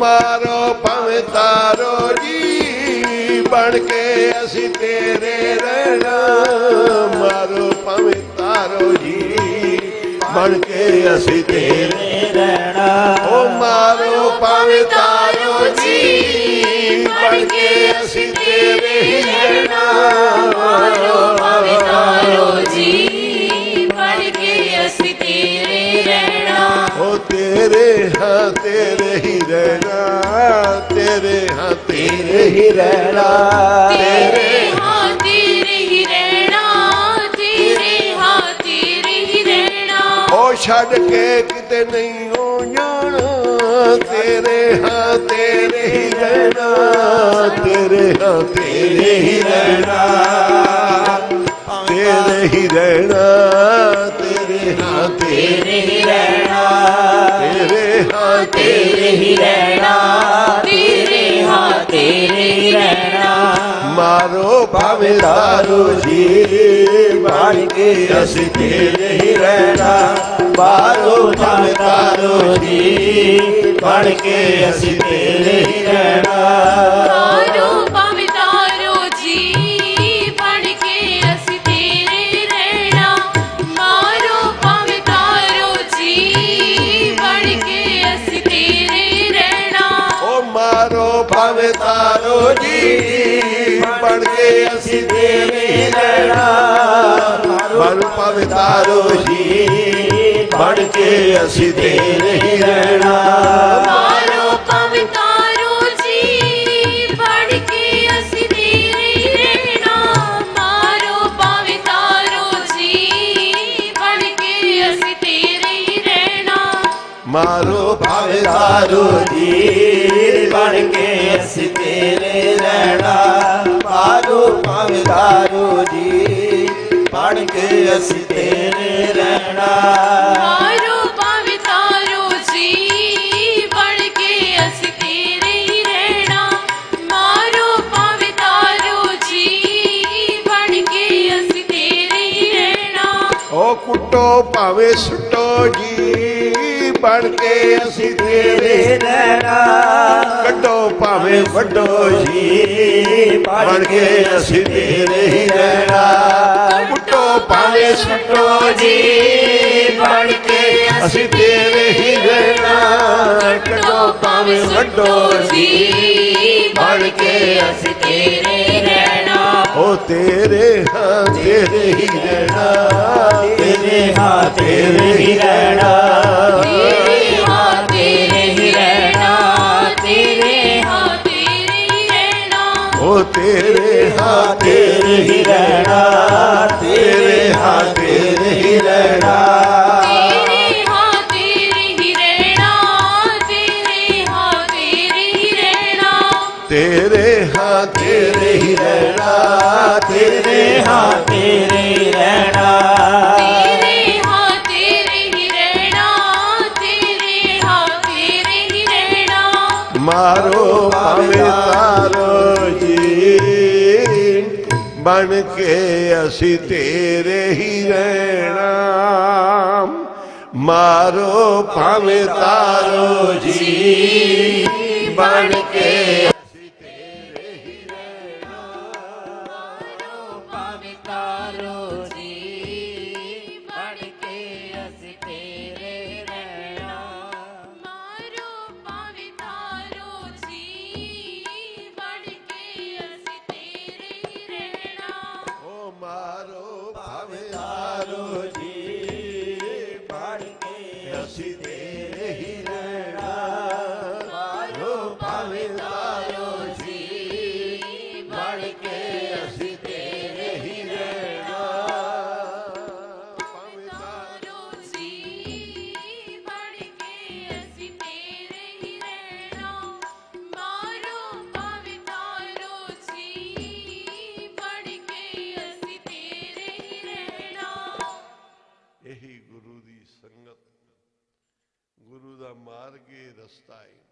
ਮਾਰੋ ਭਾਵੇਂ ਤਾਰੋ ਜੀ ਬਣ ਕੇ ਅਸੀਂ ਤੇਰੇ ਰਹਿਣਾ ਮਾਰੋ ਭਾਵੇਂ ਤਾਰੋ ਜੀ ਬਣ ਕੇ ਅਸੀਂ ਤੇਰੇ ਰਹਿਣਾ ਓ ਮਾਰੋ ਭਾਵੇਂ ਤਾਰੋ ਜੀ ਬਣ ਕੇ ਅਸੀਂ ਤੇਰੇ ਹੀ ਰਹਿਣਾ ਮਾਰੋ ਭਾਵੇਂ ਤਾਰੋ ਜੀ ਬਣ ਕੇ ਅਸੀਂ ਤੇਰੇ ਰਹਿਣਾ ਓ ਤੇਰੇ ਹਾਂ ਤੇਰੇ ਹੀ ਰਹਿਣਾ ਤੇਰੇ ਹਾਂ ਤੇਰੇ ਹੀ ਰਹਿਣਾ ਤੇਰੇ ਹਾਂ ਤੇਰੇ ਹੀ ਰਹਿਣਾ ਤੇਰੇ ਹਾਂ ਤੇਰੇ ਹੀ ਰਹਿਣਾ ਓ ਛੱਡ ਕੇ ਕਿਤੇ ਨਹੀਂ ਹੋ ਜਾਣਾ ਤੇਰੇ ਹਾਂ ਤੇਰੇ ਹੀ ਰਹਿਣਾ ਤੇਰੇ ਹਾਂ ਤੇਰੇ ਹੀ ਰਹਿਣਾ ਤੇਰੇ ਹੀ ਰਹਿਣਾ ਤੇਰੇ ਹਾਂ ਤੇਰੇ ਹੀ ਰਹਿਣਾ ਤੇਰੇ ਹਾਂ ਤੇਰੇ ਹੀ ਰਹਿਣਾ ਤੇਰੇ ਹਾਂ ਤੇਰੇ ਹੀ ਰਹਿਣਾ ਮਾਰੋ ਭਾਵੇਂ ਤਾਰੋ ਜੀ ਬਣ ਕੇ ਅਸੀਂ ਤੇਰੇ ਹੀ ਰਹਿਣਾ ਮਾਰੋ ਭਾਵੇਂ ਤਾਰੋ ਜੀ ਬਣ ਕੇ ਅਸੀਂ ਤੇਰੇ ਹੀ ਰਹਿਣਾ ਮਾਰੋ ਭਾਵੇਂ ਤਾਰੋ ਜੀ ਬਣ ਕੇ ਅਸੀਂ ਤੇਰੇ ਰਹਿਣਾ ਮਾਰੋ ਭਾਵੇਂ ਤਾਰੋ ਜੀ ਬਣ ਕੇ ਅਸੀਂ ਤੇਰੇ ਰਹਿਣਾ ਓ ਮਾਰੋ ਭਾਵੇਂ ਤਾਰੋ ਜੀ ਬਣ ਕੇ ਅਸੀਂ ਤੇਰੇ ਹੀ ਰਹਿਣਾ ਮਾਰੋ ਭਾਵੇਂ ਤਾਰੋ ਜੀ ਬਣ ਕੇ ਅਸੀਂ ਤੇਰੇ ਹੀ ਰਹਿਣਾ ਮਾਰੋ ਭਾਵੇਂ ਤਾਰੋ ਜੀ ਬਣ ਕੇ ਅਸੀਂ ਤੇਰੇ ਹੀ ਰਹਿਣਾ ਮਾਰੋ ਭਾਵੇਂ ਤਾਰੋ ਜੀ ਬਣ ਕੇ ਅਸੀਂ ਤੇਰੇ ਹੀ ਰਹਿਣਾ ਮਾਰੋ ਭਾਵੇਂ ਤਾਰੋ ਜੀ ਬਣ ਕੇ ਅਸੀਂ ਤੇਰੇ ਰਹਿਣਾ ਮਾਰੋ ਭਾਵੇਂ ਤਾਰੋ ਜੀ ਬਣ ਕੇ ਅਸੀਂ ਤੇਰੇ ਰਹਿਣਾ ਮਾਰੋ ਭਾਵੇਂ ਤਾਰੋ ਜੀ ਬਣ ਕੇ ਅਸੀਂ ਤੇਰੇ ਹੀ ਰਹਿਣਾ ਮਾਰੋ ਭਾਵੇਂ ਤਾਰੋ ਜੀ ਬਣ ਕੇ ਅਸੀਂ ਤੇਰੇ ਹੀ ਰਹਿਣਾ ਓ ਕੁੱਟੋ ਭਾਵੇਂ ਸੁੱਟੋ ਜੀ ਬਣ ਕੇ ਅਸੀਂ ਤੇਰੇ ਰਹਿਣਾ ਕੱਢੋ ਭਾਵੇਂ ਵੱਡੋ ਜੀ ਬਣ ਕੇ ਅਸੀਂ ਤੇਰੇ ਹੀ ਰਹਿਣਾ ਕੁੱਟੋ ਭਾਵੇਂ ਸੁੱਟੋ ਜੀ ਬਣ ਕੇ ਅਸੀਂ ਤੇਰੇ ਹੀ ਰਹਿਣਾ ਕੱਢੋ ਭਾਵੇਂ ਵੱਡੋ ਜੀ ਬਣ ਕੇ ਅਸੀਂ ਤੇਰੇ ਰਹਿਣਾ ਓ ਤੇਰੇ ਹਾਂ ਤੇਰੇ ਹੀ ਰਹਿਣਾ ਤੇਰੇ ਹਾਂ ਤੇਰੇ ਹੀ ਰਹਿਣਾ ਤੇਰੇ ਹਾਂ ਤੇਰੇ ਹੀ ਰਹਿਣਾ ਤੇਰੇ ਹਾਂ ਤੇਰੇ ਹੀ ਰਹਿਣਾ ਓ ਤੇਰੇ ਹਾਂ ਤੇਰੇ ਹੀ ਰਹਿਣਾ ਤੇਰੇ ਹਾਂ ਤੇਰੇ ਹੀ ਰਹਿਣਾ ਤੇਰੇ ਹਾਂ ਤੇਰੇ ਹੀ ਰਹਿਣਾ ਤੇਰੇ ਹਾਂ ਤੇਰੇ ਹੀ ਰਹਿਣਾ ਤੇਰੇ ਹਾਂ ਤੇਰੇ ਹੀ ਰਹਿਣਾ ਤੇਰੇ ਹਾਂ ਤੇਰੇ ਹੀ ਰਹਿਣਾ ਤੇਰੇ ਹਾਂ ਤੇਰੇ ਹੀ ਰਹਿਣਾ ਤੇਰੇ ਹਾਂ ਤੇਰੇ ਹੀ ਰਹਿਣਾ ਮਾਰੋ ਭਾਵੇਂ ਤਾਰੋ ਜੀ ਬਣ ਕੇ ਅਸੀਂ ਤੇਰੇ ਹੀ ਰਹਿਣਾ ਮਾਰੋ ਭਾਵੇਂ ਤਾਰੋ ਜੀ ਬਣ ਕੇ ਭਾਵੇਂ ਤਾਰੋ ਜੀ ਬਣ ਕੇ ਅਸੀਂ ਤੇਰੇ ਰਹਿਣਾ ਮਾਰੋ ਭਾਵੇਂ ਤਾਰੋ ਜੀ ਬਣ ਕੇ ਅਸੀਂ ਤੇਰੇ ਹੀ ਰਹਿਣਾ ਓ ਮਾਰੋ ਭਾਵੇਂ ਤਾਰੋ ਜੀ ਬਣ ਕੇ ਅਸੀਂ ਤੇਰੇ ਹੀ ਰਹਿਣਾ ਮਾਰੋ ਭਾਵੇਂ ਤਾਰੋ ਜੀ ਬਣ ਕੇ ਅਸੀਂ ਤੇਰੇ ਹੀ ਰਹਿਣਾ ਭਾਵੇਂ ਤਾਰੋ ਜੀ ਬਣ ਕੇ ਅਸੀਂ ਤੇਰੇ ਹੀ ਰਹਿਣਾ ਮਾਰੋ ਭਾਵੇਂ ਤਾਰੋ ਜੀ ਬਣ ਕੇ ਅਸੀਂ ਤੇਰੇ ਹੀ ਰਹਿਣਾ ਇਹੀ ਗੁਰੂ ਦੀ ਸੰਗਤ ਗੁਰੂ ਦਾ ਮਾਰਗ ਏ ਰਸਤਾ ਏ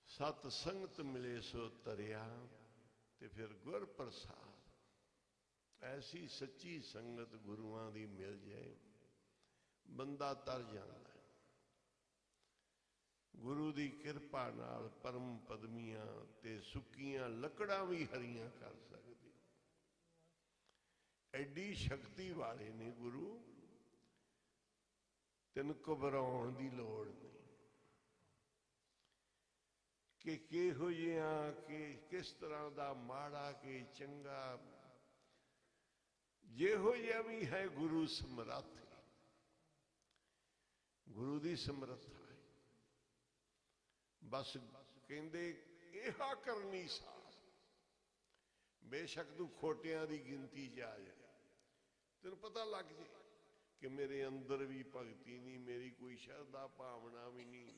ਸਤ ਸੰਗਤ ਮਿਲੇ ਸੋ ਤਰਿਆ ਤੇ ਫਿਰ ਗੁਰ ਪ੍ਰਸਾਦ ਐਸੀ ਸੱਚੀ ਸੰਗਤ ਗੁਰੂਆਂ ਦੀ ਮਿਲ ਜਾਏ ਬੰਦਾ ਤਰ ਜਾਂਦਾ ਹੈ। ਗੁਰੂ ਦੀ ਕਿਰਪਾ ਨਾਲ ਪਰਮ ਪਦਮੀਆਂ ਤੇ ਸੁੱਕੀਆਂ ਲੱਕੜਾਂ ਵੀ ਹਰੀਆਂ ਕਰ ਸਕਦੇ। ਐਡੀ ਸ਼ਕਤੀ ਵਾਲੇ ਨੇ ਗੁਰੂ, ਤੈਨੂੰ ਘਬਰਾਉਣ ਦੀ ਲੋੜ ਨਹੀਂ ਕਿ ਕਿਹੋ ਜਿਹਾ ਕਿ ਕਿਸ ਤਰ੍ਹਾਂ ਦਾ ਮਾੜਾ ਕਿ ਚੰਗਾ, ਜਿਹੋ ਜਿਹਾ ਵੀ ਹੈ ਗੁਰੂ ਸਮਰੱਥ ਹੈ, ਗੁਰੂ ਦੀ ਸਮਰੱਥਾ ਹੈ। ਬਸ ਕਹਿੰਦੇ ਇਹਾ ਕਰਨੀ ਸਾਰ, ਬੇਸ਼ੱਕ ਤੂੰ ਖੋਟਿਆਂ ਦੀ ਗਿਣਤੀ 'ਚ ਆ ਜਾਏ, ਤੈਨੂੰ ਪਤਾ ਲੱਗ ਜੇ ਕਿ ਮੇਰੇ ਅੰਦਰ ਵੀ ਭਗਤੀ ਨਹੀਂ, ਮੇਰੀ ਕੋਈ ਸ਼ਰਧਾ ਭਾਵਨਾ ਵੀ ਨਹੀਂ,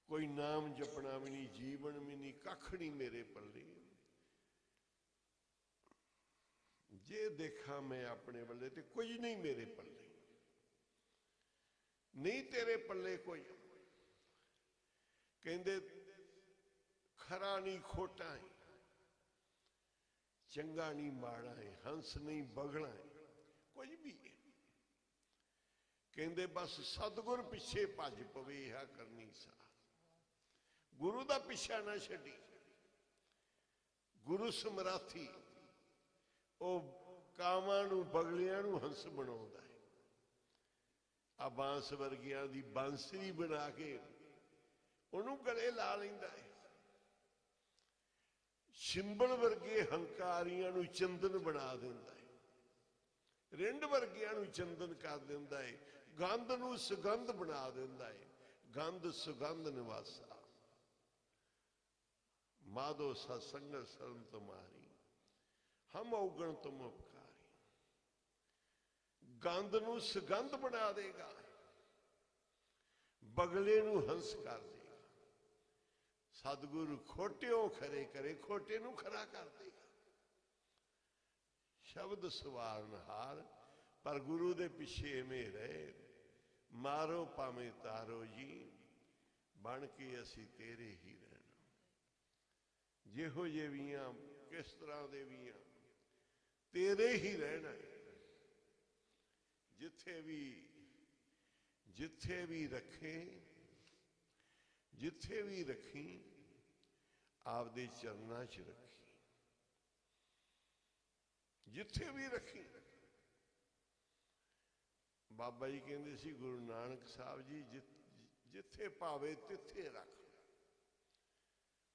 ਕੋਈ ਨਾਮ ਜਪਣਾ ਵੀ ਨਹੀਂ, ਜੀਵਨ ਵੀ ਨਹੀਂ, ਕੱਖ ਨਹੀਂ ਮੇਰੇ ਪੱਲੇ। ਜੇ ਦੇਖਾਂ ਮੈਂ ਆਪਣੇ ਪੱਲੇ ਤੇ ਕੁਝ ਨਹੀਂ ਮੇਰੇ ਪੱਲੇ, ਨਹੀਂ ਤੇਰੇ ਪੱਲੇ ਕੋਈ। ਕਹਿੰਦੇ ਖਰਾ ਨਹੀਂ ਖੋਟਾ ਹੈ, ਚੰਗਾ ਨਹੀਂ ਮਾੜਾ ਹੈ, ਹੰਸ ਨਹੀਂ ਬਗਲਾ ਹੈ, ਕੁਝ ਵੀ ਹੈ। ਕਹਿੰਦੇ ਬਸ ਸਤਿਗੁਰ ਪਿੱਛੇ ਭੱਜ ਪਵੇ, ਇਹ ਕਰਨੀ ਸਾਰ। ਗੁਰੂ ਦਾ ਪਿੱਛਾ ਨਾ ਛੱਡੀ। ਗੁਰੂ ਸਮਰਾਥੀ ਉਹ ਕਾਵਾਂ ਨੂੰ ਬਗਲਿਆਂ ਨੂੰ ਹੰਸ ਬਣਾਉਂਦਾ ਹੈ। ਆ ਬਾਂਸ ਵਰਗਿਆਂ ਦੀ ਬਾਂਸਰੀ ਬਣਾ ਕੇ ਉਹਨੂੰ ਗਲੇ ਲਾ ਲੈਂਦਾ ਹੈ। ਸ਼ਿੰਬਲ ਵਰਗੇ ਹੰਕਾਰੀਆਂ ਨੂੰ ਚੰਦਨ ਬਣਾ ਦਿੰਦਾ ਹੈ, ਰਿੰਡ ਵਰਗਿਆਂ ਨੂੰ ਚੰਦਨ ਕਰ ਦਿੰਦਾ ਹੈ, ਗੰਧ ਨੂੰ ਸੁਗੰਧ ਬਣਾ ਦਿੰਦਾ ਹੈ। ਗੰਧ ਸੁਗੰਧ ਨਿਵਾਸਾ ਮਾਧੋ ਸਤਸੰਗ ਸਰਮ ਤੁਮਾਰੀ, ਹਮ ਔਗਣ ਤੁਮ ਉਪਕਾਰੀ। ਗੰਧ ਨੂੰ ਸੁਗੰਧ ਬਣਾ ਦੇਗਾ, ਬਗਲੇ ਨੂੰ ਹੰਸ ਕਰ ਦੇਗਾ। ਸਤਿਗੁਰੂ ਖੋਟਿਓ ਖਰੇ ਕਰੇ, ਖੋਟੇ ਨੂੰ ਖਰਾ ਕਰ ਦੇਗਾ। ਸ਼ਬਦ ਸਵਾਰਨਹਾਰ, ਪਰ ਗੁਰੂ ਦੇ ਪਿੱਛੇ ਐਵੇਂ ਰਹੇ, ਮਾਰੋ ਭਾਵੇਂ ਤਾਰੋ ਜੀ, ਬਣ ਕੇ ਅਸੀਂ ਤੇਰੇ ਹੀ ਰਹਿਣਾ। ਜਿਹੋ ਜਿਹੇ ਵੀ ਆ, ਕਿਸ ਤਰ੍ਹਾਂ ਦੇ ਵੀ ਆ, ਤੇਰੇ ਹੀ ਰਹਿਣਾ ਹੈ। ਜਿੱਥੇ ਵੀ ਰੱਖੇ, ਜਿੱਥੇ ਵੀ ਰੱਖੀ, ਆਪਦੇ ਚਰਨਾਂ 'ਚ ਰੱਖੀ। ਜਿੱਥੇ ਵੀ ਰੱਖੀ। ਬਾਬਾ ਜੀ ਕਹਿੰਦੇ ਸੀ ਗੁਰੂ ਨਾਨਕ ਸਾਹਿਬ ਜੀ, ਜਿੱਥੇ ਭਾਵੇ ਤਿੱਥੇ ਰੱਖ।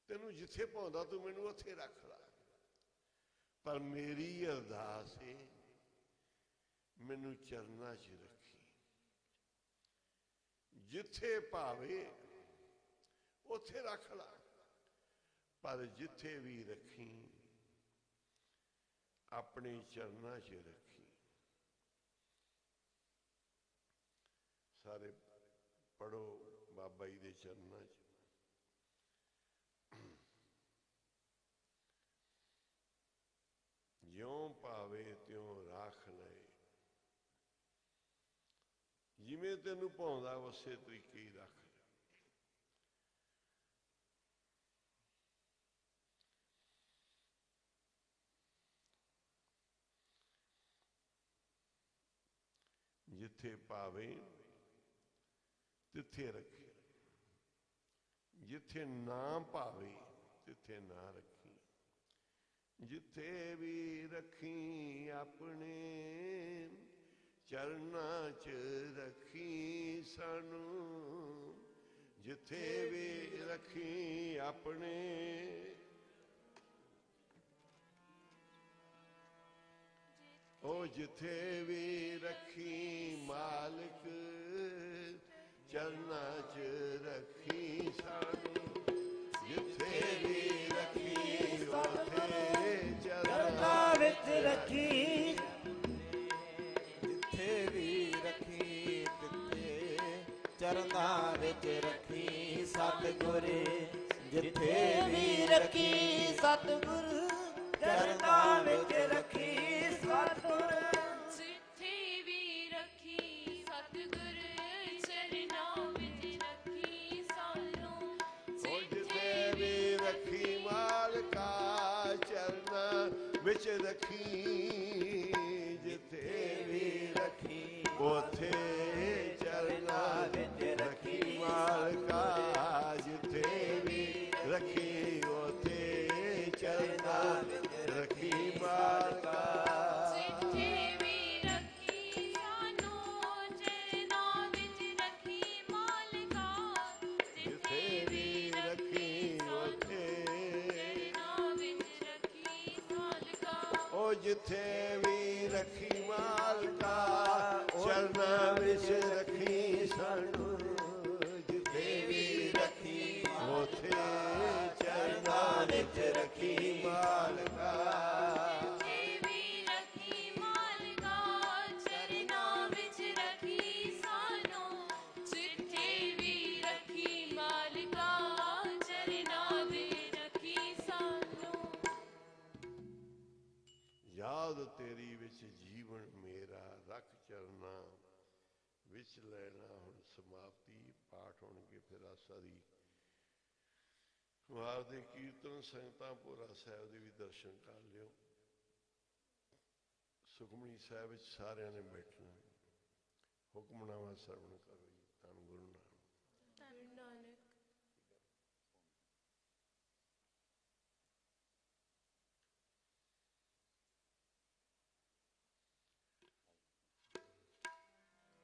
ਤੈਨੂੰ ਜਿੱਥੇ ਭਾਉਂਦਾ ਤੂੰ ਮੈਨੂੰ ਉੱਥੇ ਰੱਖ ਲਾ, ਪਰ ਮੇਰੀ ਅਰਦਾਸ ਹੈ ਮੈਨੂੰ ਚਰਨਾਂ 'ਚ ਰੱਖੀ। ਜਿੱਥੇ ਭਾਵੇ ਉੱਥੇ ਰੱਖ ਲਾ, ਪਰ ਜਿੱਥੇ ਵੀ ਰੱਖੀ ਆਪਣੇ ਚਰਨਾਂ 'ਚ ਰੱਖੀ। ਸਾਰੇ ਪੜੋ ਬਾਬਾ ਜੀ ਦੇ ਚਰਨਾਂ 'ਚ। ਜਿਉਂ ਭਾਵੇ ਤਿਉਂ ਰਾਖ ਲਏ, ਜਿਵੇਂ ਤੈਨੂੰ ਭਾਉਂਦਾ ਉਸੇ ਤਰੀਕੇ ਹੀ ਰੱਖ। ਜਿੱਥੇ ਭਾਵੇ ਤਿੱਥੇ ਰੱਖੇ, ਜਿੱਥੇ ਨਾ ਭਾਵੇ ਤਿੱਥੇ ਨਾ ਰੱਖੀ। ਜਿੱਥੇ ਵੀ ਰੱਖੀ ਆਪਣੇ ਚਰਨਾਂ 'ਚ ਰੱਖੀ ਸਾਨੂੰ। ਜਿੱਥੇ ਵੀ ਰੱਖੀ ਆਪਣੇ ਉਹ, ਜਿੱਥੇ ਵੀ ਰੱਖੀ ਮਾਲਕ ਚਰਨਾਂ 'ਚ ਰੱਖੀ ਸਾਨੂੰ। ਜਿੱਥੇ ਵੀ ਰੱਖੀ ਉੱਥੇ ਚਰਨਾਂ ਵਿੱਚ ਰੱਖੀ। ਜਿੱਥੇ ਵੀ ਰੱਖੀ ਤਿੱਥੇ ਚਰਨਾਂ ਵਿੱਚ ਰੱਖੀ ਸਤਿਗੁਰ। ਜਿੱਥੇ ਵੀ ਰੱਖੀ ਸਤਿਗੁਰ ਚਰਨਾਂ ਵਿੱਚ ਰੱਖੀ ਸਤਿਗੁਰ। ਜਿੱਥੇ ਵੀ ਰੱਖੀ ਸਤਿਗੁਰ ਚਰਨਾਂ ਵਿੱਚ ਰੱਖੀ ਸਾਨੂੰ। ਜਿੱਥੇ ਵੀ ਰੱਖੀ ਮਾਲਕਾ ਚਰਨਾਂ ਵਿੱਚ ਰੱਖੀ। ਜਿੱਥੇ ਵੀ ਰੱਖੀ ਉੱਥੇ ਚਰਨਾਂ ਵਿੱਚ ਰੱਖੀ ਜਿੱਥੇ ਵੀ ਰੱਖੀ ਮਾਲਕਾ ਚਰਨਾਂ ਵਿੱਚ ਰੱਖੀ ਸਾਨੂੰ ਜਿੱਥੇ ਵੀ ਰੱਖੀ ਉਥੇ ਚਰਨਾਂ ਵਿੱਚ ਰੱਖੀ ਮਾਲਕਾ ਜਿੱਥੇ ਵੀ ਰੱਖੀ ਮਾਲਕਾ ਚਰਨਾਂ ਵਿੱਚ ਰੱਖੀ ਸਾਨੂੰ ਜਿੱਥੇ ਵੀ ਰੱਖੀ ਮਾਲਕਾ ਚਰਨਾਂ ਵਿੱਚ ਰੱਖੀ ਸਾਨੂੰ ਯਾਦ ਤੇਰੀ ਵਿੱਚ ਜੀਵਨ ਮੇਰਾ ਰੱਖ ਚਰਨਾ ਵਿੱਚ ਲੈਣਾ। ਹੁਣ ਸਮਾਪਤੀ ਪਾਠ ਹੋਣਗੇ ਫਿਰ ਆਸਾ ਦੀ ਵਾਰ ਦੇ ਕੀਰਤਨ ਸੰਗਤਾਂ ਭੋਰਾ ਸਾਹਿਬ ਦੇ ਵੀ ਦਰਸ਼ਨ ਕਰ ਲਿਓ। ਸੁਖਮਨੀ ਸਾਹਿਬ ਵਿੱਚ ਸਾਰਿਆਂ ਨੇ ਬੈਠਣਾ। ਹੁਕਮਨਾਮਾ ਸਰਵਣ ਕਰੋ ਜੀ। ਧੰਨ ਗੁਰੂ ਨਾਨਕ। ਧੰਨ ਨਾਨਕ।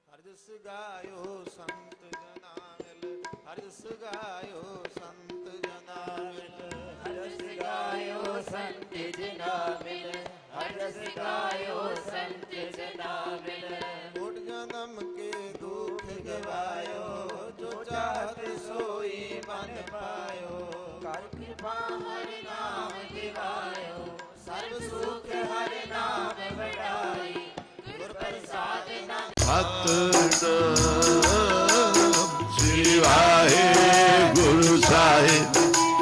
ਹਰਿ ਜਸ ਗਾਇਓ ਸੰਤ ਜਨਾ ਮਿਲ ਹਰਿ ਜਸ ਗਾਇਓ ਸੰਤ ਜਨਾ ਮਿਲ ਹਰਿ ਜਸ ਗਾਇਓ ਸੰਤ ਜਨਾ ਮਿਲ ਹਰਿ ਜਸ ਗਾਇਓ ਸੰਤ ਜਨਾ ਮਿਲ ਕੋਟ ਜਨਮ ਕੇ ਦੁਖ ਗਵਾਇਓ ਜੋ ਚਾਹਤ ਸੋਈ ਮਨ ਪਾਇਓ ਕਰ ਕਿਰਪਾ ਹਰਿ ਨਾਮ ਦਿਵਾਇਓ ਸਰਬ ਸੁਖ ਹਰਿ ਨਾਮ ਵਡਾਈ ਗੁਰ ਪ੍ਰਸਾਦਿ ਨਾਮ ਸਤਿ